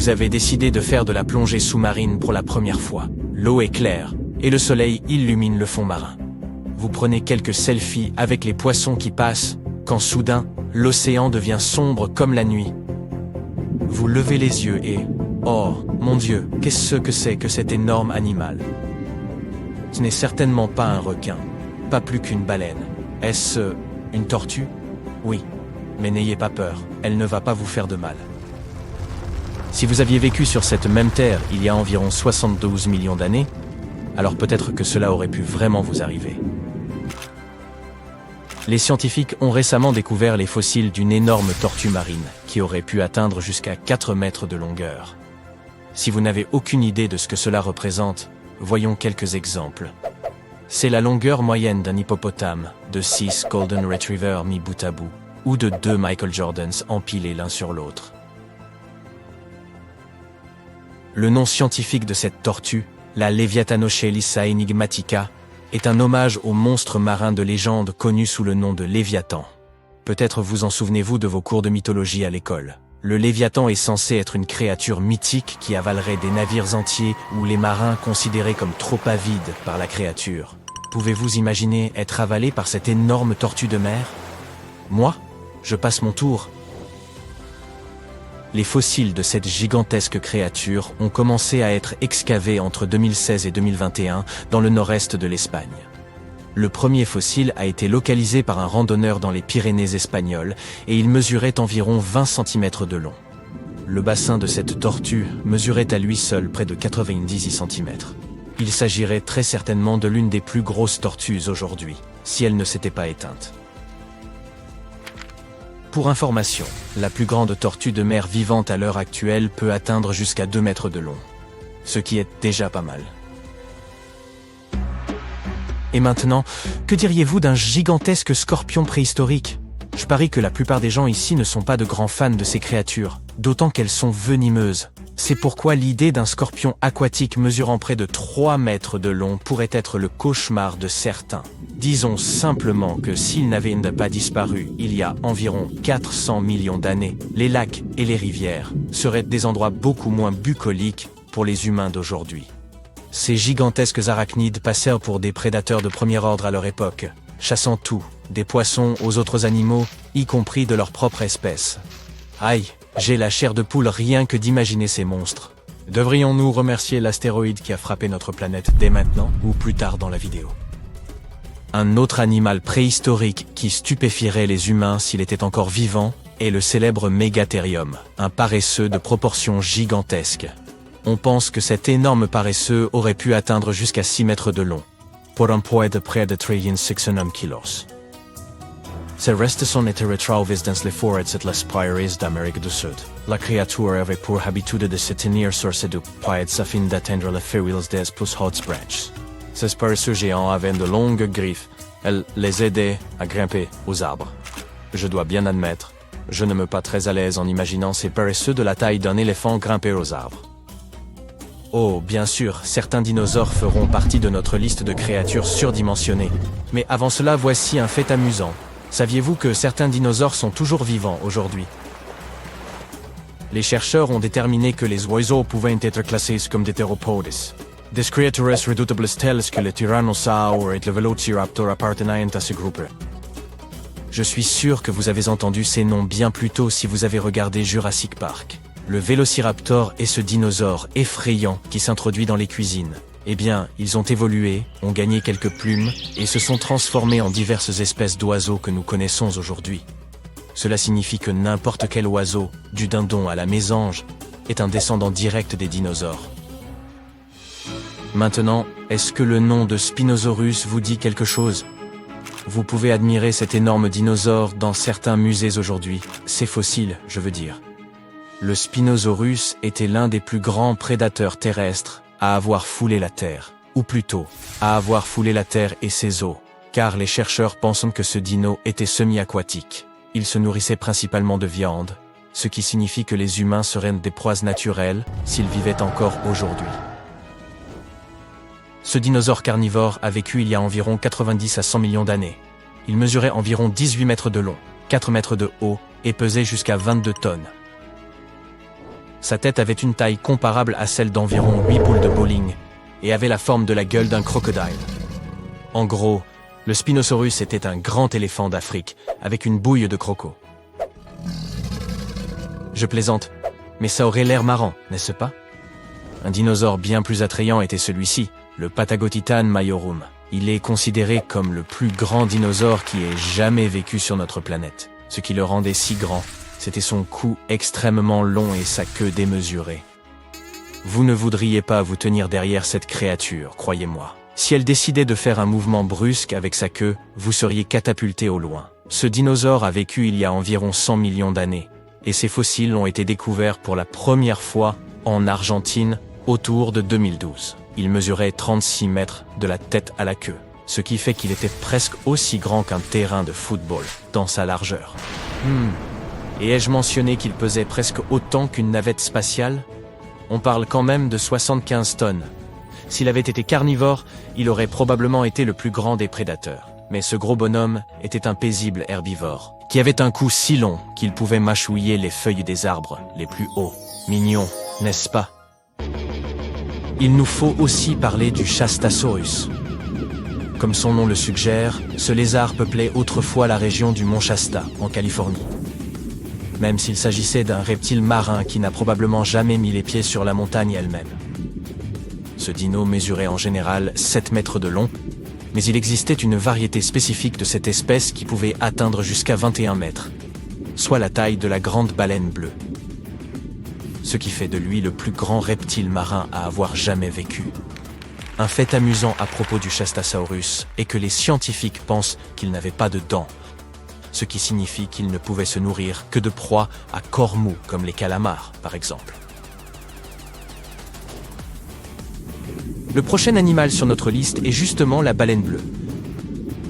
Vous avez décidé de faire de la plongée sous-marine pour la première fois. L'eau est claire, et le soleil illumine le fond marin. Vous prenez quelques selfies avec les poissons qui passent, quand soudain, l'océan devient sombre comme la nuit. Vous levez les yeux et... Oh, mon Dieu, qu'est-ce que c'est que cet énorme animal? Ce n'est certainement pas un requin, pas plus qu'une baleine. Est-ce une tortue? Oui, mais n'ayez pas peur, elle ne va pas vous faire de mal. Si vous aviez vécu sur cette même terre il y a environ 72 millions d'années, alors peut-être que cela aurait pu vraiment vous arriver. Les scientifiques ont récemment découvert les fossiles d'une énorme tortue marine qui aurait pu atteindre jusqu'à 4 mètres de longueur. Si vous n'avez aucune idée de ce que cela représente, voyons quelques exemples. C'est la longueur moyenne d'un hippopotame, de 6 Golden Retrievers mis bout à bout, ou de 2 Michael Jordans empilés l'un sur l'autre. Le nom scientifique de cette tortue, la Leviathanochelisa enigmatica, est un hommage au monstre marin de légende connu sous le nom de Léviathan. Peut-être vous en souvenez-vous de vos cours de mythologie à l'école. Le Léviathan est censé être une créature mythique qui avalerait des navires entiers ou les marins considérés comme trop avides par la créature. Pouvez-vous imaginer être avalé par cette énorme tortue de mer? Moi, je passe mon tour. Les fossiles de cette gigantesque créature ont commencé à être excavés entre 2016 et 2021 dans le nord-est de l'Espagne. Le premier fossile a été localisé par un randonneur dans les Pyrénées espagnoles et il mesurait environ 20 cm de long. Le bassin de cette tortue mesurait à lui seul près de 90 cm. Il s'agirait très certainement de l'une des plus grosses tortues aujourd'hui, si elle ne s'était pas éteinte. Pour information, la plus grande tortue de mer vivante à l'heure actuelle peut atteindre jusqu'à 2 mètres de long, ce qui est déjà pas mal. Et maintenant, que diriez-vous d'un gigantesque scorpion préhistorique? Je parie que la plupart des gens ici ne sont pas de grands fans de ces créatures, d'autant qu'elles sont venimeuses. C'est pourquoi l'idée d'un scorpion aquatique mesurant près de 3 mètres de long pourrait être le cauchemar de certains. Disons simplement que s'il n'avait pas disparu il y a environ 400 millions d'années, les lacs et les rivières seraient des endroits beaucoup moins bucoliques pour les humains d'aujourd'hui. Ces gigantesques arachnides passèrent pour des prédateurs de premier ordre à leur époque, chassant tout, des poissons aux autres animaux, y compris de leur propre espèce. Aïe, j'ai la chair de poule rien que d'imaginer ces monstres. Devrions-nous remercier l'astéroïde qui a frappé notre planète dès maintenant ou plus tard dans la vidéo? Un autre animal préhistorique qui stupéfierait les humains s'il était encore vivant est le célèbre Megatherium, un paresseux de proportions gigantesques. On pense que cet énorme paresseux aurait pu atteindre jusqu'à 6 mètres de long, pour un poids de près de 360 kilos. Ces restes sont été retrouvés dans les forêts de las prairies d'Amérique du Sud. La créature avait pour habitude de se tenir sur ses deux pattes afin d'atteindre les feuilles des plus hautes branches. Ces paresseux géants avaient de longues griffes. Elles les aidaient à grimper aux arbres. Je dois bien admettre, je ne me pas très à l'aise en imaginant ces paresseux de la taille d'un éléphant grimper aux arbres. Oh, bien sûr, certains dinosaures feront partie de notre liste de créatures surdimensionnées. Mais avant cela, voici un fait amusant. Saviez-vous que certains dinosaures sont toujours vivants aujourd'hui? Les chercheurs ont déterminé que les oiseaux pouvaient être classés comme des théropodes. Des créatures redoutables telles que le tyrannosaure et le vélociraptor appartenaient à ce groupe. Je suis sûr que vous avez entendu ces noms bien plus tôt si vous avez regardé Jurassic Park. Le vélociraptor est ce dinosaure effrayant qui s'introduit dans les cuisines. Eh bien, ils ont évolué, ont gagné quelques plumes et se sont transformés en diverses espèces d'oiseaux que nous connaissons aujourd'hui. Cela signifie que n'importe quel oiseau, du dindon à la mésange, est un descendant direct des dinosaures. Maintenant, est-ce que le nom de Spinosaurus vous dit quelque chose? Vous pouvez admirer cet énorme dinosaure dans certains musées aujourd'hui, ses fossiles, je veux dire. Le Spinosaurus était l'un des plus grands prédateurs terrestres à avoir foulé la Terre, ou plutôt, à avoir foulé la Terre et ses eaux, car les chercheurs pensent que ce dino était semi-aquatique. Il se nourrissait principalement de viande, ce qui signifie que les humains seraient des proies naturelles s'ils vivaient encore aujourd'hui. Ce dinosaure carnivore a vécu il y a environ 90 à 100 millions d'années. Il mesurait environ 18 mètres de long, 4 mètres de haut et pesait jusqu'à 22 tonnes. Sa tête avait une taille comparable à celle d'environ 8 boules de bowling et avait la forme de la gueule d'un crocodile. En gros, le Spinosaurus était un grand éléphant d'Afrique avec une bouille de croco. Je plaisante, mais ça aurait l'air marrant, n'est-ce pas? Un dinosaure bien plus attrayant était celui-ci, le Patagotitan majorum. Il est considéré comme le plus grand dinosaure qui ait jamais vécu sur notre planète. Ce qui le rendait si grand, c'était son cou extrêmement long et sa queue démesurée. Vous ne voudriez pas vous tenir derrière cette créature, croyez-moi. Si elle décidait de faire un mouvement brusque avec sa queue, vous seriez catapulté au loin. Ce dinosaure a vécu il y a environ 100 millions d'années, et ses fossiles ont été découverts pour la première fois en Argentine autour de 2012. Il mesurait 36 mètres de la tête à la queue, ce qui fait qu'il était presque aussi grand qu'un terrain de football dans sa largeur. Et ai-je mentionné qu'il pesait presque autant qu'une navette spatiale? On parle quand même de 75 tonnes. S'il avait été carnivore, il aurait probablement été le plus grand des prédateurs. Mais ce gros bonhomme était un paisible herbivore, qui avait un cou si long qu'il pouvait mâchouiller les feuilles des arbres les plus hauts. Mignon, n'est-ce pas? Il nous faut aussi parler du Chastasaurus. Comme son nom le suggère, ce lézard peuplait autrefois la région du mont Shasta, en Californie. Même s'il s'agissait d'un reptile marin qui n'a probablement jamais mis les pieds sur la montagne elle-même. Ce dino mesurait en général 7 mètres de long, mais il existait une variété spécifique de cette espèce qui pouvait atteindre jusqu'à 21 mètres, soit la taille de la grande baleine bleue. Ce qui fait de lui le plus grand reptile marin à avoir jamais vécu. Un fait amusant à propos du Chastasaurus est que les scientifiques pensent qu'il n'avait pas de dents, ce qui signifie qu'il ne pouvait se nourrir que de proies à corps mou, comme les calamars, par exemple. Le prochain animal sur notre liste est justement la baleine bleue.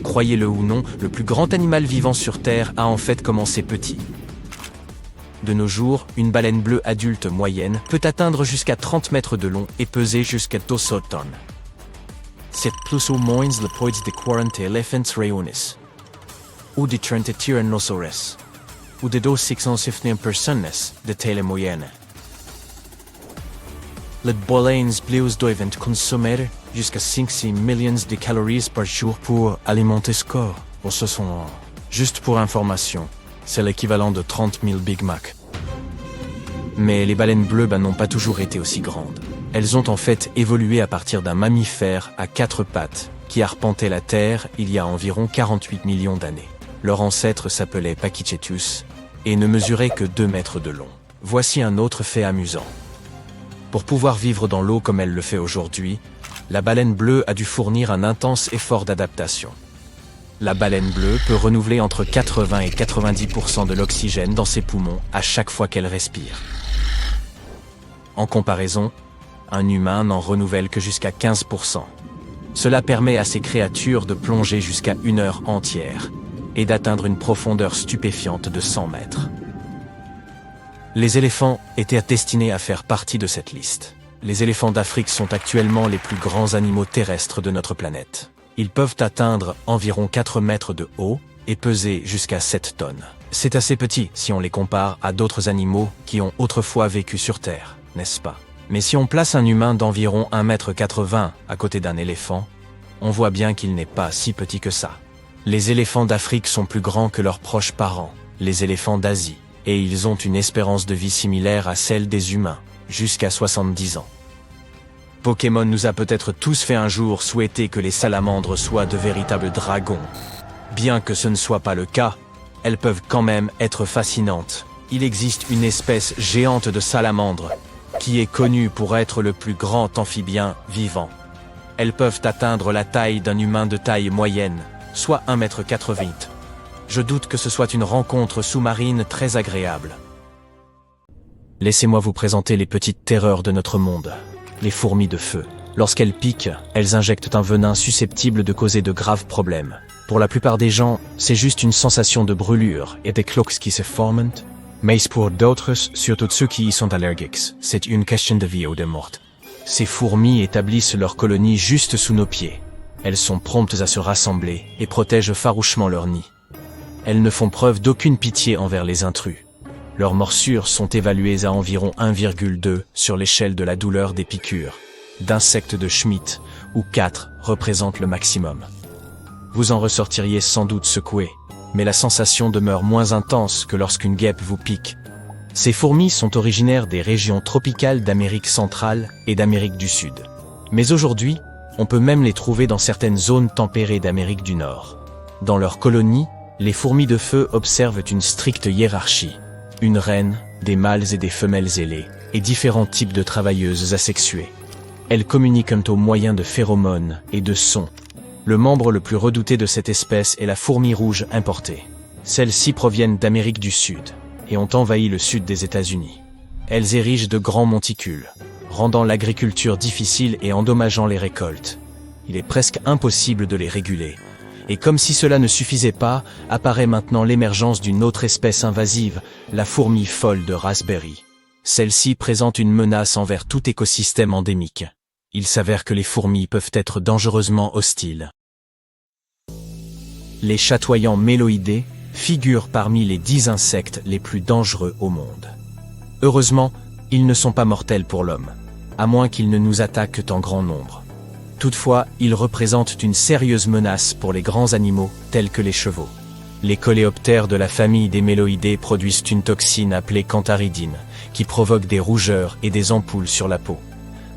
Croyez-le ou non, le plus grand animal vivant sur Terre a en fait commencé petit. De nos jours, une baleine bleue adulte moyenne peut atteindre jusqu'à 30 mètres de long et peser jusqu'à 200 tonnes. C'est plus ou moins le poids de 40 éléphants réunis, ou de 30 tyrannosaures, ou de 250 personnes de taille moyenne. Les baleines bleues doivent consommer jusqu'à 500 millions de calories par jour pour alimenter ce corps. Ce sont, juste pour information, c'est l'équivalent de 30 000 Big Mac. Mais les baleines bleues n'ont pas toujours été aussi grandes. Elles ont en fait évolué à partir d'un mammifère à 4 pattes qui arpentait la Terre il y a environ 48 millions d'années. Leur ancêtre s'appelait Pachycetus et ne mesurait que 2 mètres de long. Voici un autre fait amusant. Pour pouvoir vivre dans l'eau comme elle le fait aujourd'hui, la baleine bleue a dû fournir un intense effort d'adaptation. La baleine bleue peut renouveler entre 80 et 90% de l'oxygène dans ses poumons à chaque fois qu'elle respire. En comparaison, un humain n'en renouvelle que jusqu'à 15%. Cela permet à ces créatures de plonger jusqu'à 1 heure entière et d'atteindre une profondeur stupéfiante de 100 mètres. Les éléphants étaient destinés à faire partie de cette liste. Les éléphants d'Afrique sont actuellement les plus grands animaux terrestres de notre planète. Ils peuvent atteindre environ 4 mètres de haut et peser jusqu'à 7 tonnes. C'est assez petit si on les compare à d'autres animaux qui ont autrefois vécu sur Terre, n'est-ce pas? Mais si on place un humain d'environ 1,80 m à côté d'un éléphant, on voit bien qu'il n'est pas si petit que ça. Les éléphants d'Afrique sont plus grands que leurs proches parents, les éléphants d'Asie, et ils ont une espérance de vie similaire à celle des humains, jusqu'à 70 ans. Pokémon nous a peut-être tous fait un jour souhaiter que les salamandres soient de véritables dragons. Bien que ce ne soit pas le cas, elles peuvent quand même être fascinantes. Il existe une espèce géante de salamandre, qui est connue pour être le plus grand amphibien vivant. Elles peuvent atteindre la taille d'un humain de taille moyenne, soit 1,80 m. Je doute que ce soit une rencontre sous-marine très agréable. Laissez-moi vous présenter les petites terreurs de notre monde, les fourmis de feu. Lorsqu'elles piquent, elles injectent un venin susceptible de causer de graves problèmes. Pour la plupart des gens, c'est juste une sensation de brûlure et des cloques qui se forment. Mais pour d'autres, surtout ceux qui y sont allergiques, c'est une question de vie ou de mort. Ces fourmis établissent leur colonie juste sous nos pieds. Elles sont promptes à se rassembler et protègent farouchement leur nid. Elles ne font preuve d'aucune pitié envers les intrus. Leurs morsures sont évaluées à environ 1,2 sur l'échelle de la douleur des piqûres d'insectes de Schmidt, où 4 représente le maximum. Vous en ressortiriez sans doute secoué, mais la sensation demeure moins intense que lorsqu'une guêpe vous pique. Ces fourmis sont originaires des régions tropicales d'Amérique centrale et d'Amérique du Sud. Mais aujourd'hui, on peut même les trouver dans certaines zones tempérées d'Amérique du Nord. Dans leurs colonies, les fourmis de feu observent une stricte hiérarchie. Une reine, des mâles et des femelles ailées, et différents types de travailleuses asexuées. Elles communiquent au moyen de phéromones et de sons. Le membre le plus redouté de cette espèce est la fourmi rouge importée. Celles-ci proviennent d'Amérique du Sud et ont envahi le sud des États-Unis. Elles érigent de grands monticules, rendant l'agriculture difficile et endommageant les récoltes. Il est presque impossible de les réguler. Et comme si cela ne suffisait pas, apparaît maintenant l'émergence d'une autre espèce invasive, la fourmi folle de Raspberry. Celle-ci présente une menace envers tout écosystème endémique. Il s'avère que les fourmis peuvent être dangereusement hostiles. Les chatoyants méloïdés figurent parmi les 10 insectes les plus dangereux au monde. Heureusement, ils ne sont pas mortels pour l'homme, à moins qu'ils ne nous attaquent en grand nombre. Toutefois, ils représentent une sérieuse menace pour les grands animaux tels que les chevaux. Les coléoptères de la famille des méloïdés produisent une toxine appelée cantharidine, qui provoque des rougeurs et des ampoules sur la peau.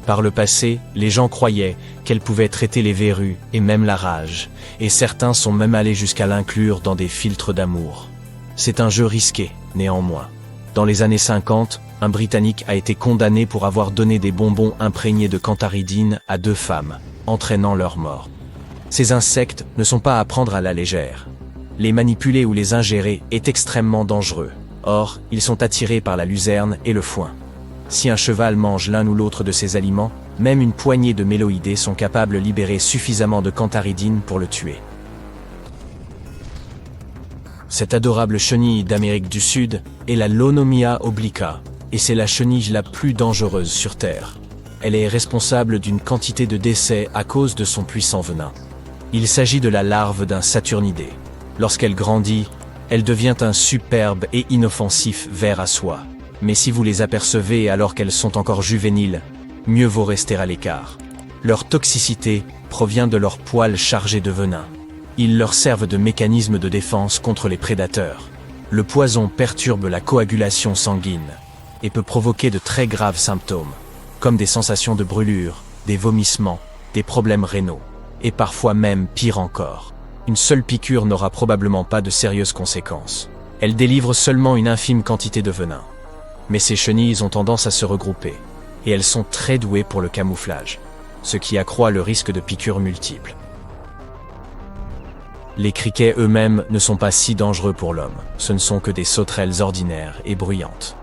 Par le passé, les gens croyaient qu'elle pouvait traiter les verrues et même la rage, et certains sont même allés jusqu'à l'inclure dans des filtres d'amour. C'est un jeu risqué, néanmoins. Dans les années 50, un Britannique a été condamné pour avoir donné des bonbons imprégnés de cantharidine à 2 femmes, entraînant leur mort. Ces insectes ne sont pas à prendre à la légère. Les manipuler ou les ingérer est extrêmement dangereux. Or, ils sont attirés par la luzerne et le foin. Si un cheval mange l'un ou l'autre de ces aliments, même une poignée de méloïdés sont capables de libérer suffisamment de cantharidine pour le tuer. Cette adorable chenille d'Amérique du Sud est la Lonomia obliqua, et c'est la chenille la plus dangereuse sur Terre. Elle est responsable d'une quantité de décès à cause de son puissant venin. Il s'agit de la larve d'un saturnidé. Lorsqu'elle grandit, elle devient un superbe et inoffensif ver à soie. Mais si vous les apercevez alors qu'elles sont encore juvéniles, mieux vaut rester à l'écart. Leur toxicité provient de leurs poils chargés de venin. Ils leur servent de mécanisme de défense contre les prédateurs. Le poison perturbe la coagulation sanguine et peut provoquer de très graves symptômes, comme des sensations de brûlure, des vomissements, des problèmes rénaux, et parfois même pire encore. Une seule piqûre n'aura probablement pas de sérieuses conséquences. Elle délivre seulement une infime quantité de venin. Mais ces chenilles ont tendance à se regrouper, et elles sont très douées pour le camouflage, ce qui accroît le risque de piqûres multiples. Les criquets eux-mêmes ne sont pas si dangereux pour l'homme, ce ne sont que des sauterelles ordinaires et bruyantes.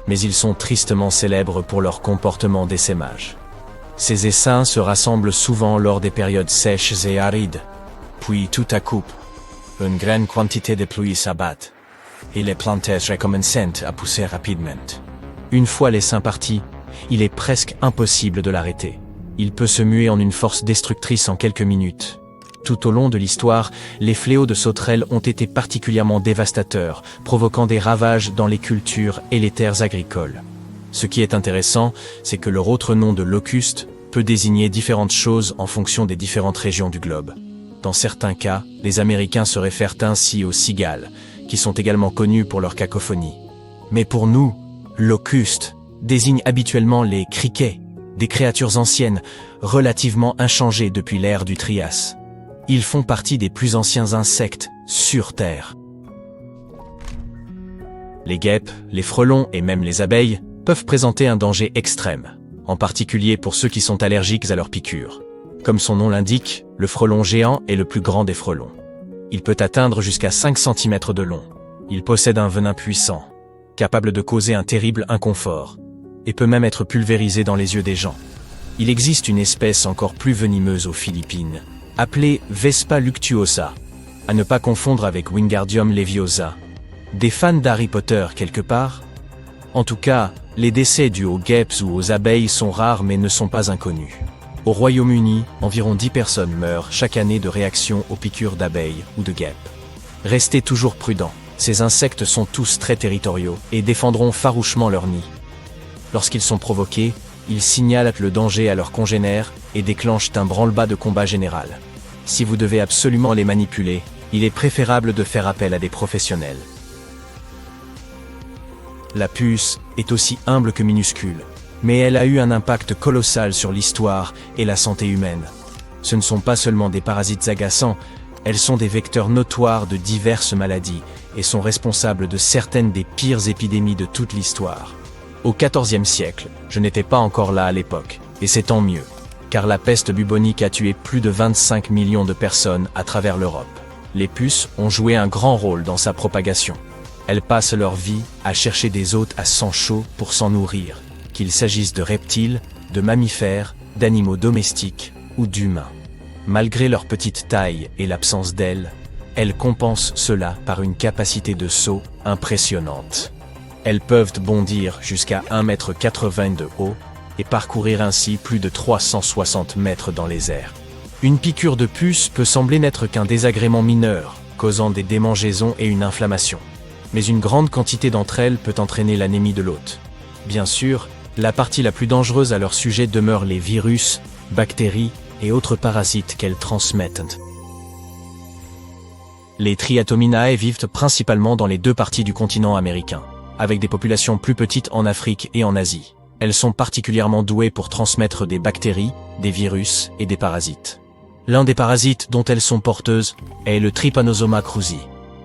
Mais ils sont tristement célèbres pour leur comportement d'essaimage. Ces essaims se rassemblent souvent lors des périodes sèches et arides, puis tout à coup, une grande quantité de pluie s'abat, et les plantes recommencent à pousser rapidement. Une fois l'essaim parti, il est presque impossible de l'arrêter. Il peut se muer en une force destructrice en quelques minutes. Tout au long de l'histoire, les fléaux de sauterelles ont été particulièrement dévastateurs, provoquant des ravages dans les cultures et les terres agricoles. Ce qui est intéressant, c'est que leur autre nom de locuste peut désigner différentes choses en fonction des différentes régions du globe. Dans certains cas, les Américains se réfèrent ainsi aux cigales, qui sont également connus pour leur cacophonie. Mais pour nous, locuste désigne habituellement les criquets, des créatures anciennes, relativement inchangées depuis l'ère du Trias. Ils font partie des plus anciens insectes sur Terre. Les guêpes, les frelons et même les abeilles peuvent présenter un danger extrême, en particulier pour ceux qui sont allergiques à leurs piqûres. Comme son nom l'indique, le frelon géant est le plus grand des frelons. Il peut atteindre jusqu'à 5 cm de long. Il possède un venin puissant, capable de causer un terrible inconfort, et peut même être pulvérisé dans les yeux des gens. Il existe une espèce encore plus venimeuse aux Philippines, appelée Vespa luctuosa, à ne pas confondre avec Wingardium leviosa. Des fans d'Harry Potter quelque part? En tout cas, les décès dus aux guêpes ou aux abeilles sont rares mais ne sont pas inconnus. Au Royaume-Uni, environ 10 personnes meurent chaque année de réaction aux piqûres d'abeilles ou de guêpes. Restez toujours prudents. Ces insectes sont tous très territoriaux et défendront farouchement leur nid. Lorsqu'ils sont provoqués, ils signalent le danger à leurs congénères et déclenchent un branle-bas de combat général. Si vous devez absolument les manipuler, il est préférable de faire appel à des professionnels. La puce est aussi humble que minuscule, mais elle a eu un impact colossal sur l'histoire et la santé humaine. Ce ne sont pas seulement des parasites agaçants, elles sont des vecteurs notoires de diverses maladies et sont responsables de certaines des pires épidémies de toute l'histoire. Au XIVe siècle, je n'étais pas encore là à l'époque, et c'est tant mieux, car la peste bubonique a tué plus de 25 millions de personnes à travers l'Europe. Les puces ont joué un grand rôle dans sa propagation. Elles passent leur vie à chercher des hôtes à sang chaud pour s'en nourrir, qu'il s'agisse de reptiles, de mammifères, d'animaux domestiques ou d'humains. Malgré leur petite taille et l'absence d'ailes, elles compensent cela par une capacité de saut impressionnante. Elles peuvent bondir jusqu'à 1,80 m de haut et parcourir ainsi plus de 360 mètres dans les airs. Une piqûre de puce peut sembler n'être qu'un désagrément mineur, causant des démangeaisons et une inflammation. Mais une grande quantité d'entre elles peut entraîner l'anémie de l'hôte. Bien sûr, la partie la plus dangereuse à leur sujet demeure les virus, bactéries et autres parasites qu'elles transmettent. Les Triatominae vivent principalement dans les deux parties du continent américain, avec des populations plus petites en Afrique et en Asie. Elles sont particulièrement douées pour transmettre des bactéries, des virus et des parasites. L'un des parasites dont elles sont porteuses est le Trypanosoma cruzi.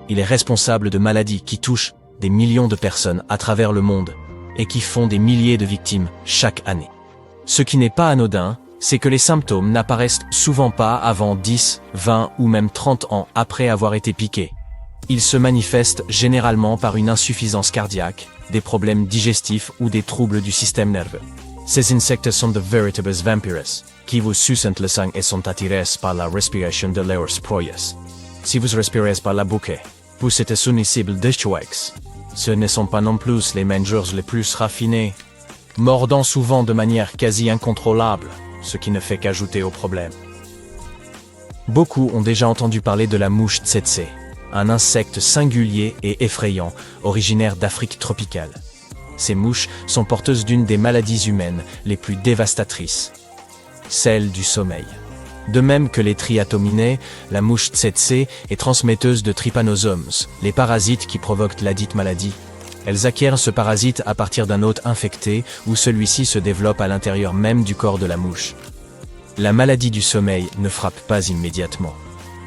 Il est responsable de maladies qui touchent des millions de personnes à travers le monde et qui font des milliers de victimes chaque année. Ce qui n'est pas anodin, c'est que les symptômes n'apparaissent souvent pas avant 10, 20 ou même 30 ans après avoir été piqués. Ils se manifestent généralement par une insuffisance cardiaque, des problèmes digestifs ou des troubles du système nerveux. Ces insectes sont de véritables vampires, qui vous sucent le sang et sont attirés par la respiration de leurs proies. Si vous respirez par la bouche, vous êtes soumissible de choix. Ce ne sont pas non plus les mangeurs les plus raffinés, mordant souvent de manière quasi incontrôlable, ce qui ne fait qu'ajouter au problème. Beaucoup ont déjà entendu parler de la mouche tsetse, un insecte singulier et effrayant, originaire d'Afrique tropicale. Ces mouches sont porteuses d'une des maladies humaines les plus dévastatrices, celle du sommeil. De même que les Triatominae, la mouche tsetse est transmetteuse de trypanosomes, les parasites qui provoquent ladite maladie. Elles acquièrent ce parasite à partir d'un hôte infecté ou celui-ci se développe à l'intérieur même du corps de la mouche. La maladie du sommeil ne frappe pas immédiatement.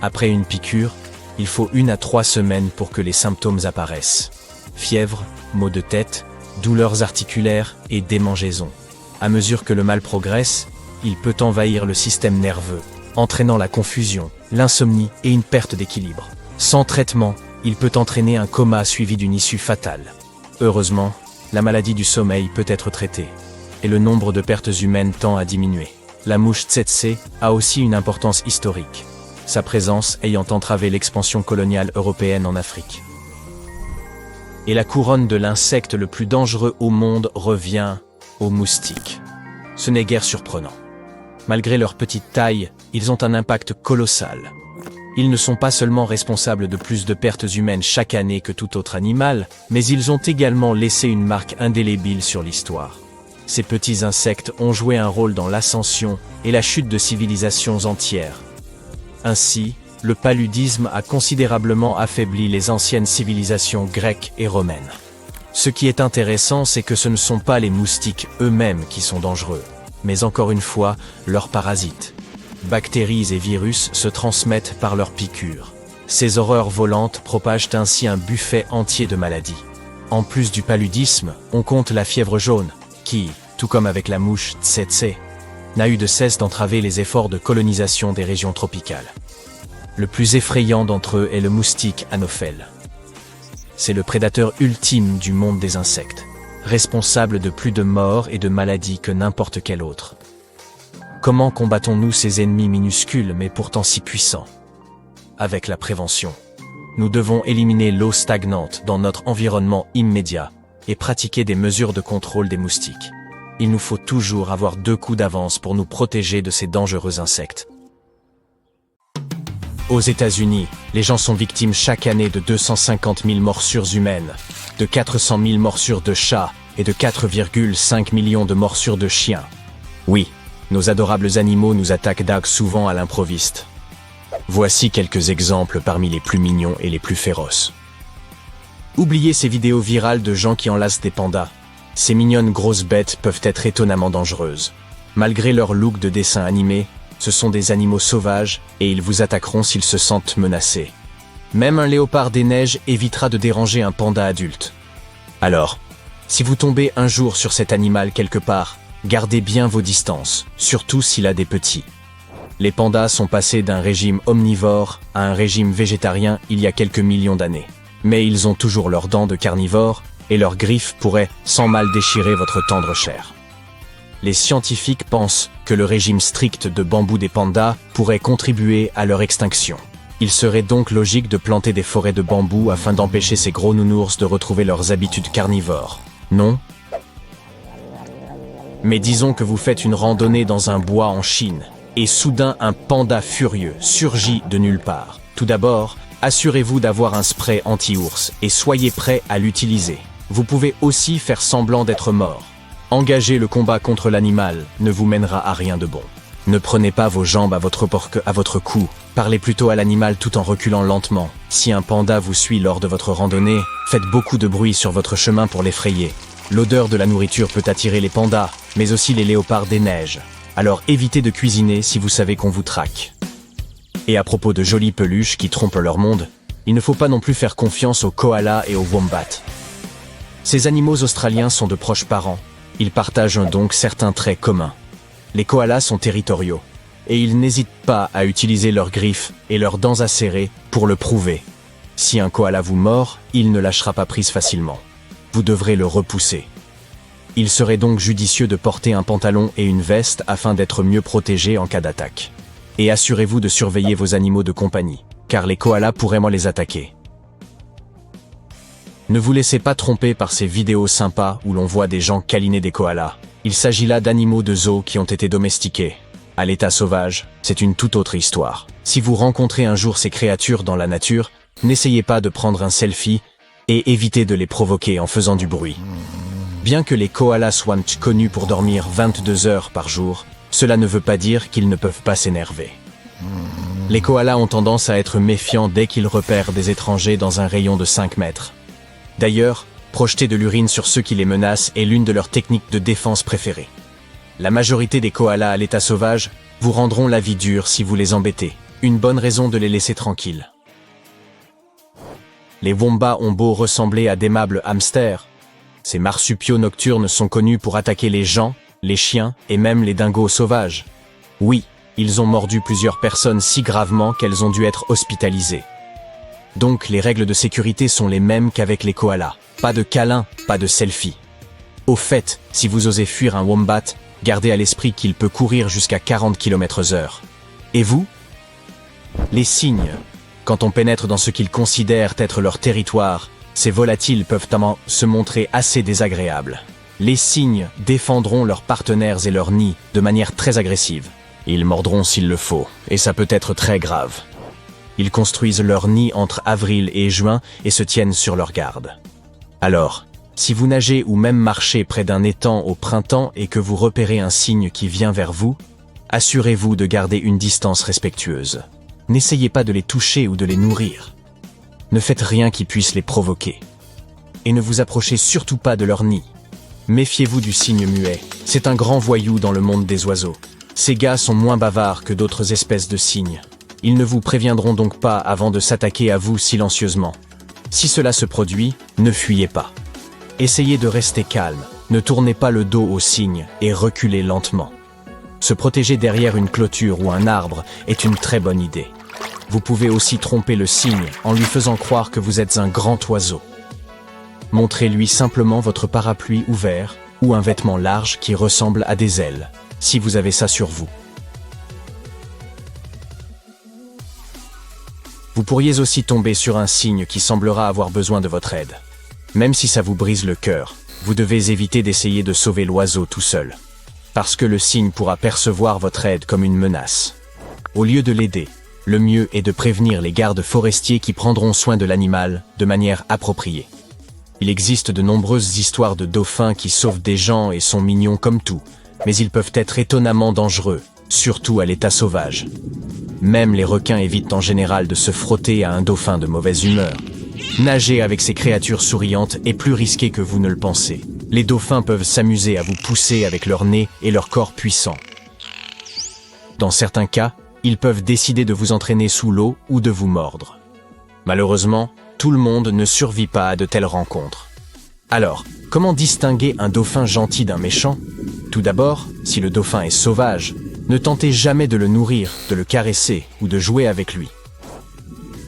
Après une piqûre, il faut 1 à 3 semaines pour que les symptômes apparaissent. Fièvre, maux de tête, douleurs articulaires et démangeaisons. À mesure que le mal progresse, il peut envahir le système nerveux, entraînant la confusion, l'insomnie et une perte d'équilibre. Sans traitement, il peut entraîner un coma suivi d'une issue fatale. Heureusement, la maladie du sommeil peut être traitée, et le nombre de pertes humaines tend à diminuer. La mouche tsetse a aussi une importance historique, sa présence ayant entravé l'expansion coloniale européenne en Afrique. Et la couronne de l'insecte le plus dangereux au monde revient aux moustiques. Ce n'est guère surprenant. Malgré leur petite taille, ils ont un impact colossal. Ils ne sont pas seulement responsables de plus de pertes humaines chaque année que tout autre animal, mais ils ont également laissé une marque indélébile sur l'histoire. Ces petits insectes ont joué un rôle dans l'ascension et la chute de civilisations entières. Ainsi, le paludisme a considérablement affaibli les anciennes civilisations grecques et romaines. Ce qui est intéressant, c'est que ce ne sont pas les moustiques eux-mêmes qui sont dangereux, mais encore une fois, leurs parasites. Bactéries et virus se transmettent par leurs piqûres. Ces horreurs volantes propagent ainsi un buffet entier de maladies. En plus du paludisme, on compte la fièvre jaune, qui, tout comme avec la mouche tsetse, n'a eu de cesse d'entraver les efforts de colonisation des régions tropicales. Le plus effrayant d'entre eux est le moustique anophèle. C'est le prédateur ultime du monde des insectes, responsable de plus de morts et de maladies que n'importe quel autre. Comment combattons-nous ces ennemis minuscules mais pourtant si puissants? Avec la prévention. Nous devons éliminer l'eau stagnante dans notre environnement immédiat et pratiquer des mesures de contrôle des moustiques. Il nous faut toujours avoir 2 coups d'avance pour nous protéger de ces dangereux insectes. Aux États-Unis, les gens sont victimes chaque année de 250 000 morsures humaines, de 400 000 morsures de chats et de 4,5 millions de morsures de chiens. Oui, nos adorables animaux nous attaquent souvent à l'improviste. Voici quelques exemples parmi les plus mignons et les plus féroces. Oubliez ces vidéos virales de gens qui enlacent des pandas. Ces mignonnes grosses bêtes peuvent être étonnamment dangereuses. Malgré leur look de dessin animé, ce sont des animaux sauvages et ils vous attaqueront s'ils se sentent menacés. Même un léopard des neiges évitera de déranger un panda adulte. Alors, si vous tombez un jour sur cet animal quelque part, gardez bien vos distances, surtout s'il a des petits. Les pandas sont passés d'un régime omnivore à un régime végétarien il y a quelques millions d'années. Mais ils ont toujours leurs dents de carnivores et leurs griffes pourraient sans mal déchirer votre tendre chair. Les scientifiques pensent que le régime strict de bambou des pandas pourrait contribuer à leur extinction. Il serait donc logique de planter des forêts de bambou afin d'empêcher ces gros nounours de retrouver leurs habitudes carnivores, non? Mais disons que vous faites une randonnée dans un bois en Chine, et soudain un panda furieux surgit de nulle part. Tout d'abord, assurez-vous d'avoir un spray anti-ours et soyez prêt à l'utiliser. Vous pouvez aussi faire semblant d'être mort. Engager le combat contre l'animal ne vous mènera à rien de bon. Ne prenez pas vos jambes à votre cou, parlez plutôt à l'animal tout en reculant lentement. Si un panda vous suit lors de votre randonnée, faites beaucoup de bruit sur votre chemin pour l'effrayer. L'odeur de la nourriture peut attirer les pandas, mais aussi les léopards des neiges. Alors évitez de cuisiner si vous savez qu'on vous traque. Et à propos de jolies peluches qui trompent leur monde, il ne faut pas non plus faire confiance aux koalas et aux wombats. Ces animaux australiens sont de proches parents. Ils partagent donc certains traits communs. Les koalas sont territoriaux, et ils n'hésitent pas à utiliser leurs griffes et leurs dents acérées pour le prouver. Si un koala vous mord, il ne lâchera pas prise facilement. Vous devrez le repousser. Il serait donc judicieux de porter un pantalon et une veste afin d'être mieux protégé en cas d'attaque. Et assurez-vous de surveiller vos animaux de compagnie, car les koalas pourraient les attaquer. Ne vous laissez pas tromper par ces vidéos sympas où l'on voit des gens câliner des koalas. Il s'agit là d'animaux de zoo qui ont été domestiqués. À l'état sauvage, c'est une toute autre histoire. Si vous rencontrez un jour ces créatures dans la nature, n'essayez pas de prendre un selfie et évitez de les provoquer en faisant du bruit. Bien que les koalas soient connus pour dormir 22 heures par jour, cela ne veut pas dire qu'ils ne peuvent pas s'énerver. Les koalas ont tendance à être méfiants dès qu'ils repèrent des étrangers dans un rayon de 5 mètres. D'ailleurs, projeter de l'urine sur ceux qui les menacent est l'une de leurs techniques de défense préférées. La majorité des koalas à l'état sauvage vous rendront la vie dure si vous les embêtez. Une bonne raison de les laisser tranquilles. Les wombats ont beau ressembler à d'aimables hamsters. Ces marsupiaux nocturnes sont connus pour attaquer les gens, les chiens et même les dingos sauvages. Oui, ils ont mordu plusieurs personnes si gravement qu'elles ont dû être hospitalisées. Donc les règles de sécurité sont les mêmes qu'avec les koalas. Pas de câlin, pas de selfie. Au fait, si vous osez fuir un wombat, gardez à l'esprit qu'il peut courir jusqu'à 40 km/h. Et vous? Les cygnes. Quand on pénètre dans ce qu'ils considèrent être leur territoire, ces volatiles peuvent se montrer assez désagréables. Les cygnes défendront leurs partenaires et leurs nids de manière très agressive. Ils mordront s'il le faut, et ça peut être très grave. Ils construisent leur nid entre avril et juin et se tiennent sur leur garde. Alors, si vous nagez ou même marchez près d'un étang au printemps et que vous repérez un cygne qui vient vers vous, assurez-vous de garder une distance respectueuse. N'essayez pas de les toucher ou de les nourrir. Ne faites rien qui puisse les provoquer. Et ne vous approchez surtout pas de leur nid. Méfiez-vous du cygne muet, c'est un grand voyou dans le monde des oiseaux. Ces gars sont moins bavards que d'autres espèces de cygnes. Ils ne vous préviendront donc pas avant de s'attaquer à vous silencieusement. Si cela se produit, ne fuyez pas. Essayez de rester calme, ne tournez pas le dos aux cygnes et reculez lentement. Se protéger derrière une clôture ou un arbre est une très bonne idée. Vous pouvez aussi tromper le cygne en lui faisant croire que vous êtes un grand oiseau. Montrez-lui simplement votre parapluie ouvert ou un vêtement large qui ressemble à des ailes, si vous avez ça sur vous. Vous pourriez aussi tomber sur un cygne qui semblera avoir besoin de votre aide. Même si ça vous brise le cœur, vous devez éviter d'essayer de sauver l'oiseau tout seul. Parce que le cygne pourra percevoir votre aide comme une menace. Au lieu de l'aider, Le mieux est de prévenir les gardes forestiers qui prendront soin de l'animal de manière appropriée. Il existe de nombreuses histoires de dauphins qui sauvent des gens et sont mignons comme tout, mais ils peuvent être étonnamment dangereux, surtout à l'état sauvage. Même les requins évitent en général de se frotter à un dauphin de mauvaise humeur. Nager avec ces créatures souriantes est plus risqué que vous ne le pensez. Les dauphins peuvent s'amuser à vous pousser avec leur nez et leur corps puissant. Dans certains cas, ils peuvent décider de vous entraîner sous l'eau ou de vous mordre. Malheureusement, tout le monde ne survit pas à de telles rencontres. Alors, comment distinguer un dauphin gentil d'un méchant? Tout d'abord, si le dauphin est sauvage, ne tentez jamais de le nourrir, de le caresser ou de jouer avec lui.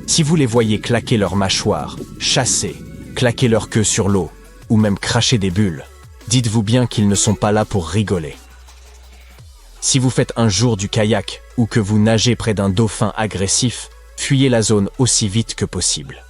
Si vous les voyez claquer leurs mâchoires, chasser, claquer leur queue sur l'eau, ou même cracher des bulles, dites-vous bien qu'ils ne sont pas là pour rigoler. Si vous faites un jour du kayak ou que vous nagez près d'un dauphin agressif, fuyez la zone aussi vite que possible.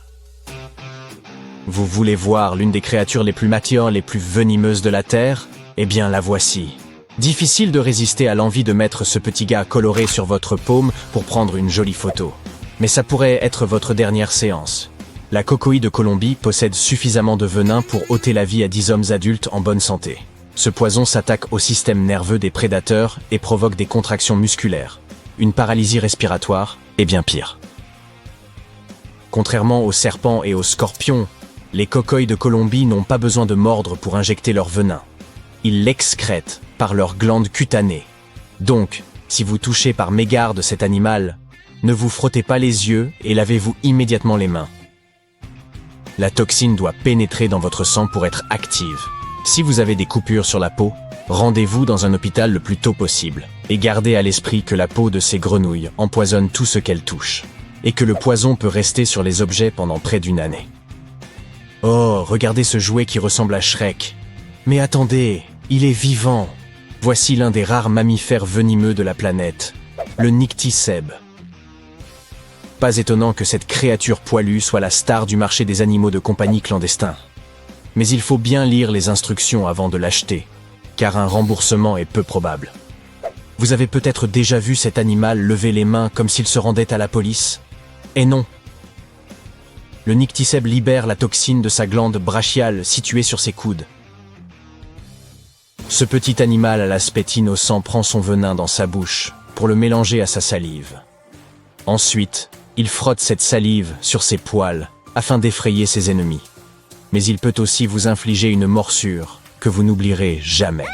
Vous voulez voir l'une des créatures les plus matures, les plus venimeuses de la Terre? Eh bien la voici. Difficile de résister à l'envie de mettre ce petit gars coloré sur votre paume pour prendre une jolie photo. Mais ça pourrait être votre dernière séance. La cocoïe de Colombie possède suffisamment de venin pour ôter la vie à 10 hommes adultes en bonne santé. Ce poison s'attaque au système nerveux des prédateurs et provoque des contractions musculaires, une paralysie respiratoire et bien pire. Contrairement aux serpents et aux scorpions, les cocoïes de Colombie n'ont pas besoin de mordre pour injecter leur venin. Ils l'excrètent par leurs glandes cutanées. Donc, si vous touchez par mégarde cet animal, ne vous frottez pas les yeux et lavez-vous immédiatement les mains. La toxine doit pénétrer dans votre sang pour être active. Si vous avez des coupures sur la peau, rendez-vous dans un hôpital le plus tôt possible et gardez à l'esprit que la peau de ces grenouilles empoisonne tout ce qu'elle touche et que le poison peut rester sur les objets pendant près d'une année. Oh, regardez ce jouet qui ressemble à Shrek. Mais attendez, il est vivant. Voici l'un des rares mammifères venimeux de la planète, le nycticèbe. Pas étonnant que cette créature poilue soit la star du marché des animaux de compagnie clandestins. Mais il faut bien lire les instructions avant de l'acheter, car un remboursement est peu probable. Vous avez peut-être déjà vu cet animal lever les mains comme s'il se rendait à la police? Eh non! Le nycticèbe libère la toxine de sa glande brachiale située sur ses coudes. Ce petit animal à l'aspect innocent prend son venin dans sa bouche pour le mélanger à sa salive. Ensuite, il frotte cette salive sur ses poils afin d'effrayer ses ennemis. Mais il peut aussi vous infliger une morsure que vous n'oublierez jamais.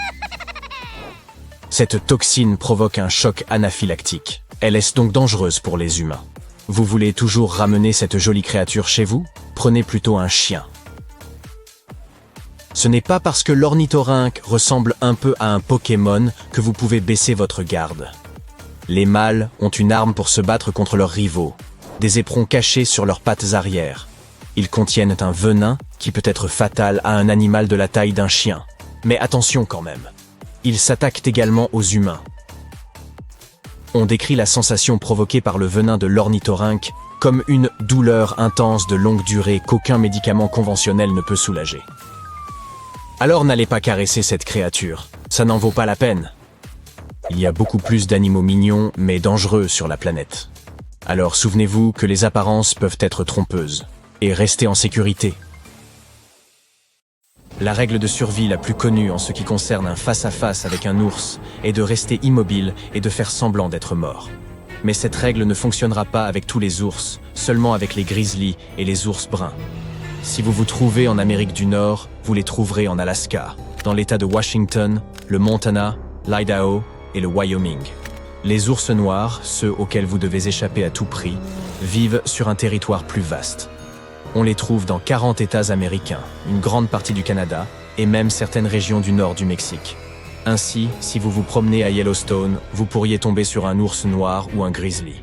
Cette toxine provoque un choc anaphylactique. Elle est donc dangereuse pour les humains. Vous voulez toujours ramener cette jolie créature chez vous? Prenez plutôt un chien. Ce n'est pas parce que l'ornithorynque ressemble un peu à un Pokémon que vous pouvez baisser votre garde. Les mâles ont une arme pour se battre contre leurs rivaux, des éperons cachés sur leurs pattes arrière. Ils contiennent un venin qui peut être fatal à un animal de la taille d'un chien. Mais attention quand même, ils s'attaquent également aux humains. On décrit la sensation provoquée par le venin de l'ornithorynque comme une douleur intense de longue durée qu'aucun médicament conventionnel ne peut soulager. Alors n'allez pas caresser cette créature, ça n'en vaut pas la peine. Il y a beaucoup plus d'animaux mignons mais dangereux sur la planète. Alors souvenez-vous que les apparences peuvent être trompeuses, et restez en sécurité. La règle de survie la plus connue en ce qui concerne un face-à-face avec un ours est de rester immobile et de faire semblant d'être mort. Mais cette règle ne fonctionnera pas avec tous les ours, seulement avec les grizzlies et les ours bruns. Si vous vous trouvez en Amérique du Nord, vous les trouverez en Alaska, dans l'État de Washington, le Montana, l'Idaho et le Wyoming. Les ours noirs, ceux auxquels vous devez échapper à tout prix, vivent sur un territoire plus vaste. On les trouve dans 40 États américains, une grande partie du Canada et même certaines régions du nord du Mexique. Ainsi, si vous vous promenez à Yellowstone, vous pourriez tomber sur un ours noir ou un grizzly.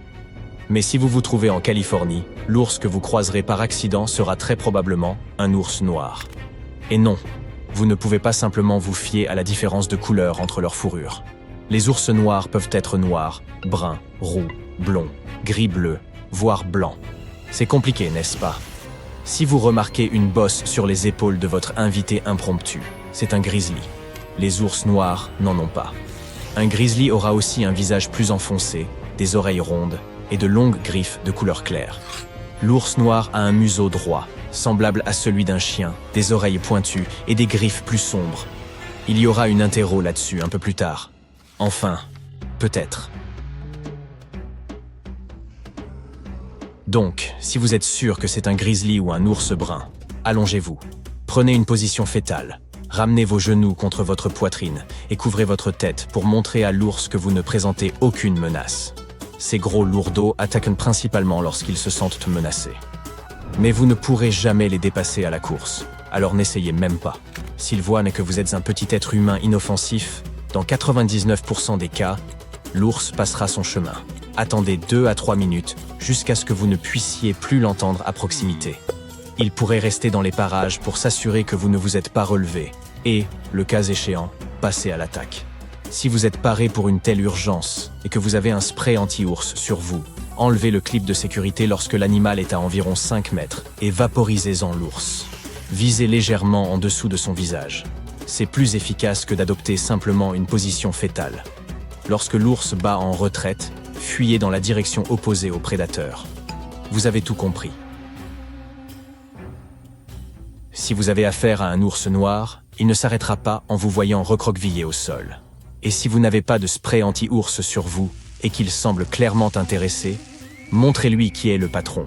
Mais si vous vous trouvez en Californie, l'ours que vous croiserez par accident sera très probablement un ours noir. Et non, vous ne pouvez pas simplement vous fier à la différence de couleur entre leurs fourrures. Les ours noirs peuvent être noirs, bruns, roux, blonds, gris-bleu, voire blancs. C'est compliqué, n'est-ce pas? Si vous remarquez une bosse sur les épaules de votre invité impromptu, c'est un grizzly. Les ours noirs n'en ont pas. Un grizzly aura aussi un visage plus enfoncé, des oreilles rondes et de longues griffes de couleur claire. L'ours noir a un museau droit, semblable à celui d'un chien, des oreilles pointues et des griffes plus sombres. Il y aura une interro là-dessus un peu plus tard. Enfin, peut-être. Donc, si vous êtes sûr que c'est un grizzly ou un ours brun, allongez-vous. Prenez une position fétale. Ramenez vos genoux contre votre poitrine et couvrez votre tête pour montrer à l'ours que vous ne présentez aucune menace. Ces gros lourdeaux attaquent principalement lorsqu'ils se sentent menacés. Mais vous ne pourrez jamais les dépasser à la course, alors n'essayez même pas. S'ils voient que vous êtes un petit être humain inoffensif, dans 99% des cas, l'ours passera son chemin. Attendez 2 à 3 minutes jusqu'à ce que vous ne puissiez plus l'entendre à proximité. Il pourrait rester dans les parages pour s'assurer que vous ne vous êtes pas relevé et, le cas échéant, passer à l'attaque. Si vous êtes paré pour une telle urgence et que vous avez un spray anti-ours sur vous, enlevez le clip de sécurité lorsque l'animal est à environ 5 mètres et vaporisez-en l'ours. Visez légèrement en dessous de son visage. C'est plus efficace que d'adopter simplement une position fétale. Lorsque l'ours bat en retraite, fuyez dans la direction opposée au prédateur. Vous avez tout compris. Si vous avez affaire à un ours noir, il ne s'arrêtera pas en vous voyant recroquevillé au sol. Et si vous n'avez pas de spray anti-ours sur vous et qu'il semble clairement intéressé, montrez-lui qui est le patron.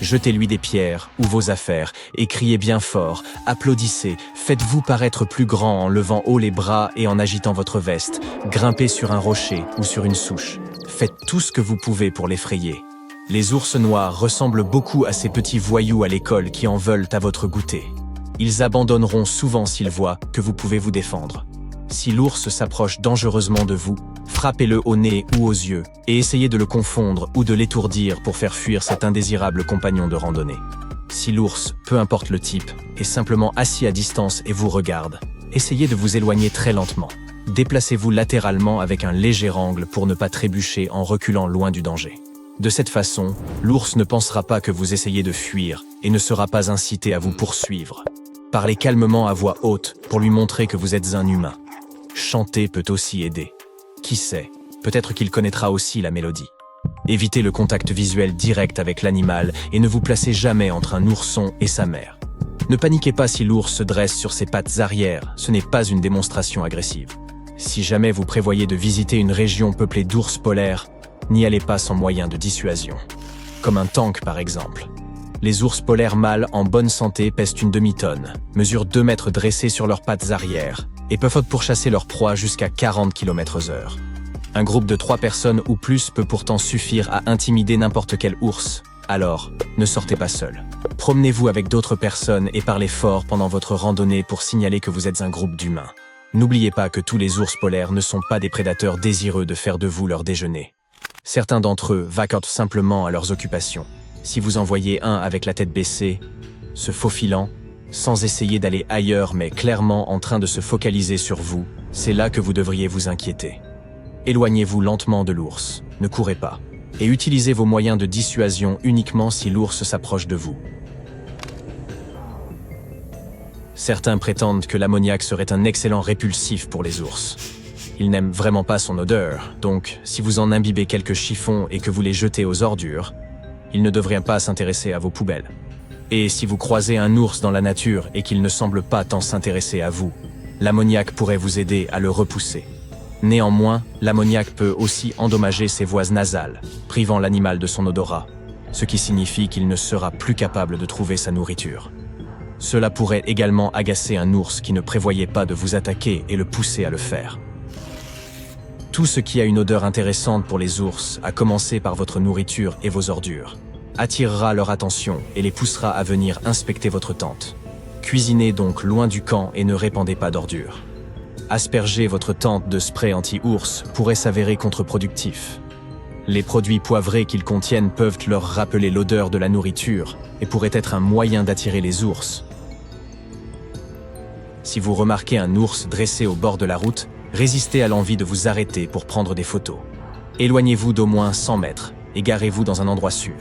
Jetez-lui des pierres ou vos affaires et criez bien fort, applaudissez, faites-vous paraître plus grand en levant haut les bras et en agitant votre veste, grimpez sur un rocher ou sur une souche. Faites tout ce que vous pouvez pour l'effrayer. Les ours noirs ressemblent beaucoup à ces petits voyous à l'école qui en veulent à votre goûter. Ils abandonneront souvent s'ils voient que vous pouvez vous défendre. Si l'ours s'approche dangereusement de vous, frappez-le au nez ou aux yeux et essayez de le confondre ou de l'étourdir pour faire fuir cet indésirable compagnon de randonnée. Si l'ours, peu importe le type, est simplement assis à distance et vous regarde, essayez de vous éloigner très lentement. Déplacez-vous latéralement avec un léger angle pour ne pas trébucher en reculant loin du danger. De cette façon, l'ours ne pensera pas que vous essayez de fuir et ne sera pas incité à vous poursuivre. Parlez calmement à voix haute pour lui montrer que vous êtes un humain. Chanter peut aussi aider. Qui sait, peut-être qu'il connaîtra aussi la mélodie. Évitez le contact visuel direct avec l'animal et ne vous placez jamais entre un ourson et sa mère. Ne paniquez pas si l'ours se dresse sur ses pattes arrière, ce n'est pas une démonstration agressive. Si jamais vous prévoyez de visiter une région peuplée d'ours polaires, n'y allez pas sans moyen de dissuasion. Comme un tank par exemple. Les ours polaires mâles en bonne santé pèsent une demi-tonne, mesurent 2 mètres dressés sur leurs pattes arrière et peuvent pourchasser leur proie jusqu'à 40 km/h. Un groupe de 3 personnes ou plus peut pourtant suffire à intimider n'importe quel ours. Alors, ne sortez pas seul. Promenez-vous avec d'autres personnes et parlez fort pendant votre randonnée pour signaler que vous êtes un groupe d'humains. N'oubliez pas que tous les ours polaires ne sont pas des prédateurs désireux de faire de vous leur déjeuner. Certains d'entre eux vaquent simplement à leurs occupations. Si vous en voyez un avec la tête baissée, se faufilant, sans essayer d'aller ailleurs mais clairement en train de se focaliser sur vous, c'est là que vous devriez vous inquiéter. Éloignez-vous lentement de l'ours, ne courez pas, et utilisez vos moyens de dissuasion uniquement si l'ours s'approche de vous. Certains prétendent que l'ammoniac serait un excellent répulsif pour les ours. Ils n'aiment vraiment pas son odeur, donc si vous en imbibez quelques chiffons et que vous les jetez aux ordures, il ne devrait pas s'intéresser à vos poubelles. Et si vous croisez un ours dans la nature et qu'il ne semble pas tant s'intéresser à vous, l'ammoniac pourrait vous aider à le repousser. Néanmoins, l'ammoniac peut aussi endommager ses voies nasales, privant l'animal de son odorat, ce qui signifie qu'il ne sera plus capable de trouver sa nourriture. Cela pourrait également agacer un ours qui ne prévoyait pas de vous attaquer et le pousser à le faire. Tout ce qui a une odeur intéressante pour les ours, à commencer par votre nourriture et vos ordures, attirera leur attention et les poussera à venir inspecter votre tente. Cuisinez donc loin du camp et ne répandez pas d'ordures. Asperger votre tente de spray anti-ours pourrait s'avérer contre-productif. Les produits poivrés qu'ils contiennent peuvent leur rappeler l'odeur de la nourriture et pourraient être un moyen d'attirer les ours. Si vous remarquez un ours dressé au bord de la route, résistez à l'envie de vous arrêter pour prendre des photos. Éloignez-vous d'au moins 100 mètres et garez-vous dans un endroit sûr.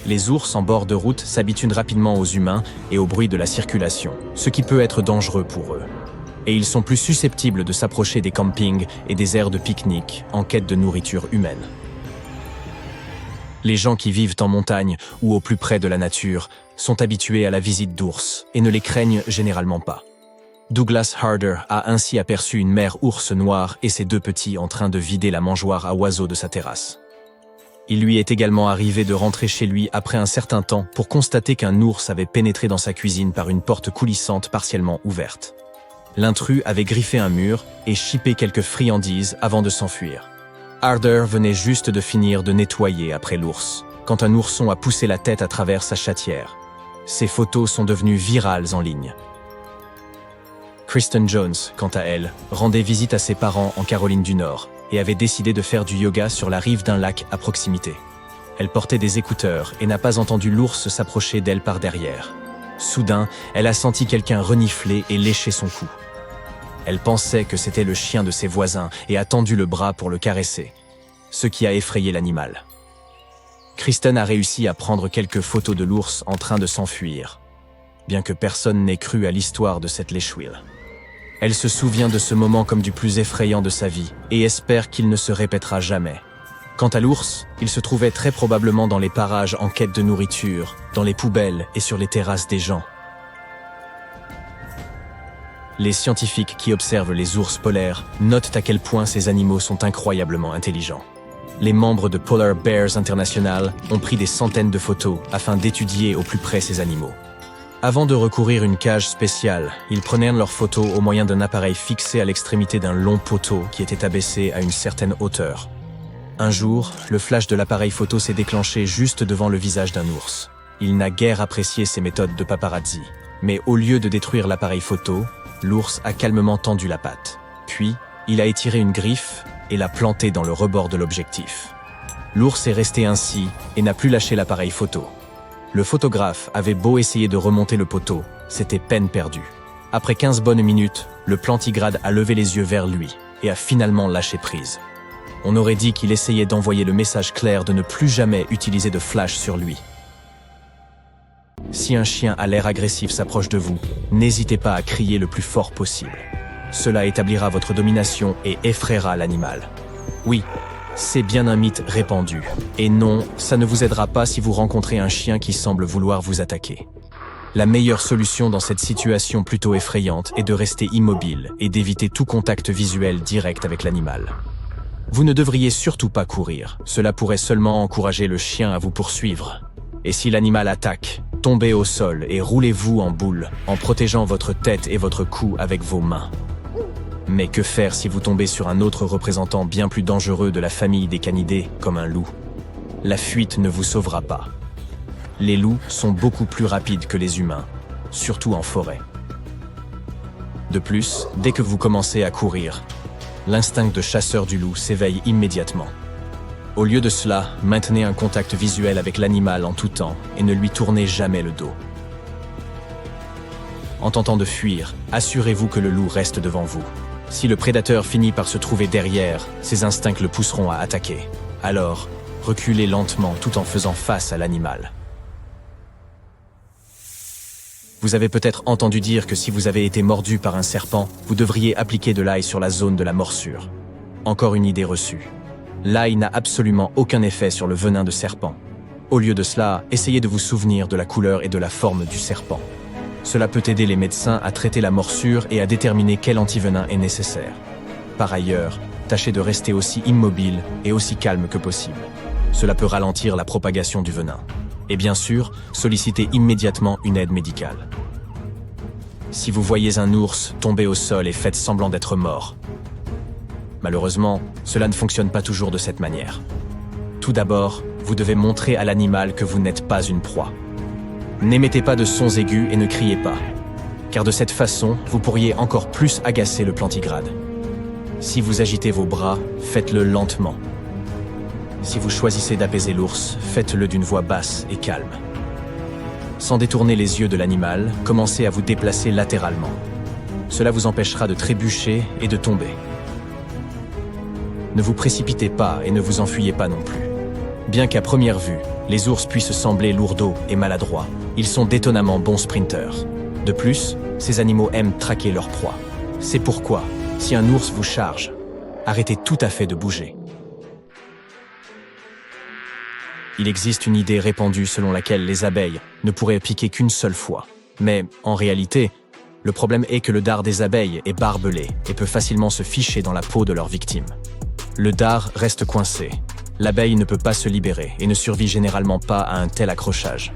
Les ours en bord de route s'habituent rapidement aux humains et au bruit de la circulation, ce qui peut être dangereux pour eux. Et ils sont plus susceptibles de s'approcher des campings et des aires de pique-nique en quête de nourriture humaine. Les gens qui vivent en montagne ou au plus près de la nature sont habitués à la visite d'ours et ne les craignent généralement pas. Douglas Harder a ainsi aperçu une mère ours noire et ses 2 petits en train de vider la mangeoire à oiseaux de sa terrasse. Il lui est également arrivé de rentrer chez lui après un certain temps pour constater qu'un ours avait pénétré dans sa cuisine par une porte coulissante partiellement ouverte. L'intrus avait griffé un mur et chippé quelques friandises avant de s'enfuir. Harder venait juste de finir de nettoyer après l'ours, quand un ourson a poussé la tête à travers sa chatière. Ces photos sont devenues virales en ligne. Kristen Jones, quant à elle, rendait visite à ses parents en Caroline du Nord et avait décidé de faire du yoga sur la rive d'un lac à proximité. Elle portait des écouteurs et n'a pas entendu l'ours s'approcher d'elle par derrière. Soudain, elle a senti quelqu'un renifler et lécher son cou. Elle pensait que c'était le chien de ses voisins et a tendu le bras pour le caresser, ce qui a effrayé l'animal. Kristen a réussi à prendre quelques photos de l'ours en train de s'enfuir, bien que personne n'ait cru à l'histoire de cette léchouille. Elle se souvient de ce moment comme du plus effrayant de sa vie et espère qu'il ne se répétera jamais. Quant à l'ours, il se trouvait très probablement dans les parages en quête de nourriture, dans les poubelles et sur les terrasses des gens. Les scientifiques qui observent les ours polaires notent à quel point ces animaux sont incroyablement intelligents. Les membres de Polar Bears International ont pris des centaines de photos afin d'étudier au plus près ces animaux. Avant de recourir à une cage spéciale, ils prenaient leurs photos au moyen d'un appareil fixé à l'extrémité d'un long poteau qui était abaissé à une certaine hauteur. Un jour, le flash de l'appareil photo s'est déclenché juste devant le visage d'un ours. Il n'a guère apprécié ces méthodes de paparazzi. Mais au lieu de détruire l'appareil photo, l'ours a calmement tendu la patte. Puis, il a étiré une griffe et l'a plantée dans le rebord de l'objectif. L'ours est resté ainsi et n'a plus lâché l'appareil photo. Le photographe avait beau essayer de remonter le poteau, c'était peine perdue. Après 15 bonnes minutes, le plantigrade a levé les yeux vers lui et a finalement lâché prise. On aurait dit qu'il essayait d'envoyer le message clair de ne plus jamais utiliser de flash sur lui. Si un chien à l'air agressif s'approche de vous, n'hésitez pas à crier le plus fort possible. Cela établira votre domination et effraiera l'animal. Oui, c'est bien un mythe répandu. Et non, ça ne vous aidera pas si vous rencontrez un chien qui semble vouloir vous attaquer. La meilleure solution dans cette situation plutôt effrayante est de rester immobile et d'éviter tout contact visuel direct avec l'animal. Vous ne devriez surtout pas courir, cela pourrait seulement encourager le chien à vous poursuivre. Et si l'animal attaque, tombez au sol et roulez-vous en boule en protégeant votre tête et votre cou avec vos mains. Mais que faire si vous tombez sur un autre représentant bien plus dangereux de la famille des canidés, comme un loup? La fuite ne vous sauvera pas. Les loups sont beaucoup plus rapides que les humains, surtout en forêt. De plus, dès que vous commencez à courir, l'instinct de chasseur du loup s'éveille immédiatement. Au lieu de cela, maintenez un contact visuel avec l'animal en tout temps et ne lui tournez jamais le dos. En tentant de fuir, assurez-vous que le loup reste devant vous. Si le prédateur finit par se trouver derrière, ses instincts le pousseront à attaquer. Alors, reculez lentement tout en faisant face à l'animal. Vous avez peut-être entendu dire que si vous avez été mordu par un serpent, vous devriez appliquer de l'ail sur la zone de la morsure. Encore une idée reçue. L'ail n'a absolument aucun effet sur le venin de serpent. Au lieu de cela, essayez de vous souvenir de la couleur et de la forme du serpent. Cela peut aider les médecins à traiter la morsure et à déterminer quel antivenin est nécessaire. Par ailleurs, tâchez de rester aussi immobile et aussi calme que possible. Cela peut ralentir la propagation du venin. Et bien sûr, sollicitez immédiatement une aide médicale. Si vous voyez un ours tomber au sol et faites semblant d'être mort. Malheureusement, cela ne fonctionne pas toujours de cette manière. Tout d'abord, vous devez montrer à l'animal que vous n'êtes pas une proie. N'émettez pas de sons aigus et ne criez pas, car de cette façon, vous pourriez encore plus agacer le plantigrade. Si vous agitez vos bras, faites-le lentement. Si vous choisissez d'apaiser l'ours, faites-le d'une voix basse et calme. Sans détourner les yeux de l'animal, commencez à vous déplacer latéralement. Cela vous empêchera de trébucher et de tomber. Ne vous précipitez pas et ne vous enfuyez pas non plus. Bien qu'à première vue, les ours puissent sembler lourdeaux et maladroits, ils sont d'étonnamment bons sprinteurs. De plus, ces animaux aiment traquer leur proie. C'est pourquoi, si un ours vous charge, arrêtez tout à fait de bouger. Il existe une idée répandue selon laquelle les abeilles ne pourraient piquer qu'une seule fois. Mais, en réalité, le problème est que le dard des abeilles est barbelé et peut facilement se ficher dans la peau de leur victime. Le dard reste coincé. L'abeille ne peut pas se libérer et ne survit généralement pas à un tel accrochage.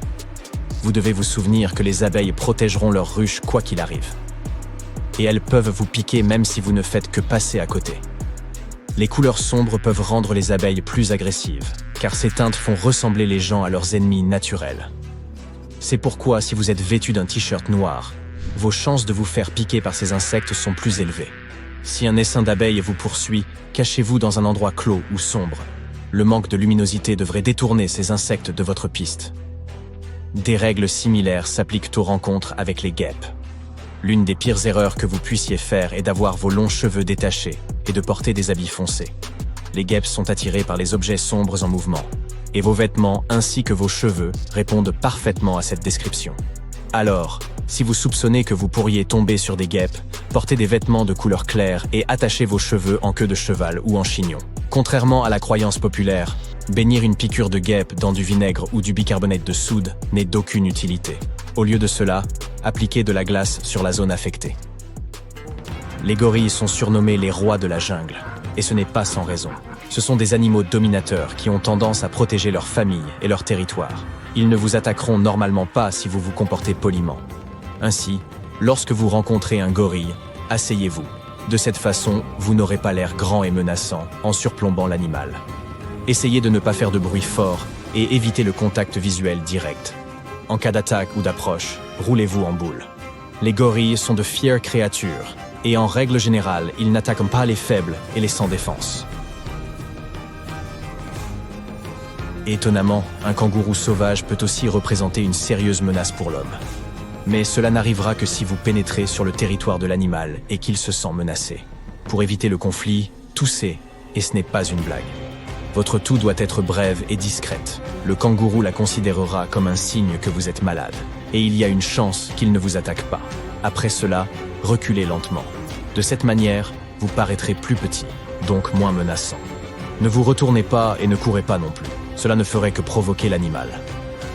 Vous devez vous souvenir que les abeilles protégeront leur ruche quoi qu'il arrive. Et elles peuvent vous piquer même si vous ne faites que passer à côté. Les couleurs sombres peuvent rendre les abeilles plus agressives, car ces teintes font ressembler les gens à leurs ennemis naturels. C'est pourquoi si vous êtes vêtu d'un t-shirt noir, vos chances de vous faire piquer par ces insectes sont plus élevées. Si un essaim d'abeilles vous poursuit, cachez-vous dans un endroit clos ou sombre. Le manque de luminosité devrait détourner ces insectes de votre piste. Des règles similaires s'appliquent aux rencontres avec les guêpes. L'une des pires erreurs que vous puissiez faire est d'avoir vos longs cheveux détachés et de porter des habits foncés. Les guêpes sont attirées par les objets sombres en mouvement, et vos vêtements ainsi que vos cheveux répondent parfaitement à cette description. Alors, si vous soupçonnez que vous pourriez tomber sur des guêpes, portez des vêtements de couleur claire et attachez vos cheveux en queue de cheval ou en chignon. Contrairement à la croyance populaire, baignir une piqûre de guêpe dans du vinaigre ou du bicarbonate de soude n'est d'aucune utilité. Au lieu de cela, appliquez de la glace sur la zone affectée. Les gorilles sont surnommés les rois de la jungle, et ce n'est pas sans raison. Ce sont des animaux dominateurs qui ont tendance à protéger leur famille et leur territoire. Ils ne vous attaqueront normalement pas si vous vous comportez poliment. Ainsi, lorsque vous rencontrez un gorille, asseyez-vous. De cette façon, vous n'aurez pas l'air grand et menaçant en surplombant l'animal. Essayez de ne pas faire de bruit fort et évitez le contact visuel direct. En cas d'attaque ou d'approche, roulez-vous en boule. Les gorilles sont de fières créatures, et en règle générale, ils n'attaquent pas les faibles et les sans défense. Étonnamment, un kangourou sauvage peut aussi représenter une sérieuse menace pour l'homme. Mais cela n'arrivera que si vous pénétrez sur le territoire de l'animal et qu'il se sent menacé. Pour éviter le conflit, toussez, et ce n'est pas une blague. Votre toux doit être brève et discrète. Le kangourou la considérera comme un signe que vous êtes malade, et il y a une chance qu'il ne vous attaque pas. Après cela, reculez lentement. De cette manière, vous paraîtrez plus petit, donc moins menaçant. Ne vous retournez pas et ne courez pas non plus. Cela ne ferait que provoquer l'animal.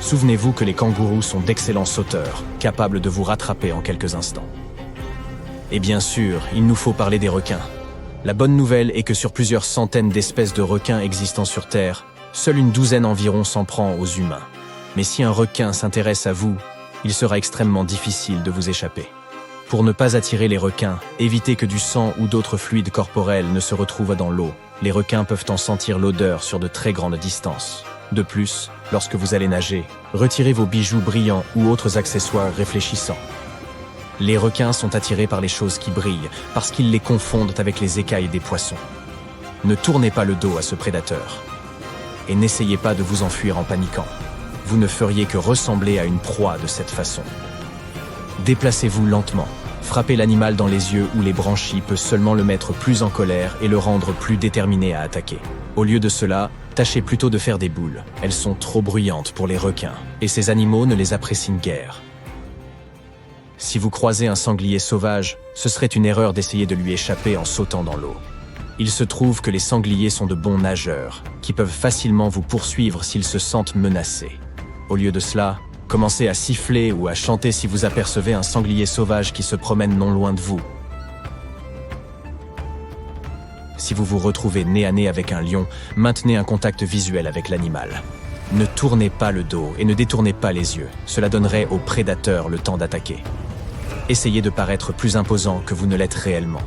Souvenez-vous que les kangourous sont d'excellents sauteurs, capables de vous rattraper en quelques instants. Et bien sûr, il nous faut parler des requins. La bonne nouvelle est que sur plusieurs centaines d'espèces de requins existant sur Terre, seule une douzaine environ s'en prend aux humains. Mais si un requin s'intéresse à vous, il sera extrêmement difficile de vous échapper. Pour ne pas attirer les requins, évitez que du sang ou d'autres fluides corporels ne se retrouvent dans l'eau. Les requins peuvent en sentir l'odeur sur de très grandes distances. De plus, lorsque vous allez nager, retirez vos bijoux brillants ou autres accessoires réfléchissants. Les requins sont attirés par les choses qui brillent parce qu'ils les confondent avec les écailles des poissons. Ne tournez pas le dos à ce prédateur. Et n'essayez pas de vous enfuir en paniquant. Vous ne feriez que ressembler à une proie de cette façon. Déplacez-vous lentement. Frapper l'animal dans les yeux ou les branchies peut seulement le mettre plus en colère et le rendre plus déterminé à attaquer. Au lieu de cela, tâchez plutôt de faire des boules. Elles sont trop bruyantes pour les requins, et ces animaux ne les apprécient guère. Si vous croisez un sanglier sauvage, ce serait une erreur d'essayer de lui échapper en sautant dans l'eau. Il se trouve que les sangliers sont de bons nageurs, qui peuvent facilement vous poursuivre s'ils se sentent menacés. Au lieu de cela, commencez à siffler ou à chanter si vous apercevez un sanglier sauvage qui se promène non loin de vous. Si vous vous retrouvez nez à nez avec un lion, maintenez un contact visuel avec l'animal. Ne tournez pas le dos et ne détournez pas les yeux. Cela donnerait au prédateur le temps d'attaquer. Essayez de paraître plus imposant que vous ne l'êtes réellement.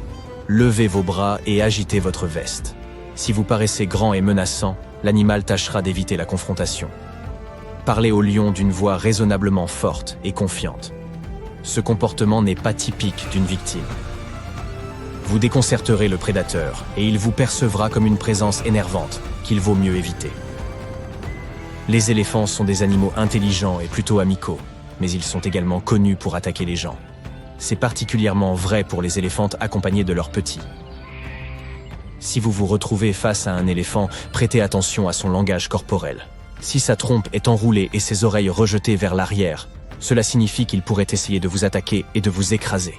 Levez vos bras et agitez votre veste. Si vous paraissez grand et menaçant, l'animal tâchera d'éviter la confrontation. Parlez au lion d'une voix raisonnablement forte et confiante. Ce comportement n'est pas typique d'une victime. Vous déconcerterez le prédateur et il vous percevra comme une présence énervante qu'il vaut mieux éviter. Les éléphants sont des animaux intelligents et plutôt amicaux, mais ils sont également connus pour attaquer les gens. C'est particulièrement vrai pour les éléphantes accompagnées de leurs petits. Si vous vous retrouvez face à un éléphant, prêtez attention à son langage corporel. Si sa trompe est enroulée et ses oreilles rejetées vers l'arrière, cela signifie qu'il pourrait essayer de vous attaquer et de vous écraser.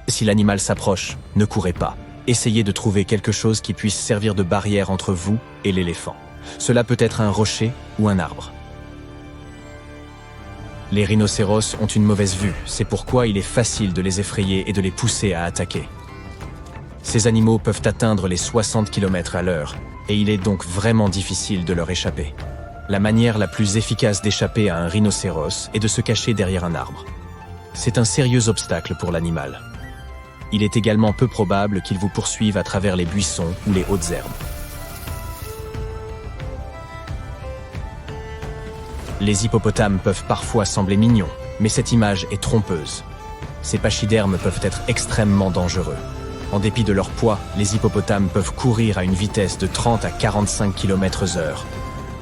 Si l'animal s'approche, ne courez pas. Essayez de trouver quelque chose qui puisse servir de barrière entre vous et l'éléphant. Cela peut être un rocher ou un arbre. Les rhinocéros ont une mauvaise vue, c'est pourquoi il est facile de les effrayer et de les pousser à attaquer. Ces animaux peuvent atteindre les 60 km/h, et il est donc vraiment difficile de leur échapper. La manière la plus efficace d'échapper à un rhinocéros est de se cacher derrière un arbre. C'est un sérieux obstacle pour l'animal. Il est également peu probable qu'il vous poursuive à travers les buissons ou les hautes herbes. Les hippopotames peuvent parfois sembler mignons, mais cette image est trompeuse. Ces pachydermes peuvent être extrêmement dangereux. En dépit de leur poids, les hippopotames peuvent courir à une vitesse de 30 à 45 km/h.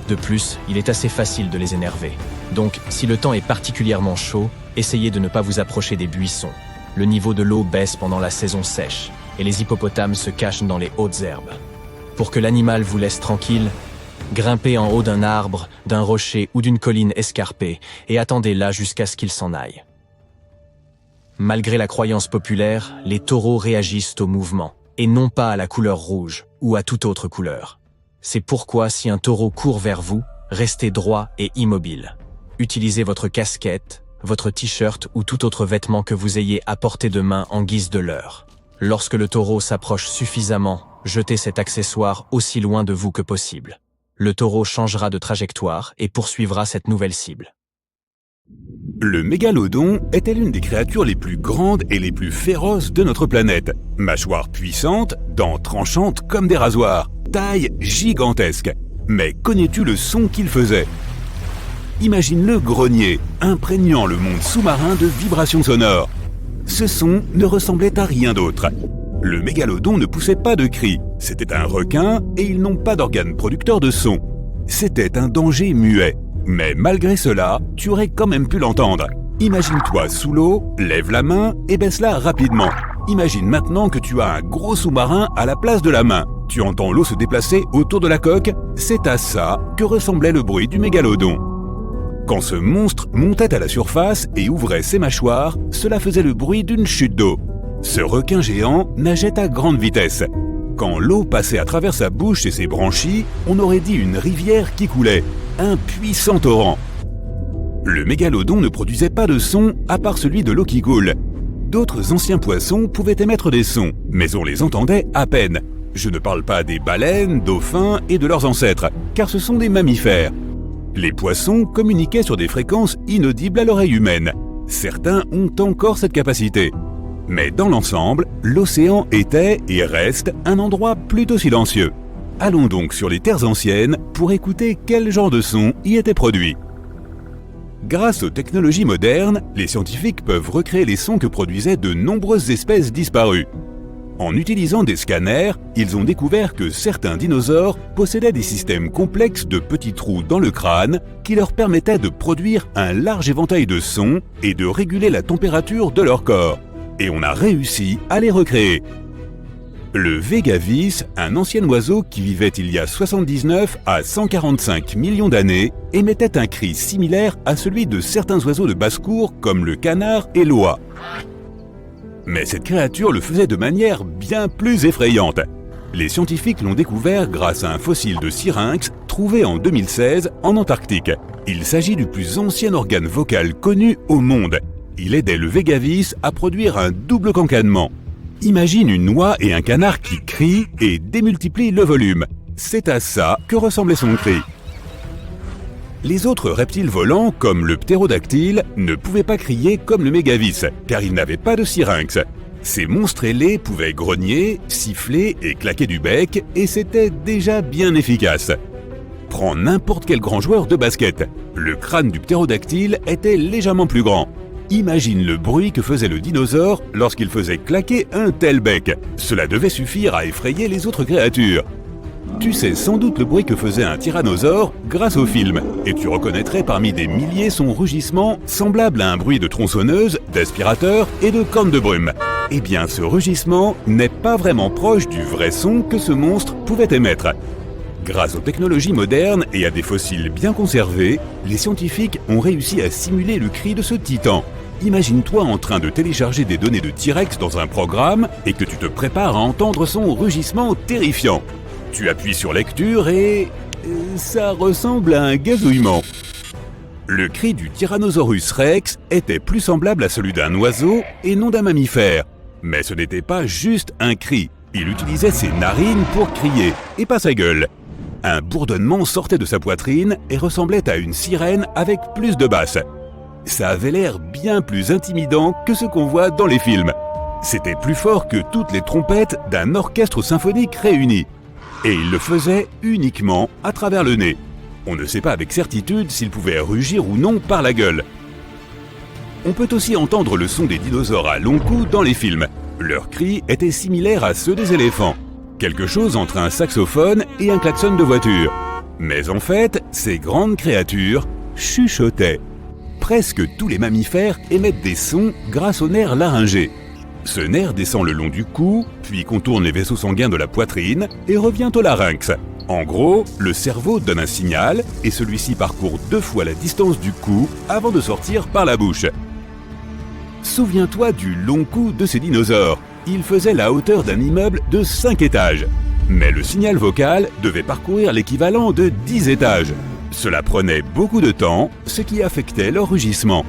De plus, il est assez facile de les énerver. Donc, si le temps est particulièrement chaud, essayez de ne pas vous approcher des buissons. Le niveau de l'eau baisse pendant la saison sèche, et les hippopotames se cachent dans les hautes herbes. Pour que l'animal vous laisse tranquille, grimpez en haut d'un arbre, d'un rocher ou d'une colline escarpée et attendez là jusqu'à ce qu'il s'en aille. Malgré la croyance populaire, les taureaux réagissent au mouvement, et non pas à la couleur rouge ou à toute autre couleur. C'est pourquoi si un taureau court vers vous, restez droit et immobile. Utilisez votre casquette, votre t-shirt ou tout autre vêtement que vous ayez à portée de main en guise de leurre. Lorsque le taureau s'approche suffisamment, jetez cet accessoire aussi loin de vous que possible. Le taureau changera de trajectoire et poursuivra cette nouvelle cible. Le mégalodon était l'une des créatures les plus grandes et les plus féroces de notre planète. Mâchoire puissante, dents tranchantes comme des rasoirs, taille gigantesque. Mais connais-tu le son qu'il faisait ? Imagine-le grogner, imprégnant le monde sous-marin de vibrations sonores. Ce son ne ressemblait à rien d'autre. Le mégalodon ne poussait pas de cris, c'était un requin et ils n'ont pas d'organes producteurs de son. C'était un danger muet, mais malgré cela, tu aurais quand même pu l'entendre. Imagine-toi sous l'eau, lève la main et baisse-la rapidement. Imagine maintenant que tu as un gros sous-marin à la place de la main. Tu entends l'eau se déplacer autour de la coque, c'est à ça que ressemblait le bruit du mégalodon. Quand ce monstre montait à la surface et ouvrait ses mâchoires, cela faisait le bruit d'une chute d'eau. Ce requin géant nageait à grande vitesse. Quand l'eau passait à travers sa bouche et ses branchies, on aurait dit une rivière qui coulait, un puissant torrent. Le mégalodon ne produisait pas de son à part celui de l'eau qui coule. D'autres anciens poissons pouvaient émettre des sons, mais on les entendait à peine. Je ne parle pas des baleines, dauphins et de leurs ancêtres, car ce sont des mammifères. Les poissons communiquaient sur des fréquences inaudibles à l'oreille humaine. Certains ont encore cette capacité. Mais dans l'ensemble, l'océan était et reste un endroit plutôt silencieux. Allons donc sur les terres anciennes pour écouter quel genre de son y était produit. Grâce aux technologies modernes, les scientifiques peuvent recréer les sons que produisaient de nombreuses espèces disparues. En utilisant des scanners, ils ont découvert que certains dinosaures possédaient des systèmes complexes de petits trous dans le crâne qui leur permettaient de produire un large éventail de sons et de réguler la température de leur corps. Et on a réussi à les recréer. Le Végavis, un ancien oiseau qui vivait il y a 79 à 145 millions d'années, émettait un cri similaire à celui de certains oiseaux de basse-cour comme le canard et l'oie. Mais cette créature le faisait de manière bien plus effrayante. Les scientifiques l'ont découvert grâce à un fossile de syrinx trouvé en 2016 en Antarctique. Il s'agit du plus ancien organe vocal connu au monde. Il aidait le Végavis à produire un double cancadement. Imagine une oie et un canard qui crient et démultiplient le volume. C'est à ça que ressemblait son cri. Les autres reptiles volants, comme le ptérodactyle, ne pouvaient pas crier comme le mégavis, car ils n'avaient pas de syrinx. Ces monstres ailés pouvaient grogner, siffler et claquer du bec, et c'était déjà bien efficace. Prends n'importe quel grand joueur de basket. Le crâne du ptérodactyle était légèrement plus grand. Imagine le bruit que faisait le dinosaure lorsqu'il faisait claquer un tel bec. Cela devait suffire à effrayer les autres créatures. Tu sais sans doute le bruit que faisait un tyrannosaure grâce au film, et tu reconnaîtrais parmi des milliers son rugissement semblable à un bruit de tronçonneuse, d'aspirateur et de corne de brume. Eh bien, ce rugissement n'est pas vraiment proche du vrai son que ce monstre pouvait émettre. Grâce aux technologies modernes et à des fossiles bien conservés, les scientifiques ont réussi à simuler le cri de ce titan. Imagine-toi en train de télécharger des données de T-Rex dans un programme et que tu te prépares à entendre son rugissement terrifiant. Tu appuies sur lecture et Ça ressemble à un gazouillement. Le cri du Tyrannosaurus rex était plus semblable à celui d'un oiseau et non d'un mammifère. Mais ce n'était pas juste un cri. Il utilisait ses narines pour crier, et pas sa gueule. Un bourdonnement sortait de sa poitrine et ressemblait à une sirène avec plus de basse. Ça avait l'air bien plus intimidant que ce qu'on voit dans les films. C'était plus fort que toutes les trompettes d'un orchestre symphonique réuni. Et il le faisait uniquement à travers le nez. On ne sait pas avec certitude s'il pouvait rugir ou non par la gueule. On peut aussi entendre le son des dinosaures à long cou dans les films. Leurs cris étaient similaires à ceux des éléphants. Quelque chose entre un saxophone et un klaxon de voiture. Mais en fait, ces grandes créatures chuchotaient. Presque tous les mammifères émettent des sons grâce au nerf laryngé. Ce nerf descend le long du cou, puis contourne les vaisseaux sanguins de la poitrine et revient au larynx. En gros, le cerveau donne un signal et celui-ci parcourt 2 fois la distance du cou avant de sortir par la bouche. Souviens-toi du long cou de ces dinosaures. Il faisait la hauteur d'un immeuble de 5 étages. Mais le signal vocal devait parcourir l'équivalent de 10 étages. Cela prenait beaucoup de temps, ce qui affectait leur rugissement.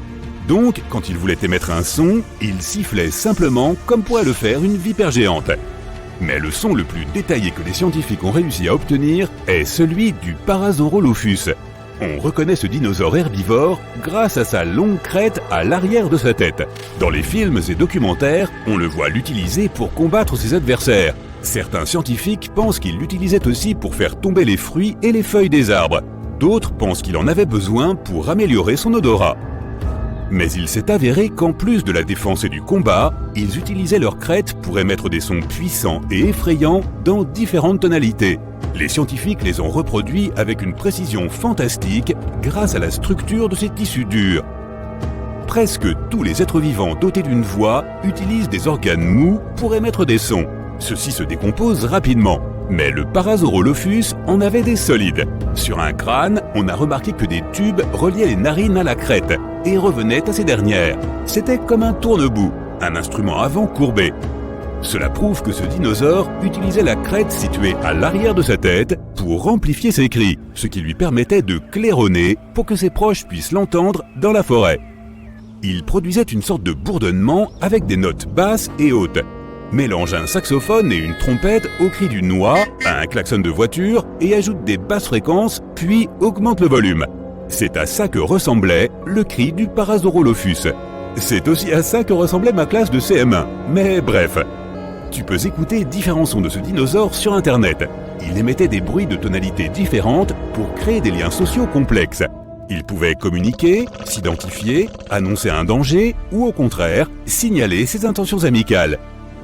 Donc, quand ils voulaient émettre un son, ils sifflaient simplement comme pourrait le faire une vipère géante. Mais le son le plus détaillé que les scientifiques ont réussi à obtenir est celui du Parasaurolophus. On reconnaît ce dinosaure herbivore grâce à sa longue crête à l'arrière de sa tête. Dans les films et documentaires, on le voit l'utiliser pour combattre ses adversaires. Certains scientifiques pensent qu'il l'utilisait aussi pour faire tomber les fruits et les feuilles des arbres. D'autres pensent qu'il en avait besoin pour améliorer son odorat. Mais il s'est avéré qu'en plus de la défense et du combat, ils utilisaient leur crête pour émettre des sons puissants et effrayants dans différentes tonalités. Les scientifiques les ont reproduits avec une précision fantastique grâce à la structure de ces tissus durs. Presque tous les êtres vivants dotés d'une voix utilisent des organes mous pour émettre des sons. Ceux-ci se décomposent rapidement. Mais le Parasaurolophus en avait des solides. Sur un crâne, on a remarqué que des tubes reliaient les narines à la crête et revenaient à ces dernières. C'était comme un tourne-bout, un instrument avant courbé. Cela prouve que ce dinosaure utilisait la crête située à l'arrière de sa tête pour amplifier ses cris, ce qui lui permettait de claironner pour que ses proches puissent l'entendre dans la forêt. Il produisait une sorte de bourdonnement avec des notes basses et hautes. Mélange un saxophone et une trompette au cri d'une oie, à un klaxon de voiture et ajoute des basses fréquences, puis augmente le volume. C'est à ça que ressemblait le cri du Parasaurolophus. C'est aussi à ça que ressemblait ma classe de CM1. Mais bref, tu peux écouter différents sons de ce dinosaure sur Internet. Il émettait des bruits de tonalités différentes pour créer des liens sociaux complexes. Il pouvait communiquer, s'identifier, annoncer un danger ou au contraire, signaler ses intentions amicales.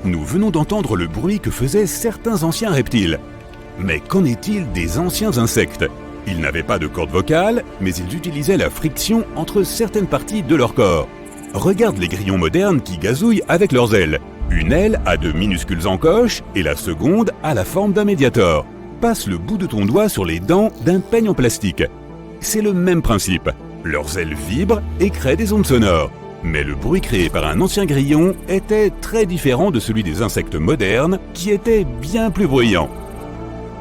Nous venons d'entendre le bruit que faisaient certains anciens reptiles. Mais qu'en est-il des anciens insectes ? Ils n'avaient pas de corde vocale, mais ils utilisaient la friction entre certaines parties de leur corps. Regarde les grillons modernes qui gazouillent avec leurs ailes. Une aile a de minuscules encoches et la seconde a la forme d'un médiator. Passe le bout de ton doigt sur les dents d'un peigne en plastique. C'est le même principe. Leurs ailes vibrent et créent des ondes sonores. Mais le bruit créé par un ancien grillon était très différent de celui des insectes modernes qui étaient bien plus bruyants.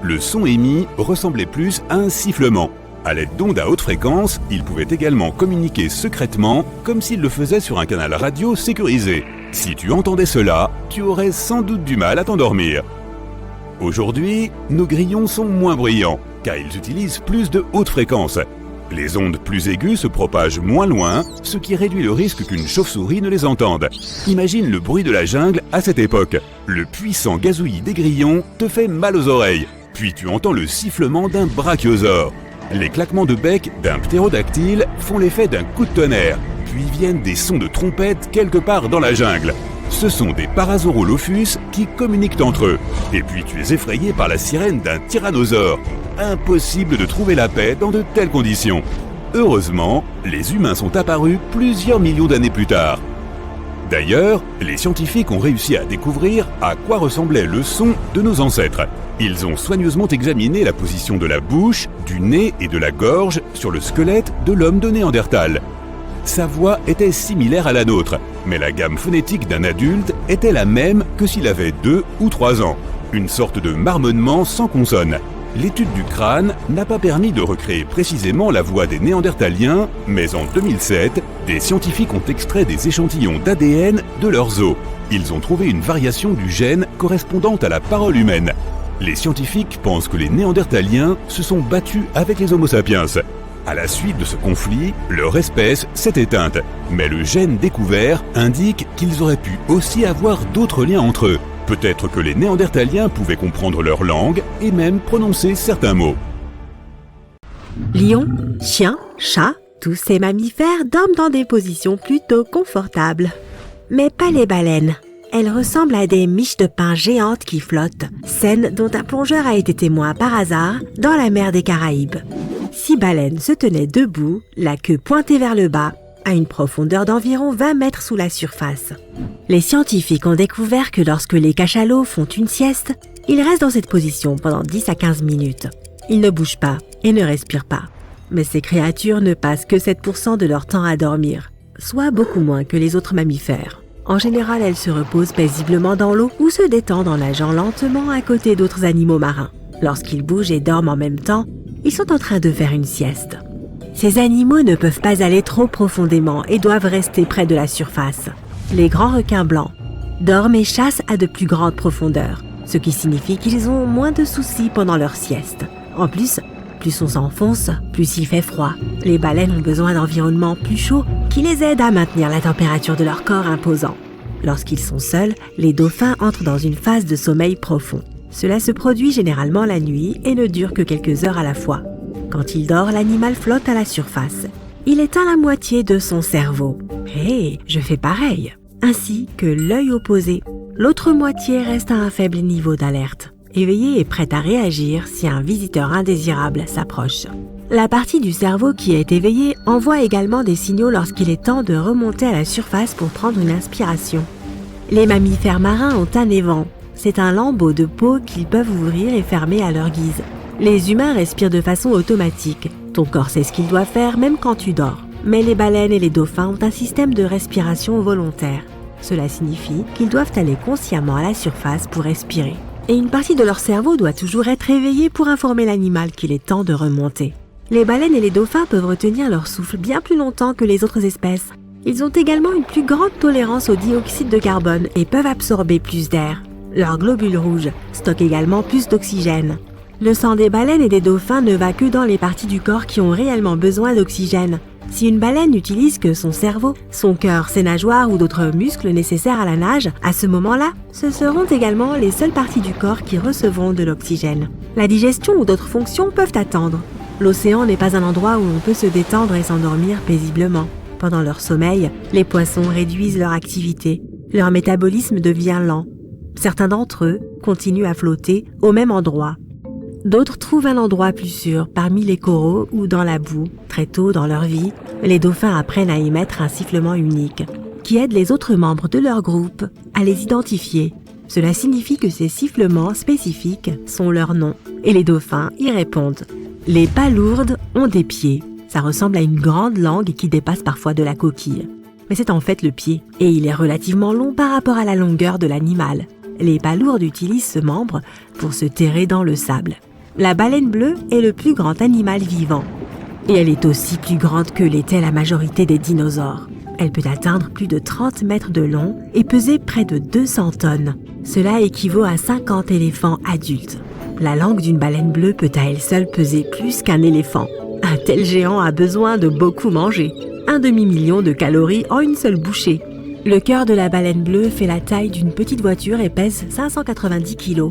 Le son émis ressemblait plus à un sifflement. À l'aide d'ondes à haute fréquence, il pouvait également communiquer secrètement comme s'il le faisait sur un canal radio sécurisé. Si tu entendais cela, tu aurais sans doute du mal à t'endormir. Aujourd'hui, nos grillons sont moins bruyants, car ils utilisent plus de haute fréquence. Les ondes plus aiguës se propagent moins loin, ce qui réduit le risque qu'une chauve-souris ne les entende. Imagine le bruit de la jungle à cette époque. Le puissant gazouillis des grillons te fait mal aux oreilles. Puis tu entends le sifflement d'un brachiosaure. Les claquements de bec d'un ptérodactyle font l'effet d'un coup de tonnerre. Puis viennent des sons de trompette quelque part dans la jungle. Ce sont des Parasaurolophus qui communiquent entre eux. Et puis tu es effrayé par la sirène d'un tyrannosaure. Impossible de trouver la paix dans de telles conditions. Heureusement, les humains sont apparus plusieurs millions d'années plus tard. D'ailleurs, les scientifiques ont réussi à découvrir à quoi ressemblait le son de nos ancêtres. Ils ont soigneusement examiné la position de la bouche, du nez et de la gorge sur le squelette de l'homme de Néandertal. Sa voix était similaire à la nôtre, mais la gamme phonétique d'un adulte était la même que s'il avait 2 ou 3 ans. Une sorte de marmonnement sans consonne. l'étude du crâne n'a pas permis de recréer précisément la voix des Néandertaliens, mais en 2007, des scientifiques ont extrait des échantillons d'ADN de leurs os. Ils ont trouvé une variation du gène correspondant à la parole humaine. Les scientifiques pensent que les Néandertaliens se sont battus avec les Homo sapiens. À la suite de ce conflit, leur espèce s'est éteinte, mais le gène découvert indique qu'ils auraient pu aussi avoir d'autres liens entre eux. Peut-être que les Néandertaliens pouvaient comprendre leur langue et même prononcer certains mots. Lions, chiens, chats, tous ces mammifères dorment dans des positions plutôt confortables. Mais pas les baleines. Elles ressemblent à des miches de pain géantes qui flottent, scène dont un plongeur a été témoin par hasard dans la mer des Caraïbes. 6 baleines se tenaient debout, la queue pointée vers le bas, à une profondeur d'environ 20 mètres sous la surface. Les scientifiques ont découvert que lorsque les cachalots font une sieste, ils restent dans cette position pendant 10 à 15 minutes. Ils ne bougent pas et ne respirent pas. Mais ces créatures ne passent que 7% de leur temps à dormir, soit beaucoup moins que les autres mammifères. En général, elles se reposent paisiblement dans l'eau ou se détendent en nageant lentement à côté d'autres animaux marins. Lorsqu'ils bougent et dorment en même temps, ils sont en train de faire une sieste. Ces animaux ne peuvent pas aller trop profondément et doivent rester près de la surface. Les grands requins blancs dorment et chassent à de plus grandes profondeurs, ce qui signifie qu'ils ont moins de soucis pendant leur sieste. En plus on s'enfonce, plus il fait froid. Les baleines ont besoin d'environnements plus chauds qui les aident à maintenir la température de leur corps imposant. Lorsqu'ils sont seuls, les dauphins entrent dans une phase de sommeil profond. Cela se produit généralement la nuit et ne dure que quelques heures à la fois. Quand il dort, l'animal flotte à la surface. Il éteint la moitié de son cerveau. Hé, je fais pareil. Ainsi que l'œil opposé. L'autre moitié reste à un faible niveau d'alerte, éveillé et prête à réagir si un visiteur indésirable s'approche. La partie du cerveau qui est éveillée envoie également des signaux lorsqu'il est temps de remonter à la surface pour prendre une inspiration. Les mammifères marins ont un évent. C'est un lambeau de peau qu'ils peuvent ouvrir et fermer à leur guise. Les humains respirent de façon automatique. Ton corps sait ce qu'il doit faire même quand tu dors. Mais les baleines et les dauphins ont un système de respiration volontaire. Cela signifie qu'ils doivent aller consciemment à la surface pour respirer. Et une partie de leur cerveau doit toujours être éveillée pour informer l'animal qu'il est temps de remonter. Les baleines et les dauphins peuvent retenir leur souffle bien plus longtemps que les autres espèces. Ils ont également une plus grande tolérance au dioxyde de carbone et peuvent absorber plus d'air. Leurs globules rouges stockent également plus d'oxygène. Le sang des baleines et des dauphins ne va que dans les parties du corps qui ont réellement besoin d'oxygène. Si une baleine n'utilise que son cerveau, son cœur, ses nageoires ou d'autres muscles nécessaires à la nage, à ce moment-là, ce seront également les seules parties du corps qui recevront de l'oxygène. La digestion ou d'autres fonctions peuvent attendre. L'océan n'est pas un endroit où on peut se détendre et s'endormir paisiblement. Pendant leur sommeil, les poissons réduisent leur activité. Leur métabolisme devient lent. Certains d'entre eux continuent à flotter au même endroit. D'autres trouvent un endroit plus sûr parmi les coraux ou dans la boue. Très tôt dans leur vie, les dauphins apprennent à émettre un sifflement unique qui aide les autres membres de leur groupe à les identifier. Cela signifie que ces sifflements spécifiques sont leurs noms et les dauphins y répondent. Les palourdes ont des pieds. Ça ressemble à une grande langue qui dépasse parfois de la coquille. Mais c'est en fait le pied et il est relativement long par rapport à la longueur de l'animal. Les palourdes utilisent ce membre pour se terrer dans le sable. La baleine bleue est le plus grand animal vivant. Et elle est aussi plus grande que l'était la majorité des dinosaures. Elle peut atteindre plus de 30 mètres de long et peser près de 200 tonnes. Cela équivaut à 50 éléphants adultes. La langue d'une baleine bleue peut à elle seule peser plus qu'un éléphant. Un tel géant a besoin de beaucoup manger. 1 demi-million de calories en une seule bouchée. Le cœur de la baleine bleue fait la taille d'une petite voiture et pèse 590 kg.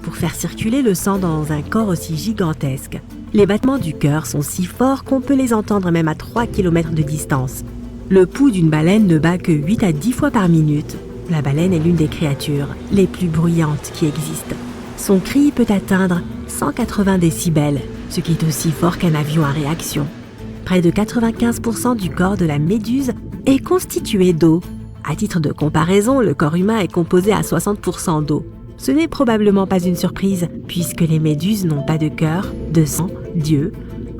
Pour faire circuler le sang dans un corps aussi gigantesque, les battements du cœur sont si forts qu'on peut les entendre même à 3 km de distance. Le pouls d'une baleine ne bat que 8 à 10 fois par minute. La baleine est l'une des créatures les plus bruyantes qui existent. Son cri peut atteindre 180 décibels, ce qui est aussi fort qu'un avion à réaction. Près de 95% du corps de la méduse est constitué d'eau. À titre de comparaison, le corps humain est composé à 60% d'eau. Ce n'est probablement pas une surprise, puisque les méduses n'ont pas de cœur, de sang, d'yeux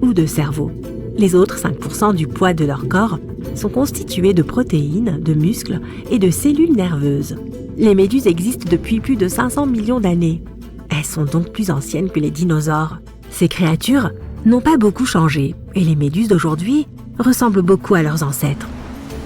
ou de cerveau. Les autres 5% du poids de leur corps sont constitués de protéines, de muscles et de cellules nerveuses. Les méduses existent depuis plus de 500 millions d'années. Elles sont donc plus anciennes que les dinosaures. Ces créatures n'ont pas beaucoup changé et les méduses d'aujourd'hui ressemblent beaucoup à leurs ancêtres.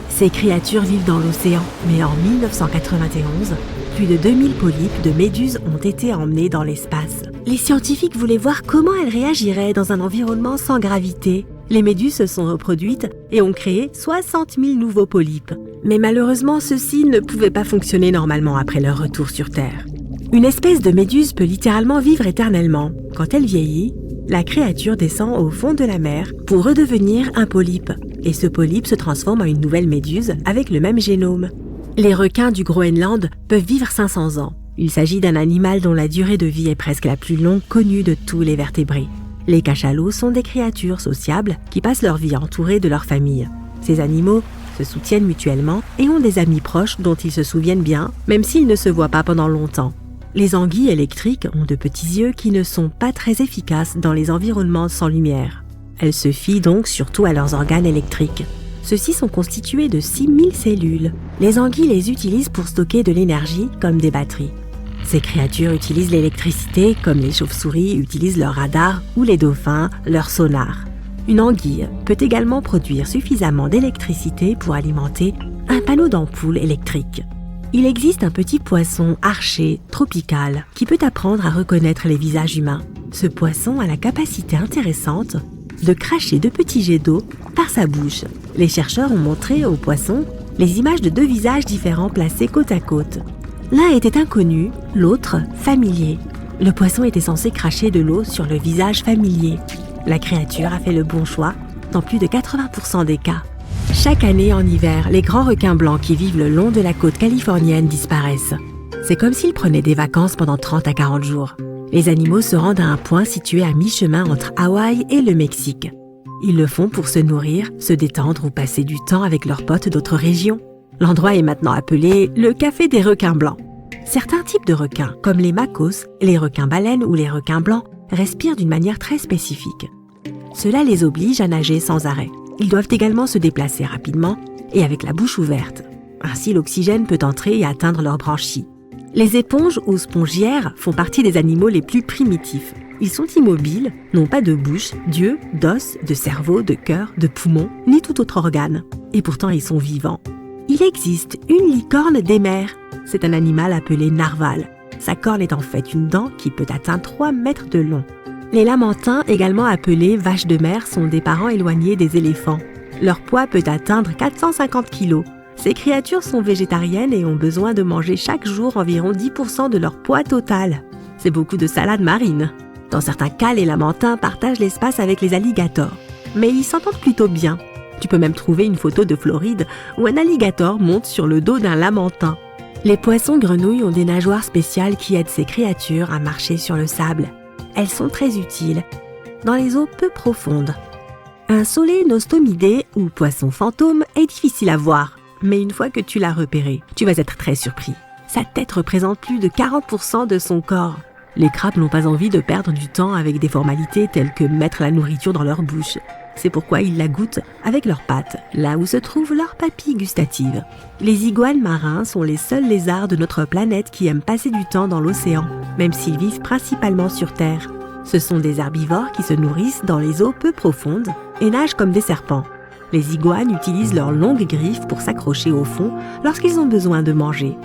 Ces créatures vivent dans l'océan, mais en 1991, plus de 2000 polypes de méduses ont été emmenés dans l'espace. Les scientifiques voulaient voir comment elles réagiraient dans un environnement sans gravité. Les méduses se sont reproduites et ont créé 60 000 nouveaux polypes. Mais malheureusement, ceux-ci ne pouvaient pas fonctionner normalement après leur retour sur Terre. Une espèce de méduse peut littéralement vivre éternellement. Quand elle vieillit, la créature descend au fond de la mer pour redevenir un polype. Et ce polype se transforme en une nouvelle méduse avec le même génome. Les requins du Groenland peuvent vivre 500 ans. Il s'agit d'un animal dont la durée de vie est presque la plus longue connue de tous les vertébrés. Les cachalots sont des créatures sociables qui passent leur vie entourées de leur famille. Ces animaux se soutiennent mutuellement et ont des amis proches dont ils se souviennent bien, même s'ils ne se voient pas pendant longtemps. Les anguilles électriques ont de petits yeux qui ne sont pas très efficaces dans les environnements sans lumière. Elles se fient donc surtout à leurs organes électriques. Ceux-ci sont constitués de 6000 cellules. Les anguilles les utilisent pour stocker de l'énergie comme des batteries. Ces créatures utilisent l'électricité comme les chauves-souris utilisent leur radar ou les dauphins leur sonar. Une anguille peut également produire suffisamment d'électricité pour alimenter un panneau d'ampoule électrique. Il existe un petit poisson archer tropical qui peut apprendre à reconnaître les visages humains. Ce poisson a la capacité intéressante de cracher de petits jets d'eau par sa bouche. Les chercheurs ont montré au poisson les images de 2 visages différents placés côte à côte. L'un était inconnu, l'autre familier. Le poisson était censé cracher de l'eau sur le visage familier. La créature a fait le bon choix dans plus de 80% des cas. Chaque année en hiver, les grands requins blancs qui vivent le long de la côte californienne disparaissent. C'est comme s'ils prenaient des vacances pendant 30 à 40 jours. Les animaux se rendent à un point situé à mi-chemin entre Hawaï et le Mexique. Ils le font pour se nourrir, se détendre ou passer du temps avec leurs potes d'autres régions. L'endroit est maintenant appelé le Café des requins blancs. Certains types de requins, comme les macos, les requins baleines ou les requins blancs, respirent d'une manière très spécifique. Cela les oblige à nager sans arrêt. Ils doivent également se déplacer rapidement et avec la bouche ouverte. Ainsi, l'oxygène peut entrer et atteindre leurs branchies. Les éponges ou spongiaires font partie des animaux les plus primitifs. Ils sont immobiles, n'ont pas de bouche, d'yeux, d'os, de cerveau, de cœur, de poumons, ni tout autre organe. Et pourtant, ils sont vivants. Il existe une licorne des mers. C'est un animal appelé narval. Sa corne est en fait une dent qui peut atteindre 3 mètres de long. Les lamantins, également appelés vaches de mer, sont des parents éloignés des éléphants. Leur poids peut atteindre 450 kg. Ces créatures sont végétariennes et ont besoin de manger chaque jour environ 10% de leur poids total. C'est beaucoup de salade marine. Dans certains cas, les lamantins partagent l'espace avec les alligators. Mais ils s'entendent plutôt bien. Tu peux même trouver une photo de Floride où un alligator monte sur le dos d'un lamantin. Les poissons-grenouilles ont des nageoires spéciales qui aident ces créatures à marcher sur le sable. Elles sont très utiles dans les eaux peu profondes. Un solénostomidé ou poisson fantôme est difficile à voir, mais une fois que tu l'as repéré, tu vas être très surpris. Sa tête représente plus de 40% de son corps. Les crabes n'ont pas envie de perdre du temps avec des formalités telles que mettre la nourriture dans leur bouche. C'est pourquoi ils la goûtent avec leurs pattes, là où se trouvent leurs papilles gustatives. Les iguanes marins sont les seuls lézards de notre planète qui aiment passer du temps dans l'océan, même s'ils vivent principalement sur Terre. Ce sont des herbivores qui se nourrissent dans les eaux peu profondes et nagent comme des serpents. Les iguanes utilisent leurs longues griffes pour s'accrocher au fond lorsqu'ils ont besoin de manger.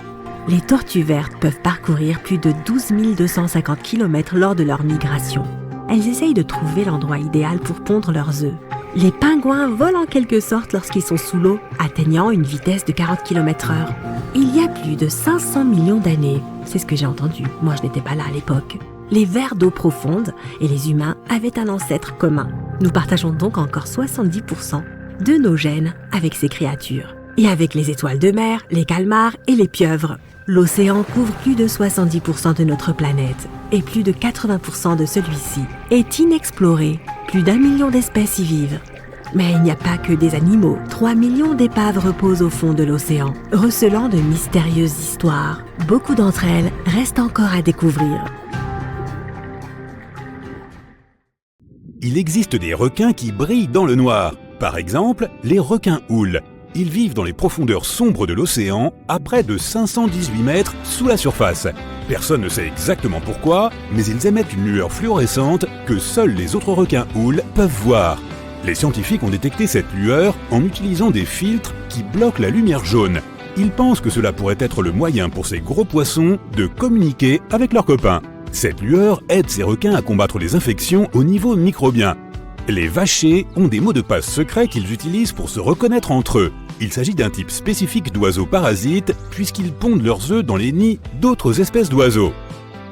Les tortues vertes peuvent parcourir plus de 12 250 km lors de leur migration. Elles essayent de trouver l'endroit idéal pour pondre leurs œufs. Les pingouins volent en quelque sorte lorsqu'ils sont sous l'eau, atteignant une vitesse de 40 km/h. Il y a plus de 500 millions d'années, c'est ce que j'ai entendu, moi je n'étais pas là à l'époque, les vers d'eau profonde et les humains avaient un ancêtre commun. Nous partageons donc encore 70% de nos gènes avec ces créatures. Et avec les étoiles de mer, les calmars et les pieuvres. L'océan couvre plus de 70% de notre planète et plus de 80% de celui-ci est inexploré. Plus d'1 million d'espèces y vivent. Mais il n'y a pas que des animaux. 3 millions d'épaves reposent au fond de l'océan, recelant de mystérieuses histoires. Beaucoup d'entre elles restent encore à découvrir. Il existe des requins qui brillent dans le noir. Par exemple, les requins-houles. Ils vivent dans les profondeurs sombres de l'océan, à près de 518 mètres sous la surface. Personne ne sait exactement pourquoi, mais ils émettent une lueur fluorescente que seuls les autres requins houles peuvent voir. Les scientifiques ont détecté cette lueur en utilisant des filtres qui bloquent la lumière jaune. Ils pensent que cela pourrait être le moyen pour ces gros poissons de communiquer avec leurs copains. Cette lueur aide ces requins à combattre les infections au niveau microbien. Les vachers ont des mots de passe secrets qu'ils utilisent pour se reconnaître entre eux. Il s'agit d'un type spécifique d'oiseaux parasites puisqu'ils pondent leurs œufs dans les nids d'autres espèces d'oiseaux.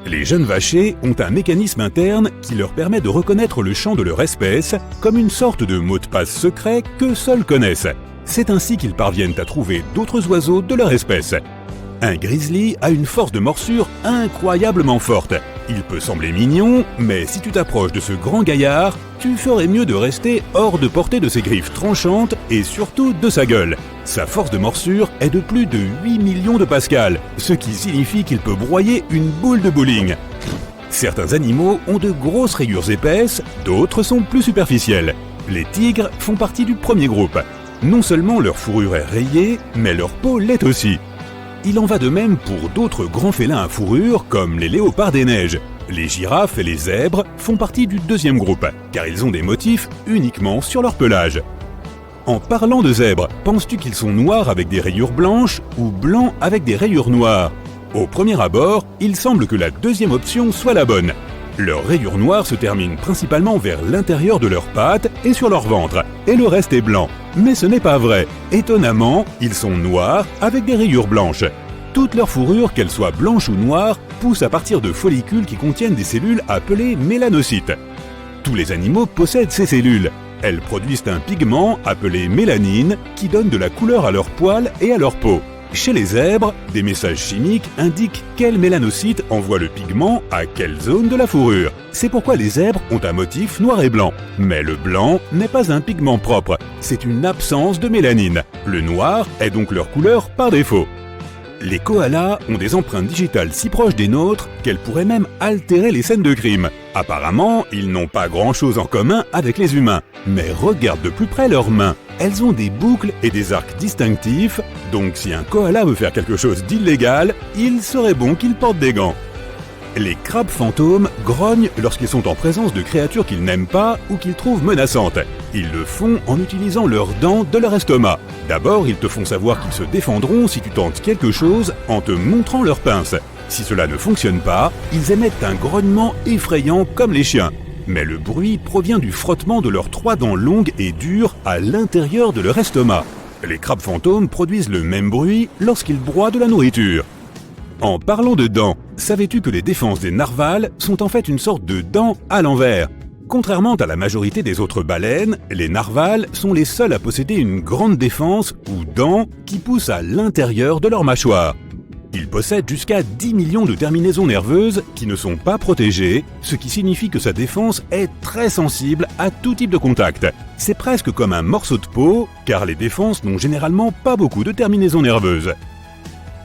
Les jeunes vachers ont un mécanisme interne qui leur permet de reconnaître le chant de leur espèce comme une sorte de mot de passe secret que seuls connaissent. C'est ainsi qu'ils parviennent à trouver d'autres oiseaux de leur espèce. Un grizzly a une force de morsure incroyablement forte. Il peut sembler mignon, mais si tu t'approches de ce grand gaillard, tu ferais mieux de rester hors de portée de ses griffes tranchantes et surtout de sa gueule. Sa force de morsure est de plus de 8 millions de pascal, ce qui signifie qu'il peut broyer une boule de bowling. Certains animaux ont de grosses rayures épaisses, d'autres sont plus superficielles. Les tigres font partie du premier groupe. Non seulement leur fourrure est rayée, mais leur peau l'est aussi. Il en va de même pour d'autres grands félins à fourrure comme les léopards des neiges. Les girafes et les zèbres font partie du deuxième groupe, car ils ont des motifs uniquement sur leur pelage. En parlant de zèbres, penses-tu qu'ils sont noirs avec des rayures blanches ou blancs avec des rayures noires? Au premier abord, il semble que la deuxième option soit la bonne. Leurs rayures noires se terminent principalement vers l'intérieur de leurs pattes et sur leur ventre, et le reste est blanc. Mais ce n'est pas vrai. Étonnamment, ils sont noirs avec des rayures blanches. Toute leur fourrure, qu'elle soit blanche ou noire, pousse à partir de follicules qui contiennent des cellules appelées mélanocytes. Tous les animaux possèdent ces cellules. Elles produisent un pigment appelé mélanine qui donne de la couleur à leurs poils et à leur peau. Chez les zèbres, des messages chimiques indiquent quel mélanocyte envoie le pigment à quelle zone de la fourrure. C'est pourquoi les zèbres ont un motif noir et blanc. Mais le blanc n'est pas un pigment propre, c'est une absence de mélanine. Le noir est donc leur couleur par défaut. Les koalas ont des empreintes digitales si proches des nôtres qu'elles pourraient même altérer les scènes de crime. Apparemment, ils n'ont pas grand-chose en commun avec les humains. Mais regarde de plus près leurs mains. Elles ont des boucles et des arcs distinctifs, donc si un koala veut faire quelque chose d'illégal, il serait bon qu'il porte des gants. Les crabes fantômes grognent lorsqu'ils sont en présence de créatures qu'ils n'aiment pas ou qu'ils trouvent menaçantes. Ils le font en utilisant leurs dents de leur estomac. D'abord, ils te font savoir qu'ils se défendront si tu tentes quelque chose en te montrant leurs pinces. Si cela ne fonctionne pas, ils émettent un grognement effrayant comme les chiens. Mais le bruit provient du frottement de leurs 3 dents longues et dures à l'intérieur de leur estomac. Les crabes fantômes produisent le même bruit lorsqu'ils broient de la nourriture. En parlant de dents, savais-tu que les défenses des narvals sont en fait une sorte de dents à l'envers? Contrairement à la majorité des autres baleines, les narvals sont les seuls à posséder une grande défense ou dents qui poussent à l'intérieur de leur mâchoire. Ils possèdent jusqu'à 10 millions de terminaisons nerveuses qui ne sont pas protégées, ce qui signifie que sa défense est très sensible à tout type de contact. C'est presque comme un morceau de peau, car les défenses n'ont généralement pas beaucoup de terminaisons nerveuses.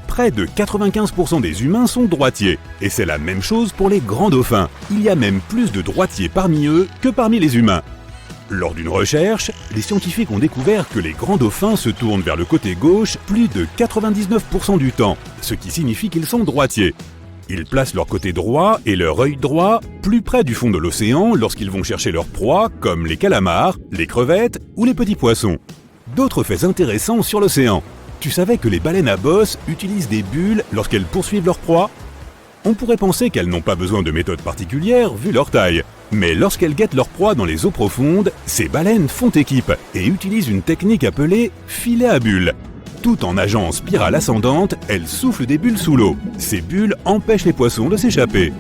Près de 95% des humains sont droitiers, et c'est la même chose pour les grands dauphins. Il y a même plus de droitiers parmi eux que parmi les humains. Lors d'une recherche, les scientifiques ont découvert que les grands dauphins se tournent vers le côté gauche plus de 99% du temps, ce qui signifie qu'ils sont droitiers. Ils placent leur côté droit et leur œil droit plus près du fond de l'océan lorsqu'ils vont chercher leur proie, comme les calamars, les crevettes ou les petits poissons. D'autres faits intéressants sur l'océan. Tu savais que les baleines à bosse utilisent des bulles lorsqu'elles poursuivent leur proie? On pourrait penser qu'elles n'ont pas besoin de méthode particulière vu leur taille. Mais lorsqu'elles guettent leur proie dans les eaux profondes, ces baleines font équipe et utilisent une technique appelée filet à bulles. Tout en nageant en spirale ascendante, elles soufflent des bulles sous l'eau. Ces bulles empêchent les poissons de s'échapper.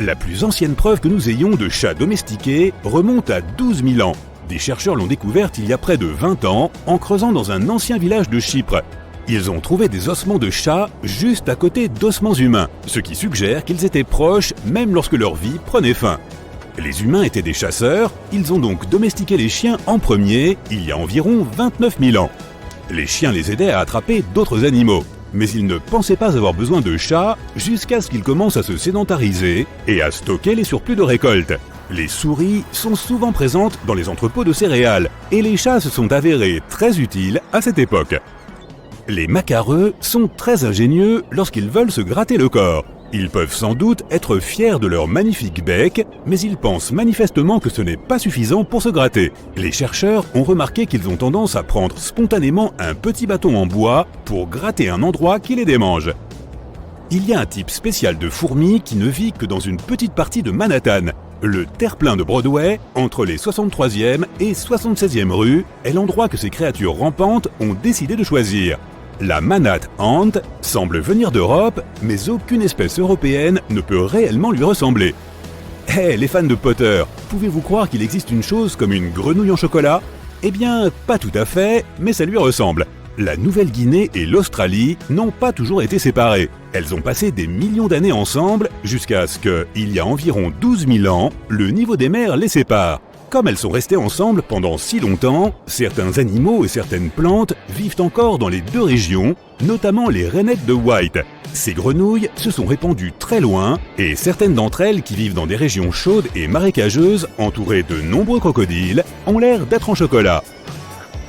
La plus ancienne preuve que nous ayons de chats domestiqués remonte à 12 000 ans. Des chercheurs l'ont découverte il y a près de 20 ans en creusant dans un ancien village de Chypre. Ils ont trouvé des ossements de chats juste à côté d'ossements humains, ce qui suggère qu'ils étaient proches même lorsque leur vie prenait fin. Les humains étaient des chasseurs, ils ont donc domestiqué les chiens en premier il y a environ 29 000 ans. Les chiens les aidaient à attraper d'autres animaux, mais ils ne pensaient pas avoir besoin de chats jusqu'à ce qu'ils commencent à se sédentariser et à stocker les surplus de récolte. Les souris sont souvent présentes dans les entrepôts de céréales et les chats se sont avérés très utiles à cette époque. Les macareux sont très ingénieux lorsqu'ils veulent se gratter le corps. Ils peuvent sans doute être fiers de leur magnifique bec, mais ils pensent manifestement que ce n'est pas suffisant pour se gratter. Les chercheurs ont remarqué qu'ils ont tendance à prendre spontanément un petit bâton en bois pour gratter un endroit qui les démange. Il y a un type spécial de fourmi qui ne vit que dans une petite partie de Manhattan. Le terre-plein de Broadway, entre les 63e et 76e rues, est l'endroit que ces créatures rampantes ont décidé de choisir. La Manhattan Ant semble venir d'Europe, mais aucune espèce européenne ne peut réellement lui ressembler. Les fans de Potter, pouvez-vous croire qu'il existe une chose comme une grenouille en chocolat? Eh bien, pas tout à fait, mais ça lui ressemble. La Nouvelle-Guinée et l'Australie n'ont pas toujours été séparées. Elles ont passé des millions d'années ensemble jusqu'à ce que, il y a environ 12 000 ans, le niveau des mers les sépare. Comme elles sont restées ensemble pendant si longtemps, certains animaux et certaines plantes vivent encore dans les deux régions, notamment les rainettes de White. Ces grenouilles se sont répandues très loin et certaines d'entre elles qui vivent dans des régions chaudes et marécageuses entourées de nombreux crocodiles ont l'air d'être en chocolat.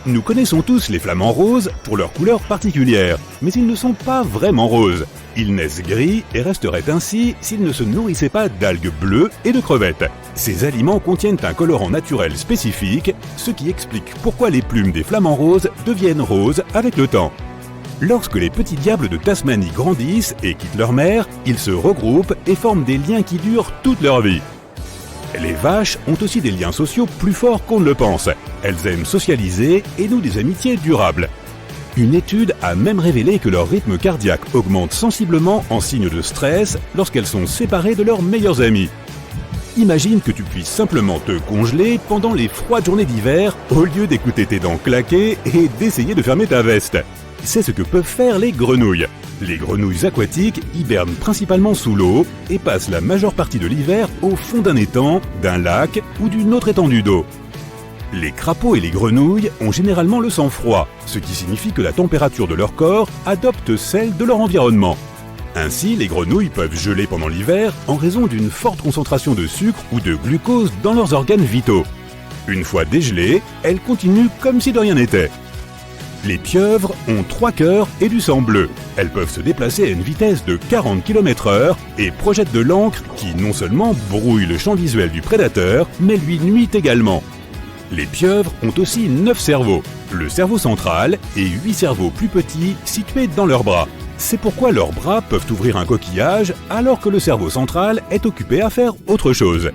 Nous connaissons tous les flamants roses pour leur couleur particulière, mais ils ne sont pas vraiment roses. Ils naissent gris et resteraient ainsi s'ils ne se nourrissaient pas d'algues bleues et de crevettes. Ces aliments contiennent un colorant naturel spécifique, ce qui explique pourquoi les plumes des flamants roses deviennent roses avec le temps. Lorsque les petits diables de Tasmanie grandissent et quittent leur mère, ils se regroupent et forment des liens qui durent toute leur vie. Les vaches ont aussi des liens sociaux plus forts qu'on ne le pense. Elles aiment socialiser et nouent des amitiés durables. Une étude a même révélé que leur rythme cardiaque augmente sensiblement en signe de stress lorsqu'elles sont séparées de leurs meilleurs amis. Imagine que tu puisses simplement te congeler pendant les froides journées d'hiver au lieu d'écouter tes dents claquer et d'essayer de fermer ta veste. C'est ce que peuvent faire les grenouilles. Les grenouilles aquatiques hibernent principalement sous l'eau et passent la majeure partie de l'hiver au fond d'un étang, d'un lac ou d'une autre étendue d'eau. Les crapauds et les grenouilles ont généralement le sang froid, ce qui signifie que la température de leur corps adopte celle de leur environnement. Ainsi, les grenouilles peuvent geler pendant l'hiver en raison d'une forte concentration de sucre ou de glucose dans leurs organes vitaux. Une fois dégelées, elles continuent comme si de rien n'était. Les pieuvres ont 3 cœurs et du sang bleu. Elles peuvent se déplacer à une vitesse de 40 km/h et projettent de l'encre qui non seulement brouille le champ visuel du prédateur, mais lui nuit également. Les pieuvres ont aussi 9 cerveaux, le cerveau central et 8 cerveaux plus petits situés dans leurs bras. C'est pourquoi leurs bras peuvent ouvrir un coquillage alors que le cerveau central est occupé à faire autre chose.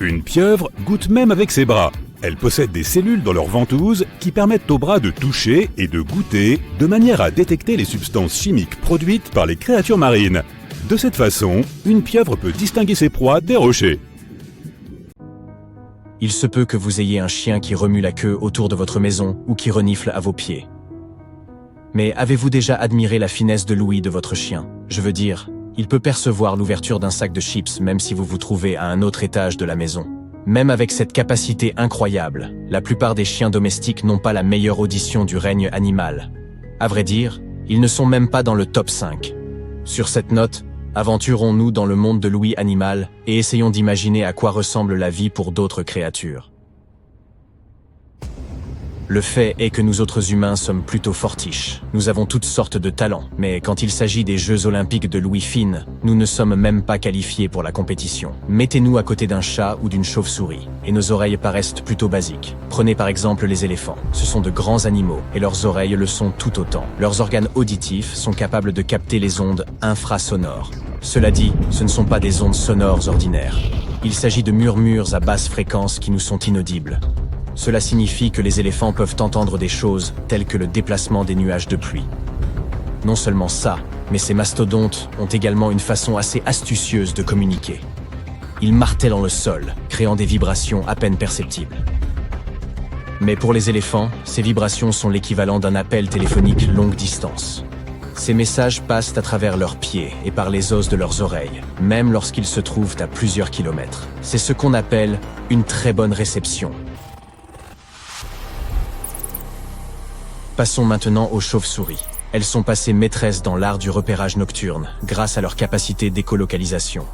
Une pieuvre goûte même avec ses bras. Elles possèdent des cellules dans leurs ventouses qui permettent aux bras de toucher et de goûter de manière à détecter les substances chimiques produites par les créatures marines. De cette façon, une pieuvre peut distinguer ses proies des rochers. Il se peut que vous ayez un chien qui remue la queue autour de votre maison ou qui renifle à vos pieds. Mais avez-vous déjà admiré la finesse de l'ouïe de votre chien? Je veux dire, il peut percevoir l'ouverture d'un sac de chips même si vous vous trouvez à un autre étage de la maison. Même avec cette capacité incroyable, la plupart des chiens domestiques n'ont pas la meilleure audition du règne animal. À vrai dire, ils ne sont même pas dans le top 5. Sur cette note, aventurons-nous dans le monde de l'ouïe animal et essayons d'imaginer à quoi ressemble la vie pour d'autres créatures. Le fait est que nous autres humains sommes plutôt fortiches. Nous avons toutes sortes de talents, mais quand il s'agit des Jeux Olympiques de Louis Fine, nous ne sommes même pas qualifiés pour la compétition. Mettez-nous à côté d'un chat ou d'une chauve-souris, et nos oreilles paraissent plutôt basiques. Prenez par exemple les éléphants. Ce sont de grands animaux, et leurs oreilles le sont tout autant. Leurs organes auditifs sont capables de capter les ondes infrasonores. Cela dit, ce ne sont pas des ondes sonores ordinaires. Il s'agit de murmures à basse fréquence qui nous sont inaudibles. Cela signifie que les éléphants peuvent entendre des choses telles que le déplacement des nuages de pluie. Non seulement ça, mais ces mastodontes ont également une façon assez astucieuse de communiquer. Ils martèlent dans le sol, créant des vibrations à peine perceptibles. Mais pour les éléphants, ces vibrations sont l'équivalent d'un appel téléphonique longue distance. Ces messages passent à travers leurs pieds et par les os de leurs oreilles, même lorsqu'ils se trouvent à plusieurs kilomètres. C'est ce qu'on appelle une très bonne réception. Passons maintenant aux chauves-souris. Elles sont passées maîtresses dans l'art du repérage nocturne, grâce à leur capacité d'écolocalisation.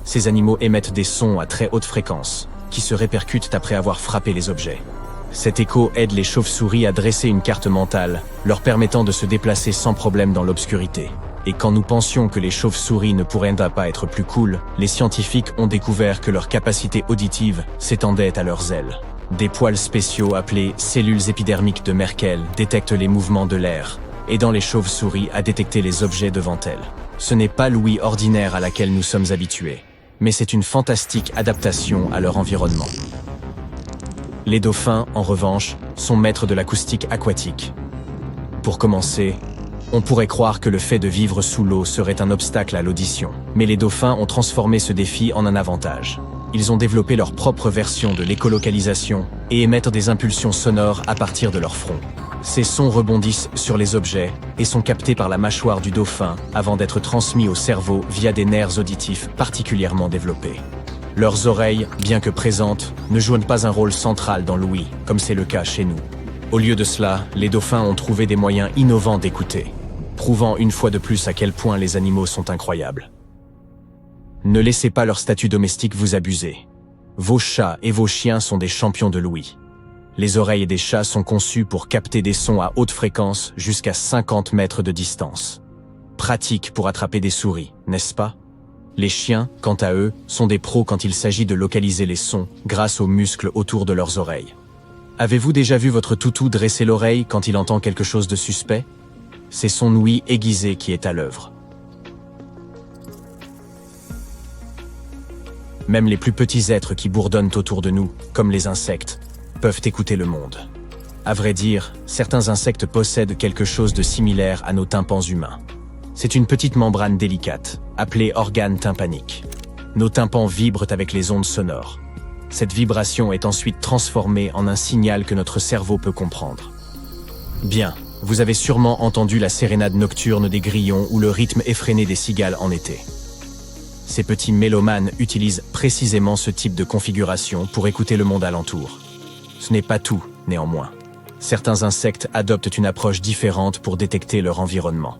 Ces animaux émettent des sons à très haute fréquence, qui se répercutent après avoir frappé les objets. Cet écho aide les chauves-souris à dresser une carte mentale, leur permettant de se déplacer sans problème dans l'obscurité. Et quand nous pensions que les chauves-souris ne pourraient pas être plus cool, les scientifiques ont découvert que leur capacité auditive s'étendait à leurs ailes. Des poils spéciaux appelés cellules épidermiques de Merkel détectent les mouvements de l'air, aidant les chauves-souris à détecter les objets devant elles. Ce n'est pas l'ouïe ordinaire à laquelle nous sommes habitués, mais c'est une fantastique adaptation à leur environnement. Les dauphins, en revanche, sont maîtres de l'acoustique aquatique. Pour commencer, on pourrait croire que le fait de vivre sous l'eau serait un obstacle à l'audition, mais les dauphins ont transformé ce défi en un avantage. Ils ont développé leur propre version de l'écolocalisation et émettent des impulsions sonores à partir de leur front. Ces sons rebondissent sur les objets et sont captés par la mâchoire du dauphin avant d'être transmis au cerveau via des nerfs auditifs particulièrement développés. Leurs oreilles, bien que présentes, ne jouent pas un rôle central dans l'ouïe, comme c'est le cas chez nous. Au lieu de cela, les dauphins ont trouvé des moyens innovants d'écouter, prouvant une fois de plus à quel point les animaux sont incroyables. Ne laissez pas leur statut domestique vous abuser. Vos chats et vos chiens sont des champions de l'ouïe. Les oreilles des chats sont conçues pour capter des sons à haute fréquence jusqu'à 50 mètres de distance. Pratique pour attraper des souris, n'est-ce pas? Les chiens, quant à eux, sont des pros quand il s'agit de localiser les sons grâce aux muscles autour de leurs oreilles. Avez-vous déjà vu votre toutou dresser l'oreille quand il entend quelque chose de suspect? C'est son ouïe aiguisée qui est à l'œuvre. Même les plus petits êtres qui bourdonnent autour de nous, comme les insectes, peuvent écouter le monde. À vrai dire, certains insectes possèdent quelque chose de similaire à nos tympans humains. C'est une petite membrane délicate, appelée organe tympanique. Nos tympans vibrent avec les ondes sonores. Cette vibration est ensuite transformée en un signal que notre cerveau peut comprendre. Bien, vous avez sûrement entendu la sérénade nocturne des grillons ou le rythme effréné des cigales en été. Ces petits mélomanes utilisent précisément ce type de configuration pour écouter le monde alentour. Ce n'est pas tout, néanmoins. Certains insectes adoptent une approche différente pour détecter leur environnement.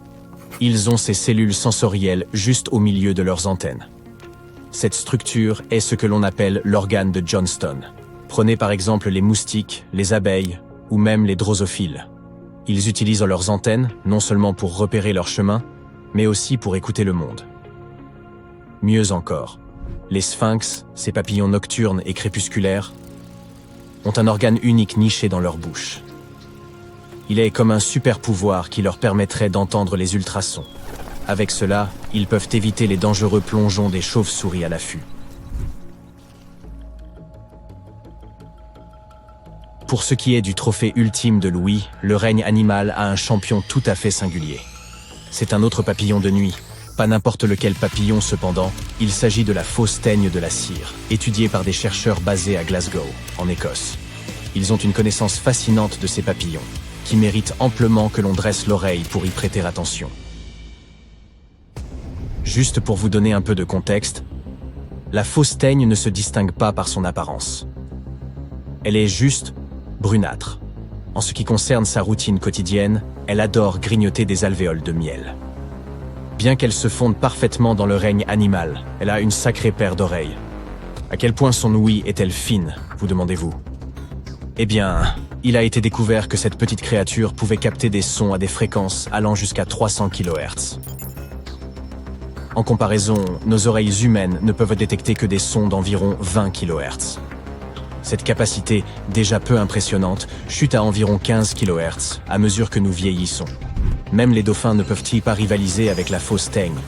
Ils ont ces cellules sensorielles juste au milieu de leurs antennes. Cette structure est ce que l'on appelle l'organe de Johnston. Prenez par exemple les moustiques, les abeilles ou même les drosophiles. Ils utilisent leurs antennes non seulement pour repérer leur chemin, mais aussi pour écouter le monde. Mieux encore, les sphinx, ces papillons nocturnes et crépusculaires, ont un organe unique niché dans leur bouche. Il est comme un super pouvoir qui leur permettrait d'entendre les ultrasons. Avec cela, ils peuvent éviter les dangereux plongeons des chauves-souris à l'affût. Pour ce qui est du trophée ultime de l'ouïe, le règne animal a un champion tout à fait singulier. C'est un autre papillon de nuit. Pas n'importe lequel papillon cependant, il s'agit de la fausse teigne de la cire, étudiée par des chercheurs basés à Glasgow, en Écosse. Ils ont une connaissance fascinante de ces papillons, qui méritent amplement que l'on dresse l'oreille pour y prêter attention. Juste pour vous donner un peu de contexte, la fausse teigne ne se distingue pas par son apparence. Elle est juste brunâtre. En ce qui concerne sa routine quotidienne, elle adore grignoter des alvéoles de miel. Bien qu'elle se fonde parfaitement dans le règne animal, elle a une sacrée paire d'oreilles. À quel point son ouïe est-elle fine, vous demandez-vous? Eh bien, il a été découvert que cette petite créature pouvait capter des sons à des fréquences allant jusqu'à 300 kHz. En comparaison, nos oreilles humaines ne peuvent détecter que des sons d'environ 20 kHz. Cette capacité, déjà peu impressionnante, chute à environ 15 kHz à mesure que nous vieillissons. Même les dauphins ne peuvent-ils pas rivaliser avec la fausse teigne.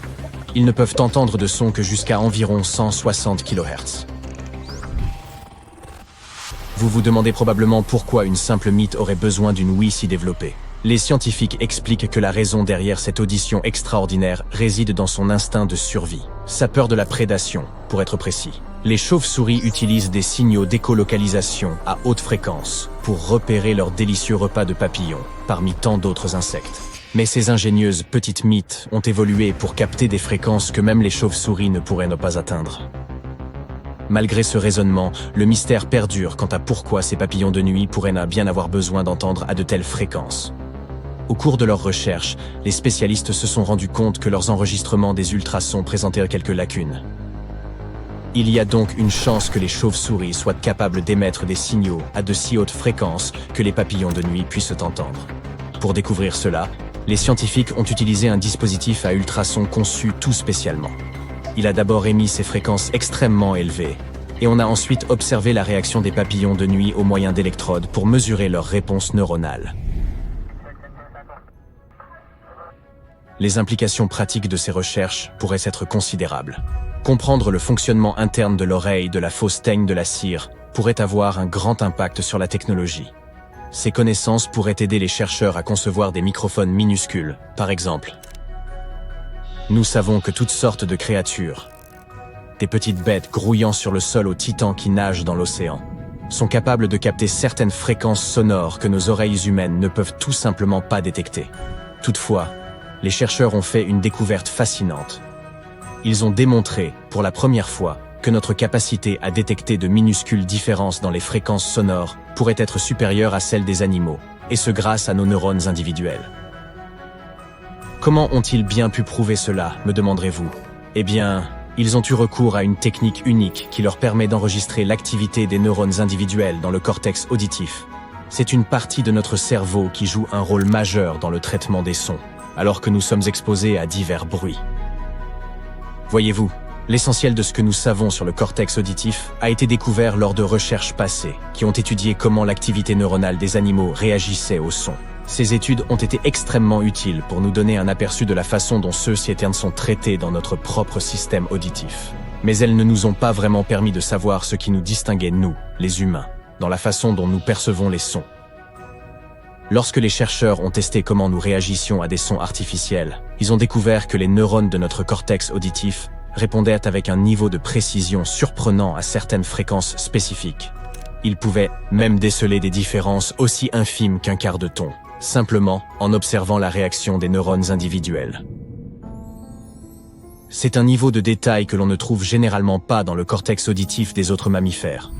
Ils ne peuvent entendre de sons que jusqu'à environ 160 kHz. Vous vous demandez probablement pourquoi une simple mythe aurait besoin d'une ouïe si développée. Les scientifiques expliquent que la raison derrière cette audition extraordinaire réside dans son instinct de survie, sa peur de la prédation, pour être précis. Les chauves-souris utilisent des signaux d'écolocalisation à haute fréquence pour repérer leurs délicieux repas de papillons, parmi tant d'autres insectes. Mais ces ingénieuses petites mythes ont évolué pour capter des fréquences que même les chauves-souris ne pourraient ne pas atteindre. Malgré ce raisonnement, le mystère perdure quant à pourquoi ces papillons de nuit pourraient bien avoir besoin d'entendre à de telles fréquences. Au cours de leurs recherches, les spécialistes se sont rendus compte que leurs enregistrements des ultrasons présentaient quelques lacunes. Il y a donc une chance que les chauves-souris soient capables d'émettre des signaux à de si hautes fréquences que les papillons de nuit puissent entendre. Pour découvrir cela, Les scientifiques ont utilisé un dispositif à ultrasons conçu tout spécialement. Il a d'abord émis ces fréquences extrêmement élevées, et on a ensuite observé la réaction des papillons de nuit au moyen d'électrodes pour mesurer leur réponse neuronale. Les implications pratiques de ces recherches pourraient être considérables. Comprendre le fonctionnement interne de l'oreille de la fausse teigne de la cire pourrait avoir un grand impact sur la technologie. Ces connaissances pourraient aider les chercheurs à concevoir des microphones minuscules, par exemple. Nous savons que toutes sortes de créatures, des petites bêtes grouillant sur le sol aux titans qui nagent dans l'océan, sont capables de capter certaines fréquences sonores que nos oreilles humaines ne peuvent tout simplement pas détecter. Toutefois, les chercheurs ont fait une découverte fascinante. Ils ont démontré, pour la première fois, que notre capacité à détecter de minuscules différences dans les fréquences sonores pourrait être supérieure à celle des animaux, et ce grâce à nos neurones individuels. Comment ont-ils bien pu prouver cela, me demanderez-vous? Eh bien, ils ont eu recours à une technique unique qui leur permet d'enregistrer l'activité des neurones individuels dans le cortex auditif. C'est une partie de notre cerveau qui joue un rôle majeur dans le traitement des sons, alors que nous sommes exposés à divers bruits. Voyez-vous, l'essentiel de ce que nous savons sur le cortex auditif a été découvert lors de recherches passées qui ont étudié comment l'activité neuronale des animaux réagissait au son. Ces études ont été extrêmement utiles pour nous donner un aperçu de la façon dont ceux-ci sont traités dans notre propre système auditif. Mais elles ne nous ont pas vraiment permis de savoir ce qui nous distinguait, nous, les humains, dans la façon dont nous percevons les sons. Lorsque les chercheurs ont testé comment nous réagissions à des sons artificiels, ils ont découvert que les neurones de notre cortex auditif répondaient avec un niveau de précision surprenant à certaines fréquences spécifiques. Ils pouvaient même déceler des différences aussi infimes qu'un quart de ton, simplement en observant la réaction des neurones individuels. C'est un niveau de détail que l'on ne trouve généralement pas dans le cortex auditif des autres mammifères.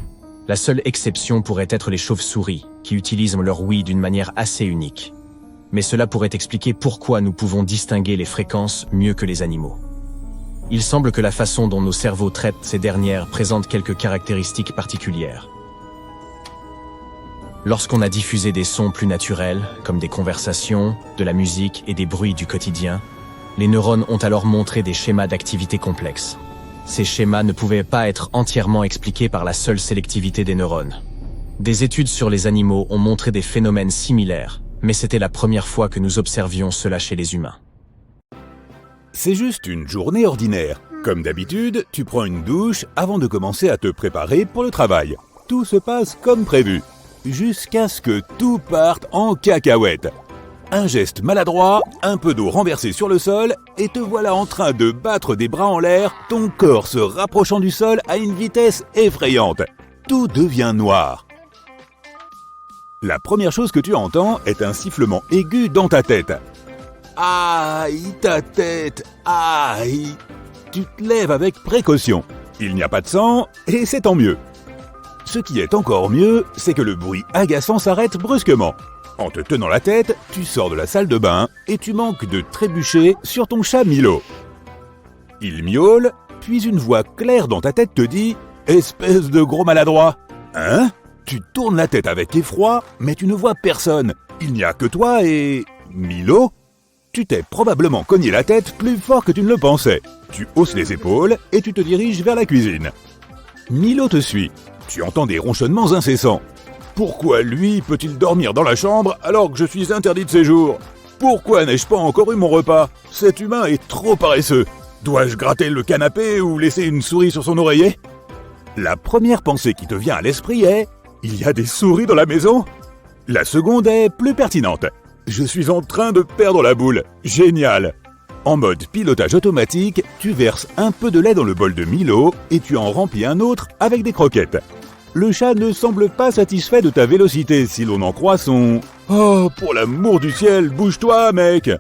La seule exception pourrait être les chauves-souris, qui utilisent leur ouïe d'une manière assez unique. Mais cela pourrait expliquer pourquoi nous pouvons distinguer les fréquences mieux que les animaux. Il semble que la façon dont nos cerveaux traitent ces dernières présente quelques caractéristiques particulières. Lorsqu'on a diffusé des sons plus naturels, comme des conversations, de la musique et des bruits du quotidien, les neurones ont alors montré des schémas d'activité complexes. Ces schémas ne pouvaient pas être entièrement expliqués par la seule sélectivité des neurones. Des études sur les animaux ont montré des phénomènes similaires, mais c'était la première fois que nous observions cela chez les humains. C'est juste une journée ordinaire. Comme d'habitude, tu prends une douche avant de commencer à te préparer pour le travail. Tout se passe comme prévu, jusqu'à ce que tout parte en cacahuète. Un geste maladroit, un peu d'eau renversée sur le sol, et te voilà en train de battre des bras en l'air, ton corps se rapprochant du sol à une vitesse effrayante. Tout devient noir. La première chose que tu entends est un sifflement aigu dans ta tête. Aïe, ta tête, aïe. Tu te lèves avec précaution. Il n'y a pas de sang, et c'est tant mieux. Ce qui est encore mieux, c'est que le bruit agaçant s'arrête brusquement. En te tenant la tête, tu sors de la salle de bain et tu manques de trébucher sur ton chat Milo. Il miaule, puis une voix claire dans ta tête te dit « Espèce de gros maladroit !» Hein ? Tu tournes la tête avec effroi, mais tu ne vois personne. Il n'y a que toi et... Milo ? Tu t'es probablement cogné la tête plus fort que tu ne le pensais. Tu hausses les épaules et tu te diriges vers la cuisine. Milo te suit. Tu entends des ronchonnements incessants. Pourquoi lui peut-il dormir dans la chambre alors que je suis interdit de séjour ? Pourquoi n'ai-je pas encore eu mon repas ? Cet humain est trop paresseux. Dois-je gratter le canapé ou laisser une souris sur son oreiller ? La première pensée qui te vient à l'esprit est « Il y a des souris dans la maison ?» La seconde est plus pertinente. « Je suis en train de perdre la boule. Génial !» En mode pilotage automatique, tu verses un peu de lait dans le bol de Milo et tu en remplis un autre avec des croquettes. Le chat ne semble pas satisfait de ta vélocité si l'on en croit son « Oh, pour l'amour du ciel, bouge-toi, mec !»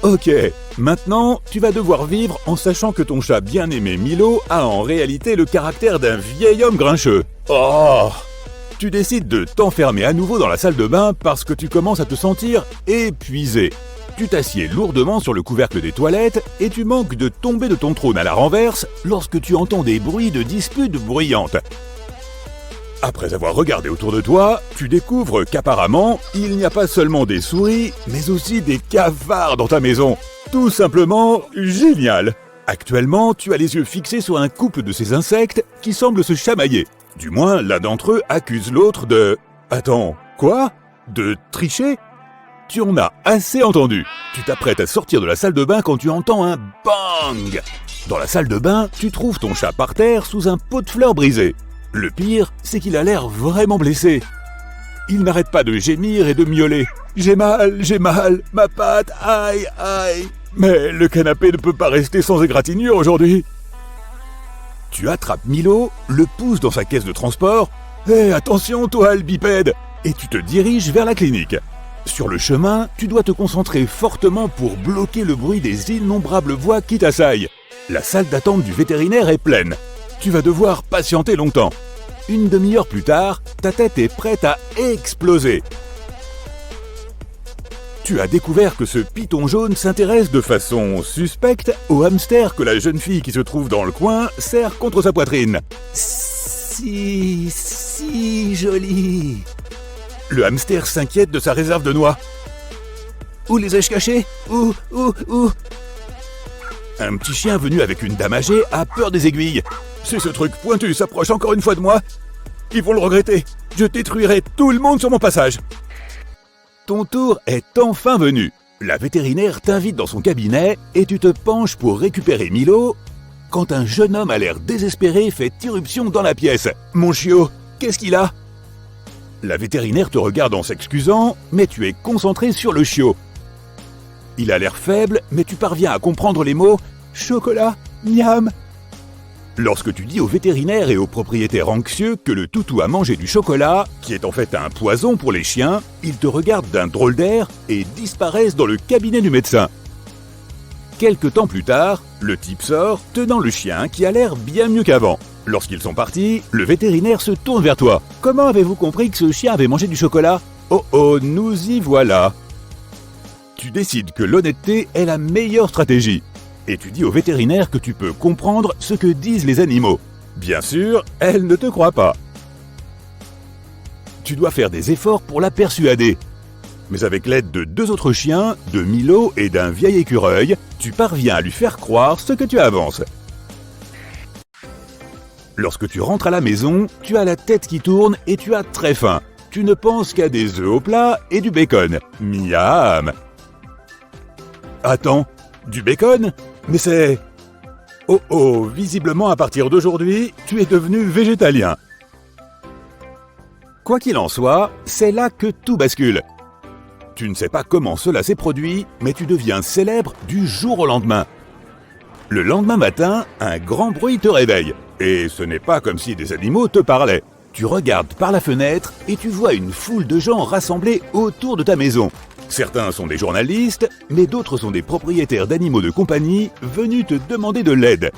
Ok, maintenant, tu vas devoir vivre en sachant que ton chat bien-aimé Milo a en réalité le caractère d'un vieil homme grincheux. Oh ! Tu décides de t'enfermer à nouveau dans la salle de bain parce que tu commences à te sentir épuisé. Tu t'assieds lourdement sur le couvercle des toilettes et tu manques de tomber de ton trône à la renverse lorsque tu entends des bruits de disputes bruyantes. Après avoir regardé autour de toi, tu découvres qu'apparemment, il n'y a pas seulement des souris, mais aussi des cafards dans ta maison. Tout simplement génial. Actuellement, tu as les yeux fixés sur un couple de ces insectes qui semblent se chamailler. Du moins, l'un d'entre eux accuse l'autre de... Attends, quoi ? De tricher ? Tu en as assez entendu. Tu t'apprêtes à sortir de la salle de bain quand tu entends un bang. Dans la salle de bain, tu trouves ton chat par terre sous un pot de fleurs brisé. Le pire, c'est qu'il a l'air vraiment blessé. Il n'arrête pas de gémir et de miauler. J'ai mal, ma patte, aïe, aïe. Mais le canapé ne peut pas rester sans égratignure aujourd'hui. Tu attrapes Milo, le pousses dans sa caisse de transport. Hé, attention toi, le bipède. Et tu te diriges vers la clinique. Sur le chemin, tu dois te concentrer fortement pour bloquer le bruit des innombrables voix qui t'assaillent. La salle d'attente du vétérinaire est pleine. Tu vas devoir patienter longtemps. Une demi-heure plus tard, ta tête est prête à exploser. Tu as découvert que ce python jaune s'intéresse de façon suspecte au hamster que la jeune fille qui se trouve dans le coin serre contre sa poitrine. Si joli. Le hamster s'inquiète de sa réserve de noix. Où les ai-je cachés ? Où ? Un petit chien venu avec une dame âgée a peur des aiguilles. Si ce truc pointu s'approche encore une fois de moi, ils vont le regretter. Je détruirai tout le monde sur mon passage. Ton tour est enfin venu. La vétérinaire t'invite dans son cabinet et tu te penches pour récupérer Milo quand un jeune homme à l'air désespéré fait irruption dans la pièce. Mon chiot, qu'est-ce qu'il a ? La vétérinaire te regarde en s'excusant, mais tu es concentré sur le chiot. Il a l'air faible, mais tu parviens à comprendre les mots « chocolat, miam ». Lorsque tu dis au vétérinaire et au propriétaire anxieux que le toutou a mangé du chocolat, qui est en fait un poison pour les chiens, ils te regardent d'un drôle d'air et disparaissent dans le cabinet du médecin. Quelque temps plus tard, le type sort, tenant le chien qui a l'air bien mieux qu'avant. Lorsqu'ils sont partis, le vétérinaire se tourne vers toi. « Comment avez-vous compris que ce chien avait mangé du chocolat ? » « Oh, nous y voilà !» Tu décides que l'honnêteté est la meilleure stratégie. Et tu dis au vétérinaire que tu peux comprendre ce que disent les animaux. Bien sûr, elle ne te croit pas. Tu dois faire des efforts pour la persuader. Mais avec l'aide de 2 autres chiens, de Milo et d'un vieil écureuil, tu parviens à lui faire croire ce que tu avances. Lorsque tu rentres à la maison, tu as la tête qui tourne et tu as très faim. Tu ne penses qu'à des œufs au plat et du bacon. Miam! Attends, du bacon ? Mais c'est... Oh, visiblement à partir d'aujourd'hui, tu es devenu végétalien. Quoi qu'il en soit, c'est là que tout bascule. Tu ne sais pas comment cela s'est produit, mais tu deviens célèbre du jour au lendemain. Le lendemain matin, un grand bruit te réveille. Et ce n'est pas comme si des animaux te parlaient. Tu regardes par la fenêtre et tu vois une foule de gens rassemblés autour de ta maison. Certains sont des journalistes, mais d'autres sont des propriétaires d'animaux de compagnie venus te demander de l'aide.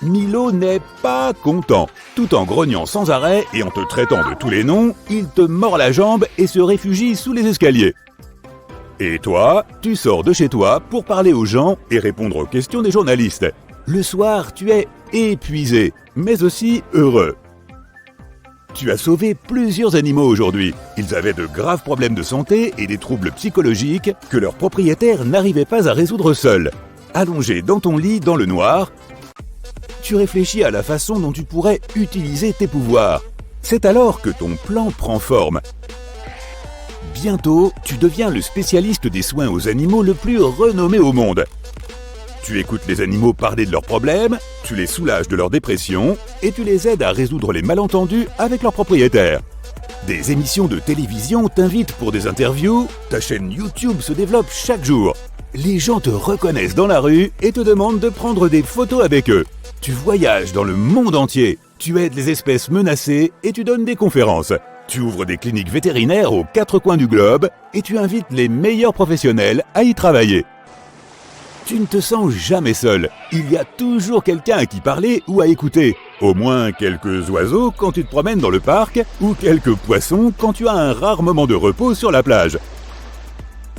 Milo n'est pas content. Tout en grognant sans arrêt et en te traitant de tous les noms, il te mord la jambe et se réfugie sous les escaliers. Et toi, tu sors de chez toi pour parler aux gens et répondre aux questions des journalistes. Le soir, tu es épuisé, mais aussi heureux. Tu as sauvé plusieurs animaux aujourd'hui. Ils avaient de graves problèmes de santé et des troubles psychologiques que leurs propriétaires n'arrivaient pas à résoudre seuls. Allongé dans ton lit dans le noir, tu réfléchis à la façon dont tu pourrais utiliser tes pouvoirs. C'est alors que ton plan prend forme. Bientôt, tu deviens le spécialiste des soins aux animaux le plus renommé au monde. Tu écoutes les animaux parler de leurs problèmes, tu les soulages de leur dépression et tu les aides à résoudre les malentendus avec leurs propriétaires. Des émissions de télévision t'invitent pour des interviews, ta chaîne YouTube se développe chaque jour. Les gens te reconnaissent dans la rue et te demandent de prendre des photos avec eux. Tu voyages dans le monde entier, tu aides les espèces menacées et tu donnes des conférences. Tu ouvres des cliniques vétérinaires aux 4 coins du globe et tu invites les meilleurs professionnels à y travailler. Tu ne te sens jamais seul. Il y a toujours quelqu'un à qui parler ou à écouter. Au moins quelques oiseaux quand tu te promènes dans le parc ou quelques poissons quand tu as un rare moment de repos sur la plage.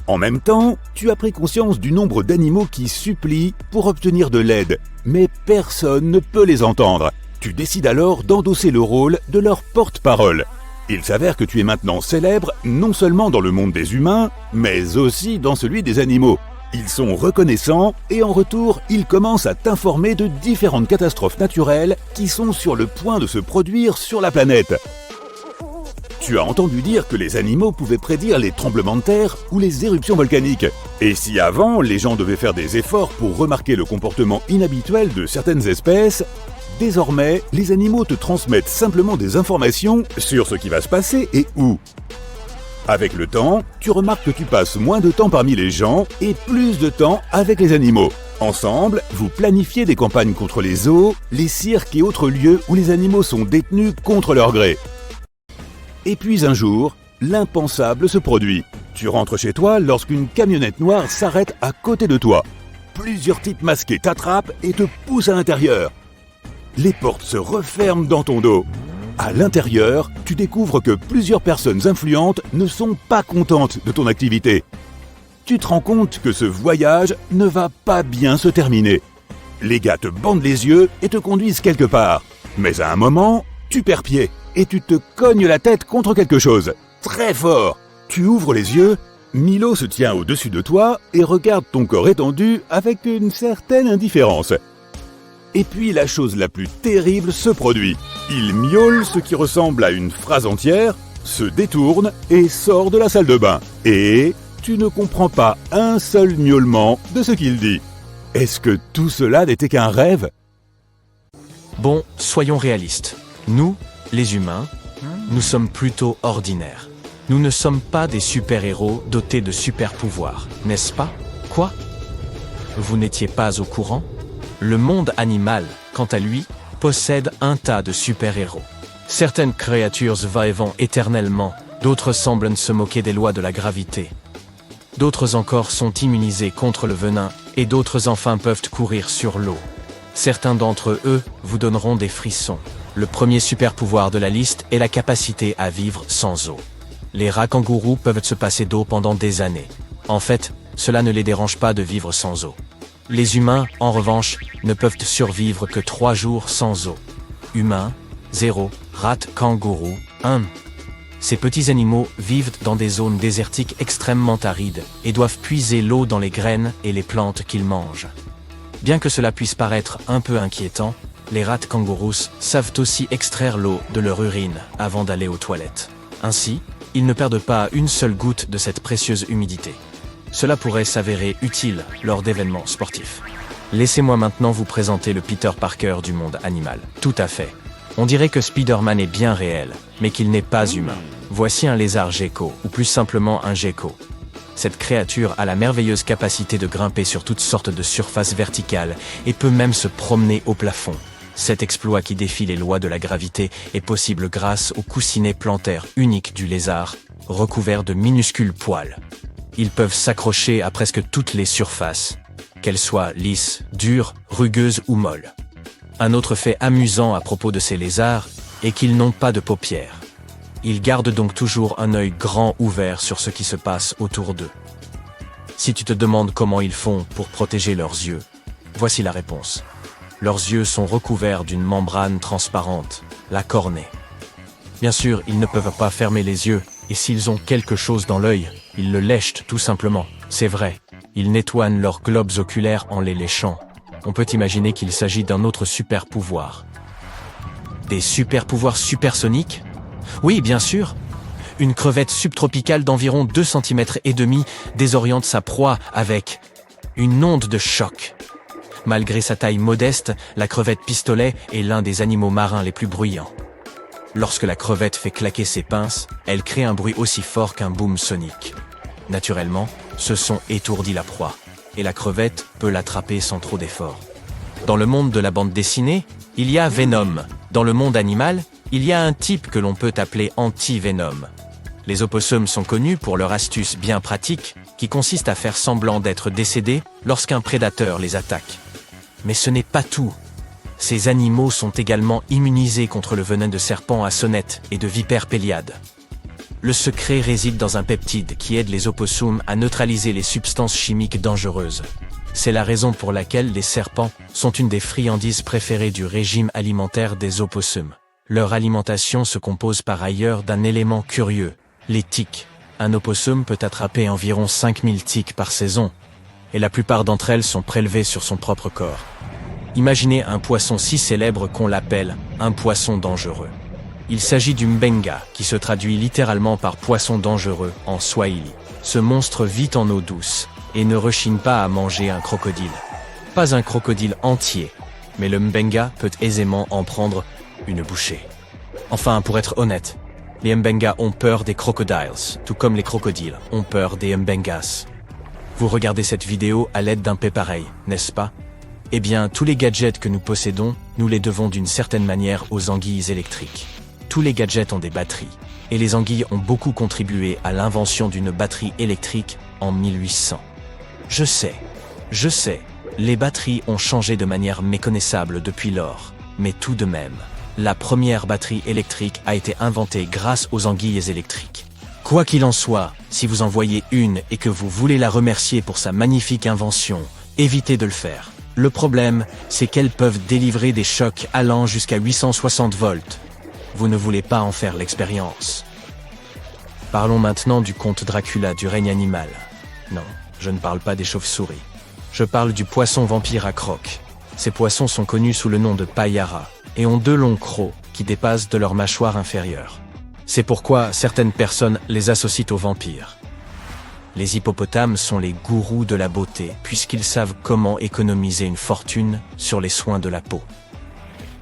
En même temps, tu as pris conscience du nombre d'animaux qui supplient pour obtenir de l'aide, mais personne ne peut les entendre. Tu décides alors d'endosser le rôle de leur porte-parole. Il s'avère que tu es maintenant célèbre non seulement dans le monde des humains, mais aussi dans celui des animaux. Ils sont reconnaissants et en retour, ils commencent à t'informer de différentes catastrophes naturelles qui sont sur le point de se produire sur la planète. Tu as entendu dire que les animaux pouvaient prédire les tremblements de terre ou les éruptions volcaniques. Et si avant, les gens devaient faire des efforts pour remarquer le comportement inhabituel de certaines espèces, désormais, les animaux te transmettent simplement des informations sur ce qui va se passer et où. Avec le temps, tu remarques que tu passes moins de temps parmi les gens et plus de temps avec les animaux. Ensemble, vous planifiez des campagnes contre les zoos, les cirques et autres lieux où les animaux sont détenus contre leur gré. Et puis un jour, l'impensable se produit. Tu rentres chez toi lorsqu'une camionnette noire s'arrête à côté de toi. Plusieurs types masqués t'attrapent et te poussent à l'intérieur. Les portes se referment dans ton dos. À l'intérieur, tu découvres que plusieurs personnes influentes ne sont pas contentes de ton activité. Tu te rends compte que ce voyage ne va pas bien se terminer. Les gars te bandent les yeux et te conduisent quelque part. Mais à un moment, tu perds pied et tu te cognes la tête contre quelque chose. Très fort. Tu ouvres les yeux, Milo se tient au-dessus de toi et regarde ton corps étendu avec une certaine indifférence. Et puis la chose la plus terrible se produit. Il miaule ce qui ressemble à une phrase entière, se détourne et sort de la salle de bain. Et tu ne comprends pas un seul miaulement de ce qu'il dit. Est-ce que tout cela n'était qu'un rêve ? Bon, soyons réalistes. Nous, les humains, nous sommes plutôt ordinaires. Nous ne sommes pas des super-héros dotés de super-pouvoirs, n'est-ce pas ? Quoi ? Vous n'étiez pas au courant ? Le monde animal, quant à lui, possède un tas de super-héros. Certaines créatures va-et-vont éternellement, d'autres semblent se moquer des lois de la gravité. D'autres encore sont immunisés contre le venin, et d'autres enfin peuvent courir sur l'eau. Certains d'entre eux vous donneront des frissons. Le premier super-pouvoir de la liste est la capacité à vivre sans eau. Les rats kangourous peuvent se passer d'eau pendant des années. En fait, cela ne les dérange pas de vivre sans eau. Les humains, en revanche, ne peuvent survivre que 3 jours sans eau. Humains, 0, rats, kangourous, 1. Ces petits animaux vivent dans des zones désertiques extrêmement arides et doivent puiser l'eau dans les graines et les plantes qu'ils mangent. Bien que cela puisse paraître un peu inquiétant, les rats kangourous savent aussi extraire l'eau de leur urine avant d'aller aux toilettes. Ainsi, ils ne perdent pas une seule goutte de cette précieuse humidité. Cela pourrait s'avérer utile lors d'événements sportifs. Laissez-moi maintenant vous présenter le Peter Parker du monde animal. Tout à fait. On dirait que Spider-Man est bien réel, mais qu'il n'est pas humain. Voici un lézard gecko, ou plus simplement un gecko. Cette créature a la merveilleuse capacité de grimper sur toutes sortes de surfaces verticales et peut même se promener au plafond. Cet exploit qui défie les lois de la gravité est possible grâce au coussinet plantaire unique du lézard, recouvert de minuscules poils. Ils peuvent s'accrocher à presque toutes les surfaces, qu'elles soient lisses, dures, rugueuses ou molles. Un autre fait amusant à propos de ces lézards est qu'ils n'ont pas de paupières. Ils gardent donc toujours un œil grand ouvert sur ce qui se passe autour d'eux. Si tu te demandes comment ils font pour protéger leurs yeux, voici la réponse. Leurs yeux sont recouverts d'une membrane transparente, la cornée. Bien sûr, ils ne peuvent pas fermer les yeux, et s'ils ont quelque chose dans l'œil, ils le lèchent tout simplement. C'est vrai, ils nettoient leurs globes oculaires en les léchant. On peut imaginer qu'il s'agit d'un autre super-pouvoir. Des super-pouvoirs supersoniques ? Oui, bien sûr. Une crevette subtropicale d'environ 2,5 cm désoriente sa proie avec une onde de choc. Malgré sa taille modeste, la crevette pistolet est l'un des animaux marins les plus bruyants. Lorsque la crevette fait claquer ses pinces, elle crée un bruit aussi fort qu'un boom sonique. Naturellement, ce son étourdit la proie, et la crevette peut l'attraper sans trop d'efforts. Dans le monde de la bande dessinée, il y a Venom. Dans le monde animal, il y a un type que l'on peut appeler anti-Venom. Les opossums sont connus pour leur astuce bien pratique, qui consiste à faire semblant d'être décédés lorsqu'un prédateur les attaque. Mais ce n'est pas tout. Ces animaux sont également immunisés contre le venin de serpents à sonnette et de vipères péliades. Le secret réside dans un peptide qui aide les opossums à neutraliser les substances chimiques dangereuses. C'est la raison pour laquelle les serpents sont une des friandises préférées du régime alimentaire des opossums. Leur alimentation se compose par ailleurs d'un élément curieux, les tiques. Un opossum peut attraper environ 5000 tiques par saison, et la plupart d'entre elles sont prélevées sur son propre corps. Imaginez un poisson si célèbre qu'on l'appelle un poisson dangereux. Il s'agit du mbenga, qui se traduit littéralement par poisson dangereux en swahili. Ce monstre vit en eau douce et ne rechigne pas à manger un crocodile. Pas un crocodile entier, mais le mbenga peut aisément en prendre une bouchée. Enfin, pour être honnête, les mbengas ont peur des crocodiles, tout comme les crocodiles ont peur des mbengas. Vous regardez cette vidéo à l'aide d'un P pareil, n'est-ce pas? Eh bien, tous les gadgets que nous possédons, nous les devons d'une certaine manière aux anguilles électriques. Tous les gadgets ont des batteries, et les anguilles ont beaucoup contribué à l'invention d'une batterie électrique en 1800. Je sais, les batteries ont changé de manière méconnaissable depuis lors, mais tout de même, la première batterie électrique a été inventée grâce aux anguilles électriques. Quoi qu'il en soit, si vous en voyez une et que vous voulez la remercier pour sa magnifique invention, évitez de le faire. Le problème, c'est qu'elles peuvent délivrer des chocs allant jusqu'à 860 volts. Vous ne voulez pas en faire l'expérience. Parlons maintenant du conte Dracula du règne animal. Non, je ne parle pas des chauves-souris. Je parle du poisson vampire à crocs. Ces poissons sont connus sous le nom de payara et ont 2 longs crocs qui dépassent de leur mâchoire inférieure. C'est pourquoi certaines personnes les associent aux vampires. Les hippopotames sont les gourous de la beauté puisqu'ils savent comment économiser une fortune sur les soins de la peau.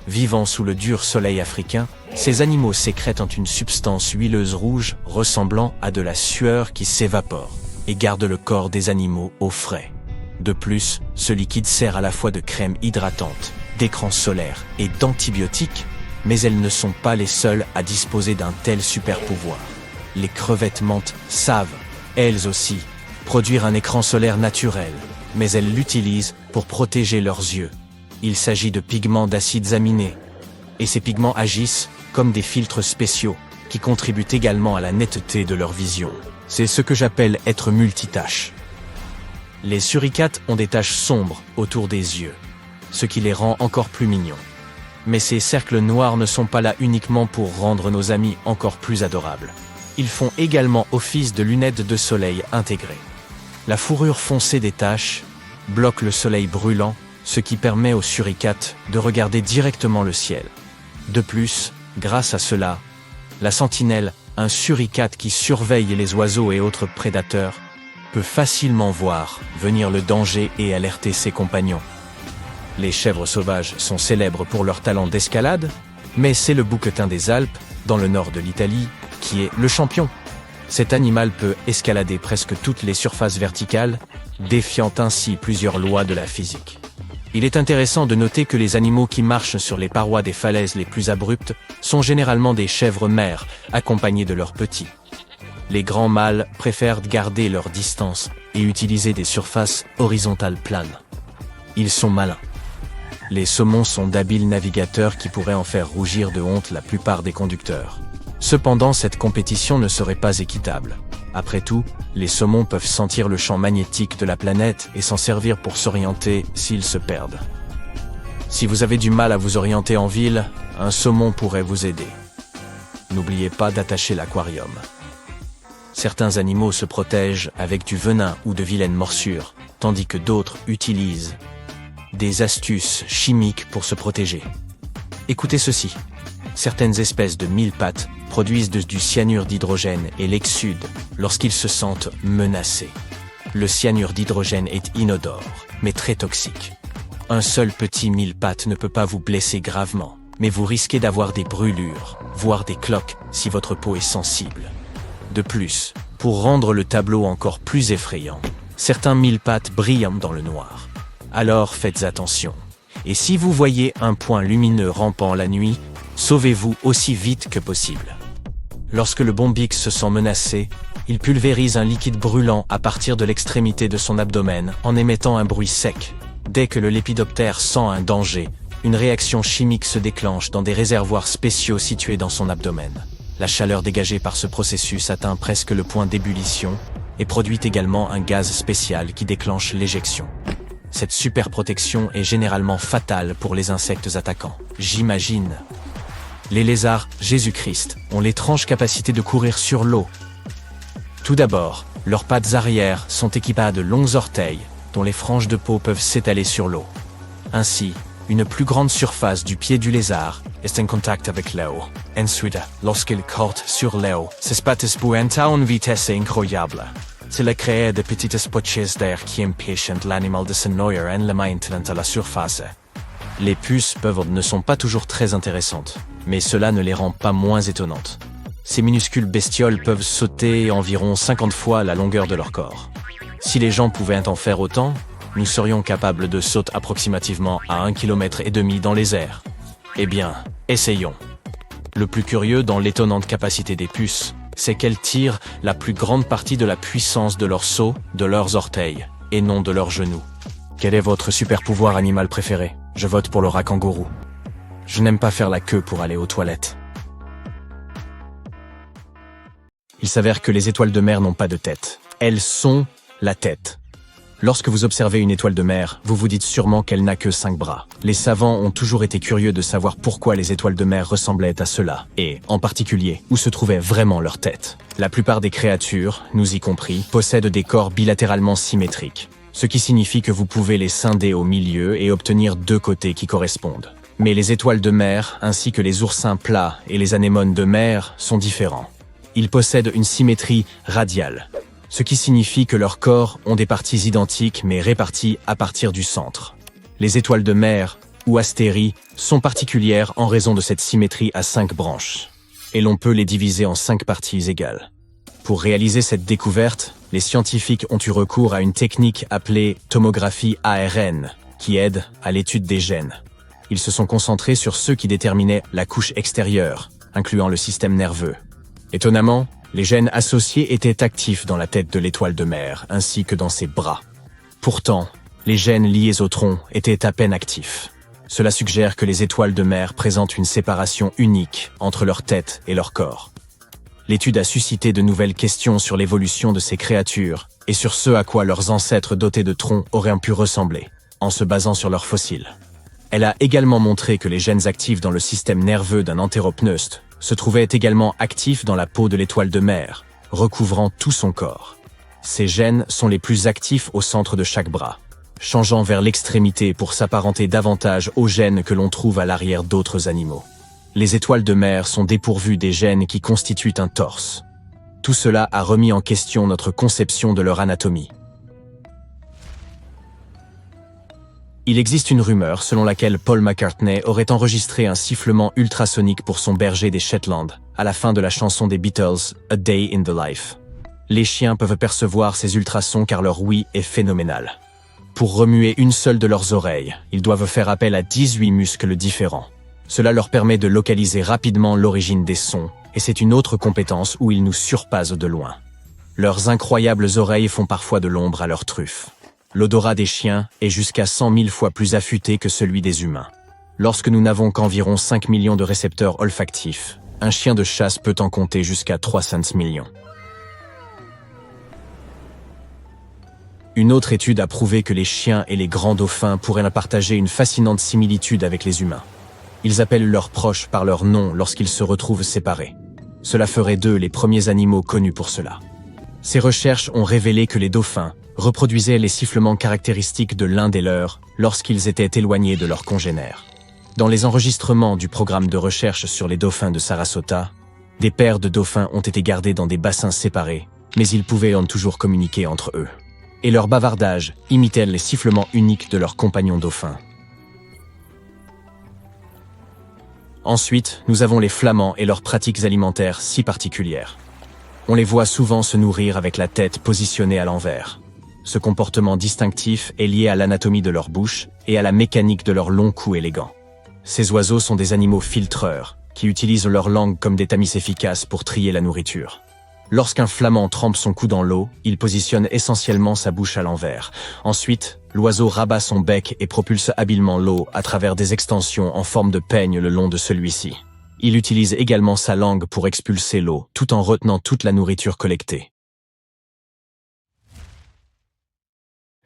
Vivant sous le dur soleil africain, ces animaux sécrètent une substance huileuse rouge ressemblant à de la sueur qui s'évapore et garde le corps des animaux au frais. De plus, ce liquide sert à la fois de crème hydratante, d'écran solaire et d'antibiotiques, mais elles ne sont pas les seules à disposer d'un tel super pouvoir. Les crevettes mantes savent, elles aussi, produire un écran solaire naturel, mais elles l'utilisent pour protéger leurs yeux. Il s'agit de pigments d'acides aminés, et ces pigments agissent comme des filtres spéciaux qui contribuent également à la netteté de leur vision. C'est ce que j'appelle être multitâche. Les suricates ont des taches sombres autour des yeux, ce qui les rend encore plus mignons. Mais ces cercles noirs ne sont pas là uniquement pour rendre nos amis encore plus adorables. Ils font également office de lunettes de soleil intégrées. La fourrure foncée des taches bloque le soleil brûlant, ce qui permet aux suricates de regarder directement le ciel. De plus, grâce à cela, la sentinelle, un suricate qui surveille les oiseaux et autres prédateurs, peut facilement voir venir le danger et alerter ses compagnons. Les chèvres sauvages sont célèbres pour leur talent d'escalade, mais c'est le bouquetin des Alpes, dans le nord de l'Italie, qui est le champion. Cet animal peut escalader presque toutes les surfaces verticales, défiant ainsi plusieurs lois de la physique. Il est intéressant de noter que les animaux qui marchent sur les parois des falaises les plus abruptes sont généralement des chèvres mères, accompagnées de leurs petits. Les grands mâles préfèrent garder leur distance et utiliser des surfaces horizontales planes. Ils sont malins. Les saumons sont d'habiles navigateurs qui pourraient en faire rougir de honte la plupart des conducteurs. Cependant, cette compétition ne serait pas équitable. Après tout, les saumons peuvent sentir le champ magnétique de la planète et s'en servir pour s'orienter s'ils se perdent. Si vous avez du mal à vous orienter en ville, un saumon pourrait vous aider. N'oubliez pas d'attacher l'aquarium. Certains animaux se protègent avec du venin ou de vilaines morsures, tandis que d'autres utilisent des astuces chimiques pour se protéger. Écoutez ceci. Certaines espèces de mille-pattes produisent du cyanure d'hydrogène et l'exsudent lorsqu'ils se sentent menacés. Le cyanure d'hydrogène est inodore, mais très toxique. Un seul petit mille-pattes ne peut pas vous blesser gravement, mais vous risquez d'avoir des brûlures, voire des cloques si votre peau est sensible. De plus, pour rendre le tableau encore plus effrayant, certains mille-pattes brillent dans le noir. Alors faites attention. Et si vous voyez un point lumineux rampant la nuit, sauvez-vous aussi vite que possible. Lorsque le bombix se sent menacé, il pulvérise un liquide brûlant à partir de l'extrémité de son abdomen en émettant un bruit sec. Dès que le lépidoptère sent un danger, une réaction chimique se déclenche dans des réservoirs spéciaux situés dans son abdomen. La chaleur dégagée par ce processus atteint presque le point d'ébullition et produit également un gaz spécial qui déclenche l'éjection. Cette super protection est généralement fatale pour les insectes attaquants. J'imagine. Les lézards Jésus-Christ ont l'étrange capacité de courir sur l'eau. Tout d'abord, leurs pattes arrière sont équipées de longs orteils, dont les franges de peau peuvent s'étaler sur l'eau. Ainsi, une plus grande surface du pied du lézard est en contact avec l'eau. Ensuite, lorsqu'il court sur l'eau, ses pattes pointent à une vitesse incroyable. Cela crée de petites poches d'air qui empêchent l'animal de se noyer en le maintenant à la surface. Les puces ne sont pas toujours très intéressantes, mais cela ne les rend pas moins étonnantes. Ces minuscules bestioles peuvent sauter environ 50 fois la longueur de leur corps. Si les gens pouvaient en faire autant, nous serions capables de sauter approximativement à 1,5 km dans les airs. Eh bien, essayons. Le plus curieux dans l'étonnante capacité des puces, c'est qu'elles tirent la plus grande partie de la puissance de leur saut de leurs orteils, et non de leurs genoux. Quel est votre super pouvoir animal préféré? Je vote pour le rat kangourou. Je n'aime pas faire la queue pour aller aux toilettes. Il s'avère que les étoiles de mer n'ont pas de tête. Elles sont la tête. Lorsque vous observez une étoile de mer, vous vous dites sûrement qu'elle n'a que 5 bras. Les savants ont toujours été curieux de savoir pourquoi les étoiles de mer ressemblaient à cela, et, en particulier, où se trouvait vraiment leur tête. La plupart des créatures, nous y compris, possèdent des corps bilatéralement symétriques, ce qui signifie que vous pouvez les scinder au milieu et obtenir 2 côtés qui correspondent. Mais les étoiles de mer, ainsi que les oursins plats et les anémones de mer, sont différents. Ils possèdent une symétrie radiale, ce qui signifie que leurs corps ont des parties identiques mais réparties à partir du centre. Les étoiles de mer, ou astéries, sont particulières en raison de cette symétrie à 5 branches, et l'on peut les diviser en 5 parties égales. Pour réaliser cette découverte, les scientifiques ont eu recours à une technique appelée tomographie ARN, qui aide à l'étude des gènes. Ils se sont concentrés sur ceux qui déterminaient la couche extérieure, incluant le système nerveux. Étonnamment, les gènes associés étaient actifs dans la tête de l'étoile de mer, ainsi que dans ses bras. Pourtant, les gènes liés au tronc étaient à peine actifs. Cela suggère que les étoiles de mer présentent une séparation unique entre leur tête et leur corps. L'étude a suscité de nouvelles questions sur l'évolution de ces créatures et sur ce à quoi leurs ancêtres dotés de troncs auraient pu ressembler, en se basant sur leurs fossiles. Elle a également montré que les gènes actifs dans le système nerveux d'un entéropneuste se trouvaient également actifs dans la peau de l'étoile de mer, recouvrant tout son corps. Ces gènes sont les plus actifs au centre de chaque bras, changeant vers l'extrémité pour s'apparenter davantage aux gènes que l'on trouve à l'arrière d'autres animaux. Les étoiles de mer sont dépourvues des gènes qui constituent un torse. Tout cela a remis en question notre conception de leur anatomie. Il existe une rumeur selon laquelle Paul McCartney aurait enregistré un sifflement ultrasonique pour son berger des Shetland, à la fin de la chanson des Beatles, A Day in the Life. Les chiens peuvent percevoir ces ultrasons car leur ouïe est phénoménale. Pour remuer une seule de leurs oreilles, ils doivent faire appel à 18 muscles différents. Cela leur permet de localiser rapidement l'origine des sons, et c'est une autre compétence où ils nous surpassent de loin. Leurs incroyables oreilles font parfois de l'ombre à leurs truffes. L'odorat des chiens est jusqu'à 100 000 fois plus affûté que celui des humains. Lorsque nous n'avons qu'environ 5 millions de récepteurs olfactifs, un chien de chasse peut en compter jusqu'à 300 millions. Une autre étude a prouvé que les chiens et les grands dauphins pourraient partager une fascinante similitude avec les humains. Ils appellent leurs proches par leur nom lorsqu'ils se retrouvent séparés. Cela ferait d'eux les premiers animaux connus pour cela. Ces recherches ont révélé que les dauphins reproduisaient les sifflements caractéristiques de l'un des leurs lorsqu'ils étaient éloignés de leurs congénères. Dans les enregistrements du programme de recherche sur les dauphins de Sarasota, des paires de dauphins ont été gardés dans des bassins séparés, mais ils pouvaient toujours communiquer entre eux. Et leur bavardage imitait les sifflements uniques de leurs compagnons dauphins. Ensuite, nous avons les flamands et leurs pratiques alimentaires si particulières. On les voit souvent se nourrir avec la tête positionnée à l'envers. Ce comportement distinctif est lié à l'anatomie de leur bouche et à la mécanique de leur long cou élégant. Ces oiseaux sont des animaux filtreurs, qui utilisent leur langue comme des tamis efficaces pour trier la nourriture. Lorsqu'un flamand trempe son cou dans l'eau, il positionne essentiellement sa bouche à l'envers. Ensuite, l'oiseau rabat son bec et propulse habilement l'eau à travers des extensions en forme de peigne le long de celui-ci. Il utilise également sa langue pour expulser l'eau, tout en retenant toute la nourriture collectée.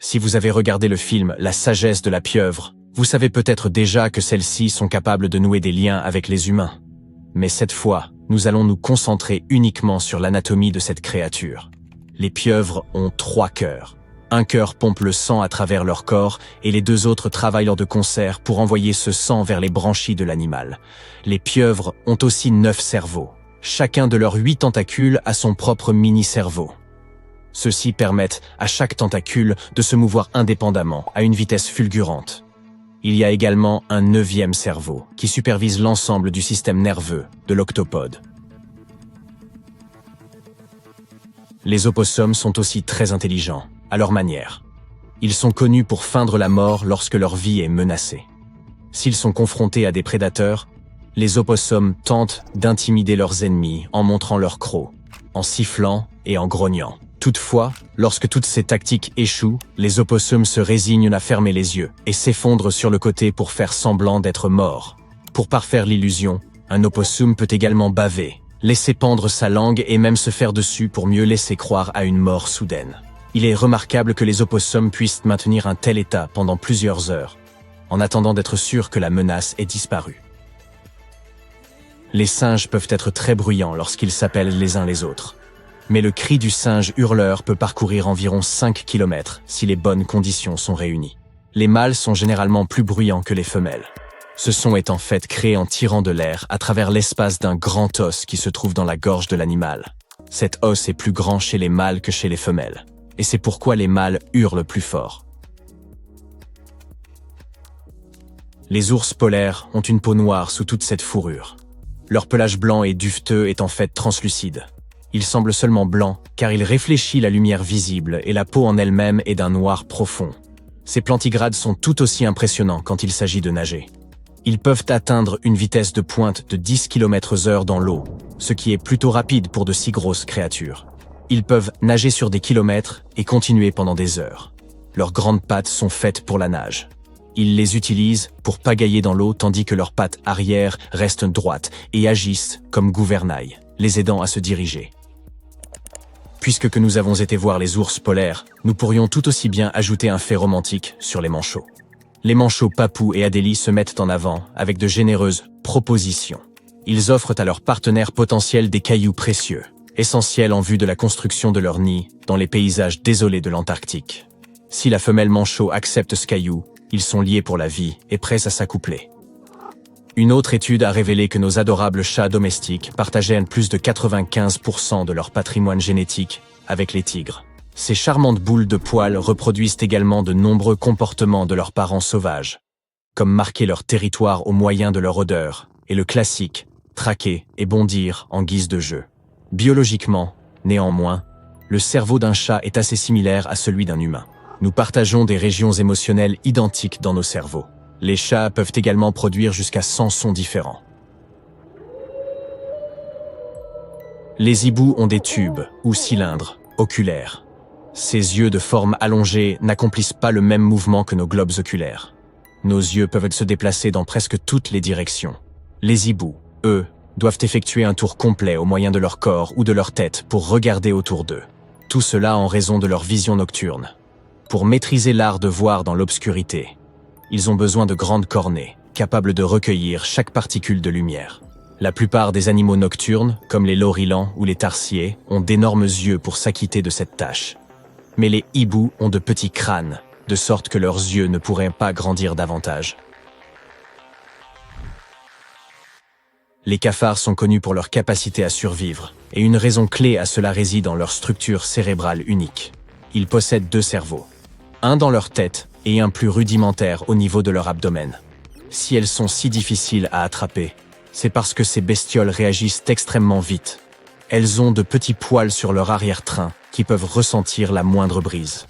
Si vous avez regardé le film La sagesse de la pieuvre, vous savez peut-être déjà que celles-ci sont capables de nouer des liens avec les humains. Mais cette fois, nous allons nous concentrer uniquement sur l'anatomie de cette créature. Les pieuvres ont 3 cœurs. Un cœur pompe le sang à travers leur corps et les 2 autres travaillent de concert pour envoyer ce sang vers les branchies de l'animal. Les pieuvres ont aussi 9 cerveaux. Chacun de leurs 8 tentacules a son propre mini-cerveau. Ceux-ci permettent à chaque tentacule de se mouvoir indépendamment à une vitesse fulgurante. Il y a également un 9e cerveau qui supervise l'ensemble du système nerveux de l'octopode. Les opossums sont aussi très intelligents, à leur manière. Ils sont connus pour feindre la mort lorsque leur vie est menacée. S'ils sont confrontés à des prédateurs, les opossums tentent d'intimider leurs ennemis en montrant leur croc, en sifflant et en grognant. Toutefois, lorsque toutes ces tactiques échouent, les opossums se résignent à fermer les yeux et s'effondrent sur le côté pour faire semblant d'être morts. Pour parfaire l'illusion, un opossum peut également baver, laisser pendre sa langue et même se faire dessus pour mieux laisser croire à une mort soudaine. Il est remarquable que les opossums puissent maintenir un tel état pendant plusieurs heures, en attendant d'être sûrs que la menace est disparue. Les singes peuvent être très bruyants lorsqu'ils s'appellent les uns les autres. Mais le cri du singe hurleur peut parcourir environ 5 km si les bonnes conditions sont réunies. Les mâles sont généralement plus bruyants que les femelles. Ce son est en fait créé en tirant de l'air à travers l'espace d'un grand os qui se trouve dans la gorge de l'animal. Cet os est plus grand chez les mâles que chez les femelles, et c'est pourquoi les mâles hurlent plus fort. Les ours polaires ont une peau noire sous toute cette fourrure. Leur pelage blanc et duveteux est en fait translucide. Il semble seulement blanc car il réfléchit la lumière visible et la peau en elle-même est d'un noir profond. Ces plantigrades sont tout aussi impressionnants quand il s'agit de nager. Ils peuvent atteindre une vitesse de pointe de 10 km/h dans l'eau, ce qui est plutôt rapide pour de si grosses créatures. Ils peuvent nager sur des kilomètres et continuer pendant des heures. Leurs grandes pattes sont faites pour la nage. Ils les utilisent pour pagailler dans l'eau tandis que leurs pattes arrière restent droites et agissent comme gouvernail, les aidant à se diriger. Puisque nous avons été voir les ours polaires, nous pourrions tout aussi bien ajouter un fait romantique sur les manchots. Les manchots Papou et Adélie se mettent en avant avec de généreuses propositions. Ils offrent à leurs partenaires potentiels des cailloux précieux, essentiels en vue de la construction de leur nid dans les paysages désolés de l'Antarctique. Si la femelle manchot accepte ce caillou, ils sont liés pour la vie et prêts à s'accoupler. Une autre étude a révélé que nos adorables chats domestiques partageaient plus de 95% de leur patrimoine génétique avec les tigres. Ces charmantes boules de poils reproduisent également de nombreux comportements de leurs parents sauvages, comme marquer leur territoire au moyen de leur odeur, et le classique, traquer et bondir en guise de jeu. Biologiquement, néanmoins, le cerveau d'un chat est assez similaire à celui d'un humain. Nous partageons des régions émotionnelles identiques dans nos cerveaux. Les chats peuvent également produire jusqu'à 100 sons différents. Les hiboux ont des tubes, ou cylindres, oculaires. Ces yeux de forme allongée n'accomplissent pas le même mouvement que nos globes oculaires. Nos yeux peuvent se déplacer dans presque toutes les directions. Les hiboux, eux, doivent effectuer un tour complet au moyen de leur corps ou de leur tête pour regarder autour d'eux. Tout cela en raison de leur vision nocturne. Pour maîtriser l'art de voir dans l'obscurité, ils ont besoin de grandes cornées, capables de recueillir chaque particule de lumière. La plupart des animaux nocturnes, comme les lorilans ou les tarsiers, ont d'énormes yeux pour s'acquitter de cette tâche. Mais les hiboux ont de petits crânes, de sorte que leurs yeux ne pourraient pas grandir davantage. Les cafards sont connus pour leur capacité à survivre, et une raison clé à cela réside dans leur structure cérébrale unique. Ils possèdent 2 cerveaux, un dans leur tête et un plus rudimentaire au niveau de leur abdomen. Si elles sont si difficiles à attraper, c'est parce que ces bestioles réagissent extrêmement vite. Elles ont de petits poils sur leur arrière-train qui peuvent ressentir la moindre brise.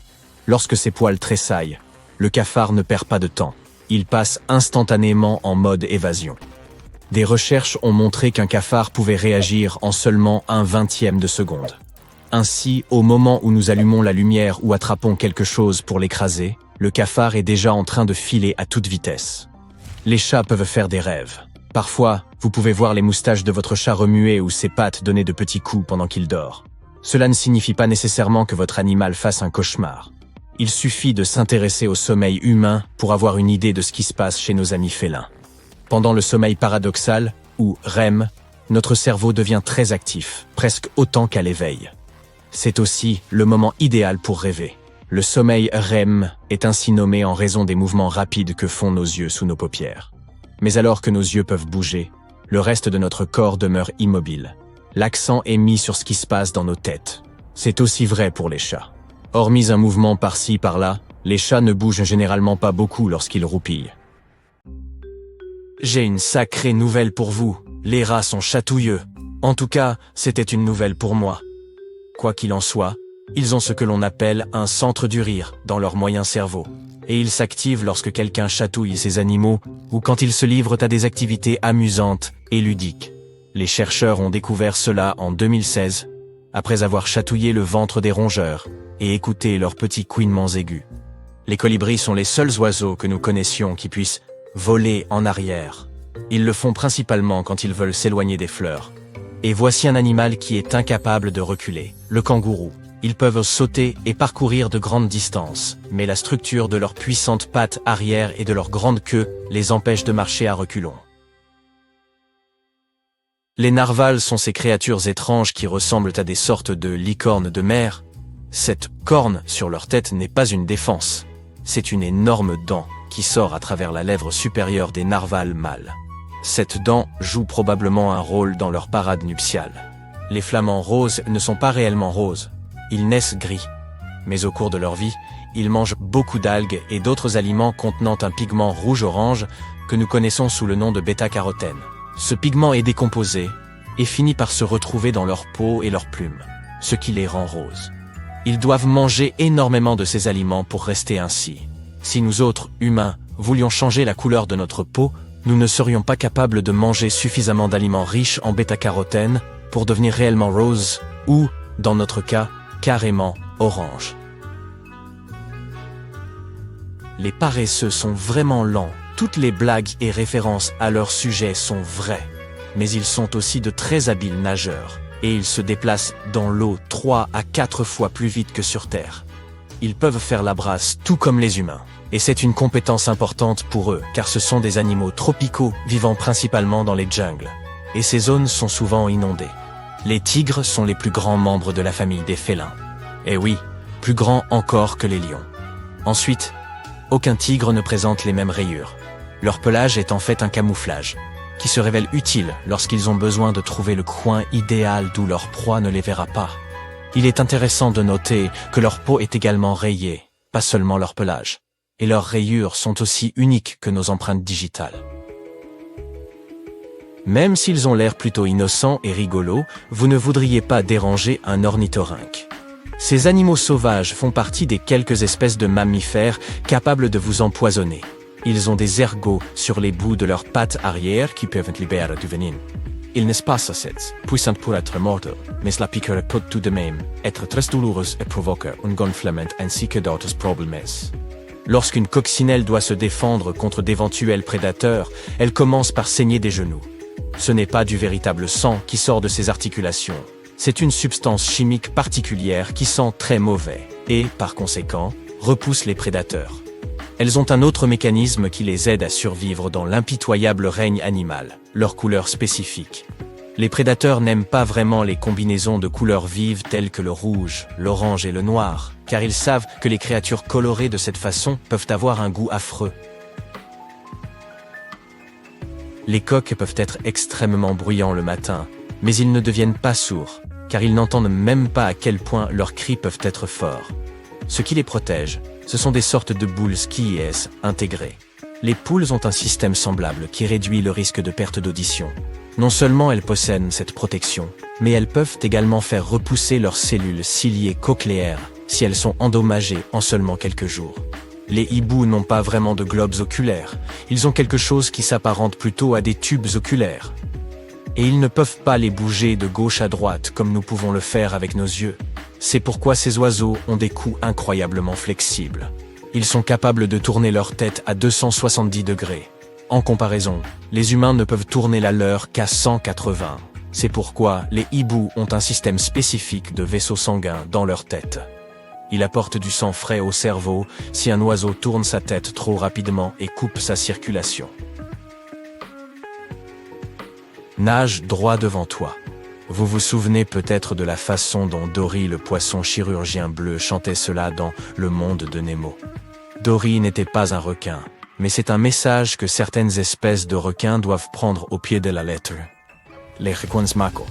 Lorsque ces poils tressaillent, le cafard ne perd pas de temps. Il passe instantanément en mode évasion. Des recherches ont montré qu'un cafard pouvait réagir en seulement 1/20 de seconde. Ainsi, au moment où nous allumons la lumière ou attrapons quelque chose pour l'écraser, le cafard est déjà en train de filer à toute vitesse. Les chats peuvent faire des rêves. Parfois, vous pouvez voir les moustaches de votre chat remuer ou ses pattes donner de petits coups pendant qu'il dort. Cela ne signifie pas nécessairement que votre animal fasse un cauchemar. Il suffit de s'intéresser au sommeil humain pour avoir une idée de ce qui se passe chez nos amis félins. Pendant le sommeil paradoxal, ou REM, notre cerveau devient très actif, presque autant qu'à l'éveil. C'est aussi le moment idéal pour rêver. Le sommeil REM est ainsi nommé en raison des mouvements rapides que font nos yeux sous nos paupières. Mais alors que nos yeux peuvent bouger, le reste de notre corps demeure immobile. L'accent est mis sur ce qui se passe dans nos têtes. C'est aussi vrai pour les chats. Hormis un mouvement par-ci, par-là, les chats ne bougent généralement pas beaucoup lorsqu'ils roupillent. J'ai une sacrée nouvelle pour vous. Les rats sont chatouilleux. En tout cas, c'était une nouvelle pour moi. Quoi qu'il en soit, ils ont ce que l'on appelle un centre du rire dans leur moyen cerveau. Et ils s'activent lorsque quelqu'un chatouille ces animaux ou quand ils se livrent à des activités amusantes et ludiques. Les chercheurs ont découvert cela en 2016, après avoir chatouillé le ventre des rongeurs et écouté leurs petits couinements aigus. Les colibris sont les seuls oiseaux que nous connaissions qui puissent voler en arrière. Ils le font principalement quand ils veulent s'éloigner des fleurs. Et voici un animal qui est incapable de reculer, le kangourou. Ils peuvent sauter et parcourir de grandes distances, mais la structure de leurs puissantes pattes arrière et de leur grande queue les empêche de marcher à reculons. Les narvals sont ces créatures étranges qui ressemblent à des sortes de licornes de mer. Cette corne sur leur tête n'est pas une défense. C'est une énorme dent qui sort à travers la lèvre supérieure des narvals mâles. Cette dent joue probablement un rôle dans leur parade nuptiale. Les flamants roses ne sont pas réellement roses. Ils naissent gris. Mais au cours de leur vie, ils mangent beaucoup d'algues et d'autres aliments contenant un pigment rouge-orange que nous connaissons sous le nom de bêta-carotène. Ce pigment est décomposé et finit par se retrouver dans leur peau et leurs plumes, ce qui les rend roses. Ils doivent manger énormément de ces aliments pour rester ainsi. Si nous autres, humains, voulions changer la couleur de notre peau, nous ne serions pas capables de manger suffisamment d'aliments riches en bêta-carotène pour devenir réellement roses ou, dans notre cas, carrément orange. Les paresseux sont vraiment lents. Toutes les blagues et références à leur sujet sont vraies. Mais ils sont aussi de très habiles nageurs. Et ils se déplacent dans l'eau 3 à 4 fois plus vite que sur Terre. Ils peuvent faire la brasse tout comme les humains. Et c'est une compétence importante pour eux, car ce sont des animaux tropicaux vivant principalement dans les jungles. Et ces zones sont souvent inondées. Les tigres sont les plus grands membres de la famille des félins. Et oui, plus grands encore que les lions. Ensuite, aucun tigre ne présente les mêmes rayures. Leur pelage est en fait un camouflage, qui se révèle utile lorsqu'ils ont besoin de trouver le coin idéal d'où leur proie ne les verra pas. Il est intéressant de noter que leur peau est également rayée, pas seulement leur pelage. Et leurs rayures sont aussi uniques que nos empreintes digitales. Même s'ils ont l'air plutôt innocents et rigolos, vous ne voudriez pas déranger un ornithorynque. Ces animaux sauvages font partie des quelques espèces de mammifères capables de vous empoisonner. Ils ont des ergots sur les bouts de leurs pattes arrière qui peuvent libérer du venin. Ils n'est pas assez puissants pour être mortels, mais la piqûre peut tout de même être très douloureuse et provoquer un gonflement ainsi que d'autres problèmes. Lorsqu'une coccinelle doit se défendre contre d'éventuels prédateurs, elle commence par saigner des genoux. Ce n'est pas du véritable sang qui sort de ses articulations. C'est une substance chimique particulière qui sent très mauvais et, par conséquent, repousse les prédateurs. Elles ont un autre mécanisme qui les aide à survivre dans l'impitoyable règne animal, leur couleur spécifique. Les prédateurs n'aiment pas vraiment les combinaisons de couleurs vives telles que le rouge, l'orange et le noir, car ils savent que les créatures colorées de cette façon peuvent avoir un goût affreux. Les coqs peuvent être extrêmement bruyants le matin, mais ils ne deviennent pas sourds, car ils n'entendent même pas à quel point leurs cris peuvent être forts. Ce qui les protège, ce sont des sortes de boules skies intégrées. Les poules ont un système semblable qui réduit le risque de perte d'audition. Non seulement elles possèdent cette protection, mais elles peuvent également faire repousser leurs cellules ciliées cochléaires si elles sont endommagées en seulement quelques jours. Les hiboux n'ont pas vraiment de globes oculaires, ils ont quelque chose qui s'apparente plutôt à des tubes oculaires. Et ils ne peuvent pas les bouger de gauche à droite comme nous pouvons le faire avec nos yeux. C'est pourquoi ces oiseaux ont des coups incroyablement flexibles. Ils sont capables de tourner leur tête à 270 degrés. En comparaison, les humains ne peuvent tourner la leur qu'à 180. C'est pourquoi les hiboux ont un système spécifique de vaisseaux sanguins dans leur tête. Il apporte du sang frais au cerveau si un oiseau tourne sa tête trop rapidement et coupe sa circulation. Nage droit devant toi. Vous vous souvenez peut-être de la façon dont Dory le poisson chirurgien bleu chantait cela dans Le Monde de Nemo. Dory n'était pas un requin, mais c'est un message que certaines espèces de requins doivent prendre au pied de la lettre. Les requins mako,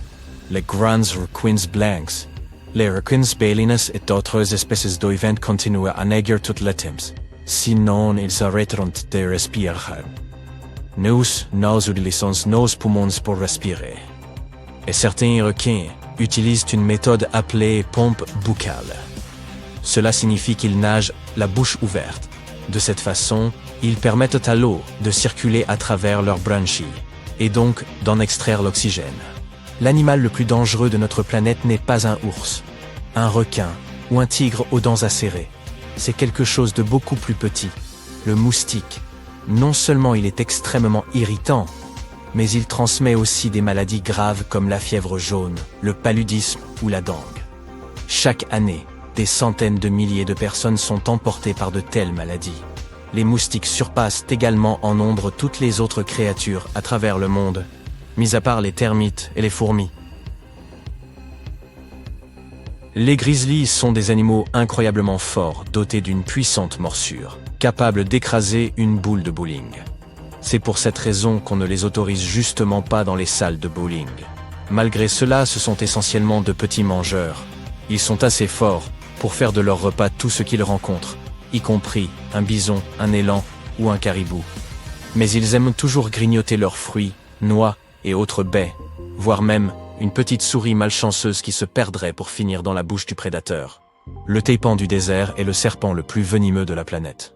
les grands requins blancs, les requins balinas et d'autres espèces doivent continuer à nager tout le temps, sinon ils arrêteront de respirer. Nous utilisons nos poumons pour respirer. Et certains requins utilisent une méthode appelée pompe buccale. Cela signifie qu'ils nagent la bouche ouverte. De cette façon, ils permettent à l'eau de circuler à travers leurs branchies, et donc d'en extraire l'oxygène. L'animal le plus dangereux de notre planète n'est pas un ours, un requin ou un tigre aux dents acérées. C'est quelque chose de beaucoup plus petit, le moustique. Non seulement il est extrêmement irritant, mais il transmet aussi des maladies graves comme la fièvre jaune, le paludisme ou la dengue. Chaque année, des centaines de milliers de personnes sont emportées par de telles maladies. Les moustiques surpassent également en nombre toutes les autres créatures à travers le monde, mis à part les termites et les fourmis. Les grizzlies sont des animaux incroyablement forts, dotés d'une puissante morsure, capables d'écraser une boule de bowling. C'est pour cette raison qu'on ne les autorise justement pas dans les salles de bowling. Malgré cela, ce sont essentiellement de petits mangeurs. Ils sont assez forts pour faire de leur repas tout ce qu'ils rencontrent, y compris un bison, un élan ou un caribou. Mais ils aiment toujours grignoter leurs fruits, noix et autres baies, voire même une petite souris malchanceuse qui se perdrait pour finir dans la bouche du prédateur. Le taipan du désert est le serpent le plus venimeux de la planète.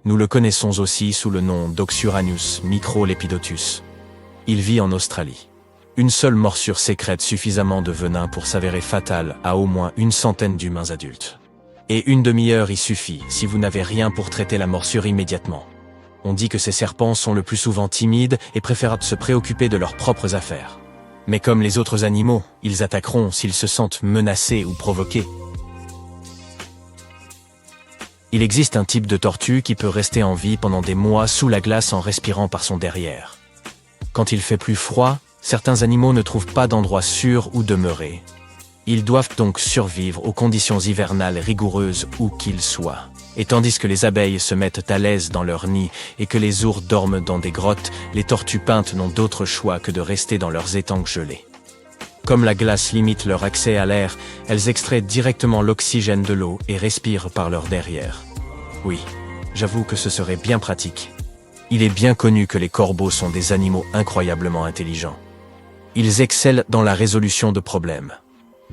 Nous le connaissons aussi sous le nom d'Oxuranius microlepidotus. Il vit en Australie. Une seule morsure sécrète suffisamment de venin pour s'avérer fatale à au moins une centaine d'humains adultes. Et une demi-heure y suffit si vous n'avez rien pour traiter la morsure immédiatement. On dit que ces serpents sont le plus souvent timides et préfèrent se préoccuper de leurs propres affaires. Mais comme les autres animaux, ils attaqueront s'ils se sentent menacés ou provoqués. Il existe un type de tortue qui peut rester en vie pendant des mois sous la glace en respirant par son derrière. Quand il fait plus froid, certains animaux ne trouvent pas d'endroit sûr où demeurer. Ils doivent donc survivre aux conditions hivernales rigoureuses où qu'ils soient. Et tandis que les abeilles se mettent à l'aise dans leur nid et que les ours dorment dans des grottes, les tortues peintes n'ont d'autre choix que de rester dans leurs étangs gelés. Comme la glace limite leur accès à l'air, elles extraient directement l'oxygène de l'eau et respirent par leur derrière. Oui, j'avoue que ce serait bien pratique. Il est bien connu que les corbeaux sont des animaux incroyablement intelligents. Ils excellent dans la résolution de problèmes.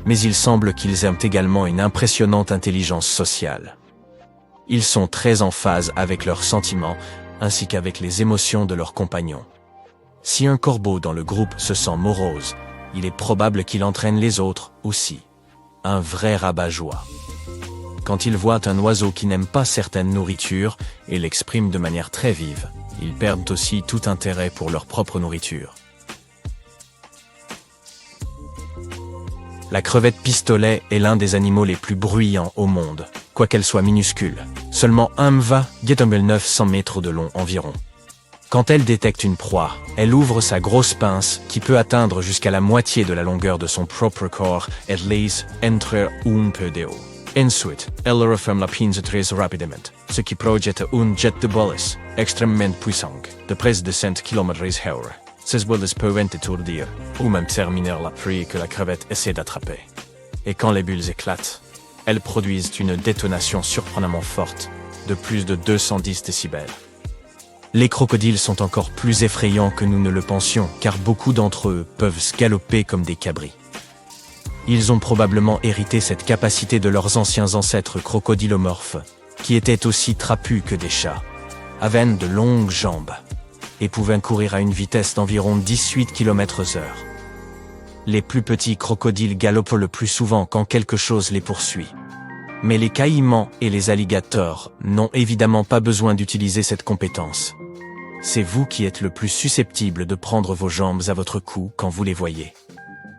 Mais il semble qu'ils aient également une impressionnante intelligence sociale. Ils sont très en phase avec leurs sentiments, ainsi qu'avec les émotions de leurs compagnons. Si un corbeau dans le groupe se sent morose, il est probable qu'il entraîne les autres aussi. Un vrai rabat-joie. Quand ils voient un oiseau qui n'aime pas certaines nourritures et l'exprime de manière très vive, ils perdent aussi tout intérêt pour leur propre nourriture. La crevette pistolet est l'un des animaux les plus bruyants au monde, quoiqu'elle soit minuscule. Seulement 900 mètres de long environ. Quand elle détecte une proie, elle ouvre sa grosse pince qui peut atteindre jusqu'à la moitié de la longueur de son propre corps et laisse entrer un peu d'eau. Ensuite, elle referme la pince très rapidement, ce qui projette un jet de balles extrêmement puissant, de près de 100 km/h. Ces balles peuvent étourdir, ou même terminer la proie que la crevette essaie d'attraper. Et quand les bulles éclatent, elles produisent une détonation surprenamment forte, de plus de 210 décibels. Les crocodiles sont encore plus effrayants que nous ne le pensions, car beaucoup d'entre eux peuvent galoper comme des cabris. Ils ont probablement hérité cette capacité de leurs anciens ancêtres crocodilomorphes, qui étaient aussi trapus que des chats, avaient de longues jambes, et pouvaient courir à une vitesse d'environ 18 km/h. Les plus petits crocodiles galopent le plus souvent quand quelque chose les poursuit. Mais les caïmans et les alligators n'ont évidemment pas besoin d'utiliser cette compétence. C'est vous qui êtes le plus susceptible de prendre vos jambes à votre cou quand vous les voyez.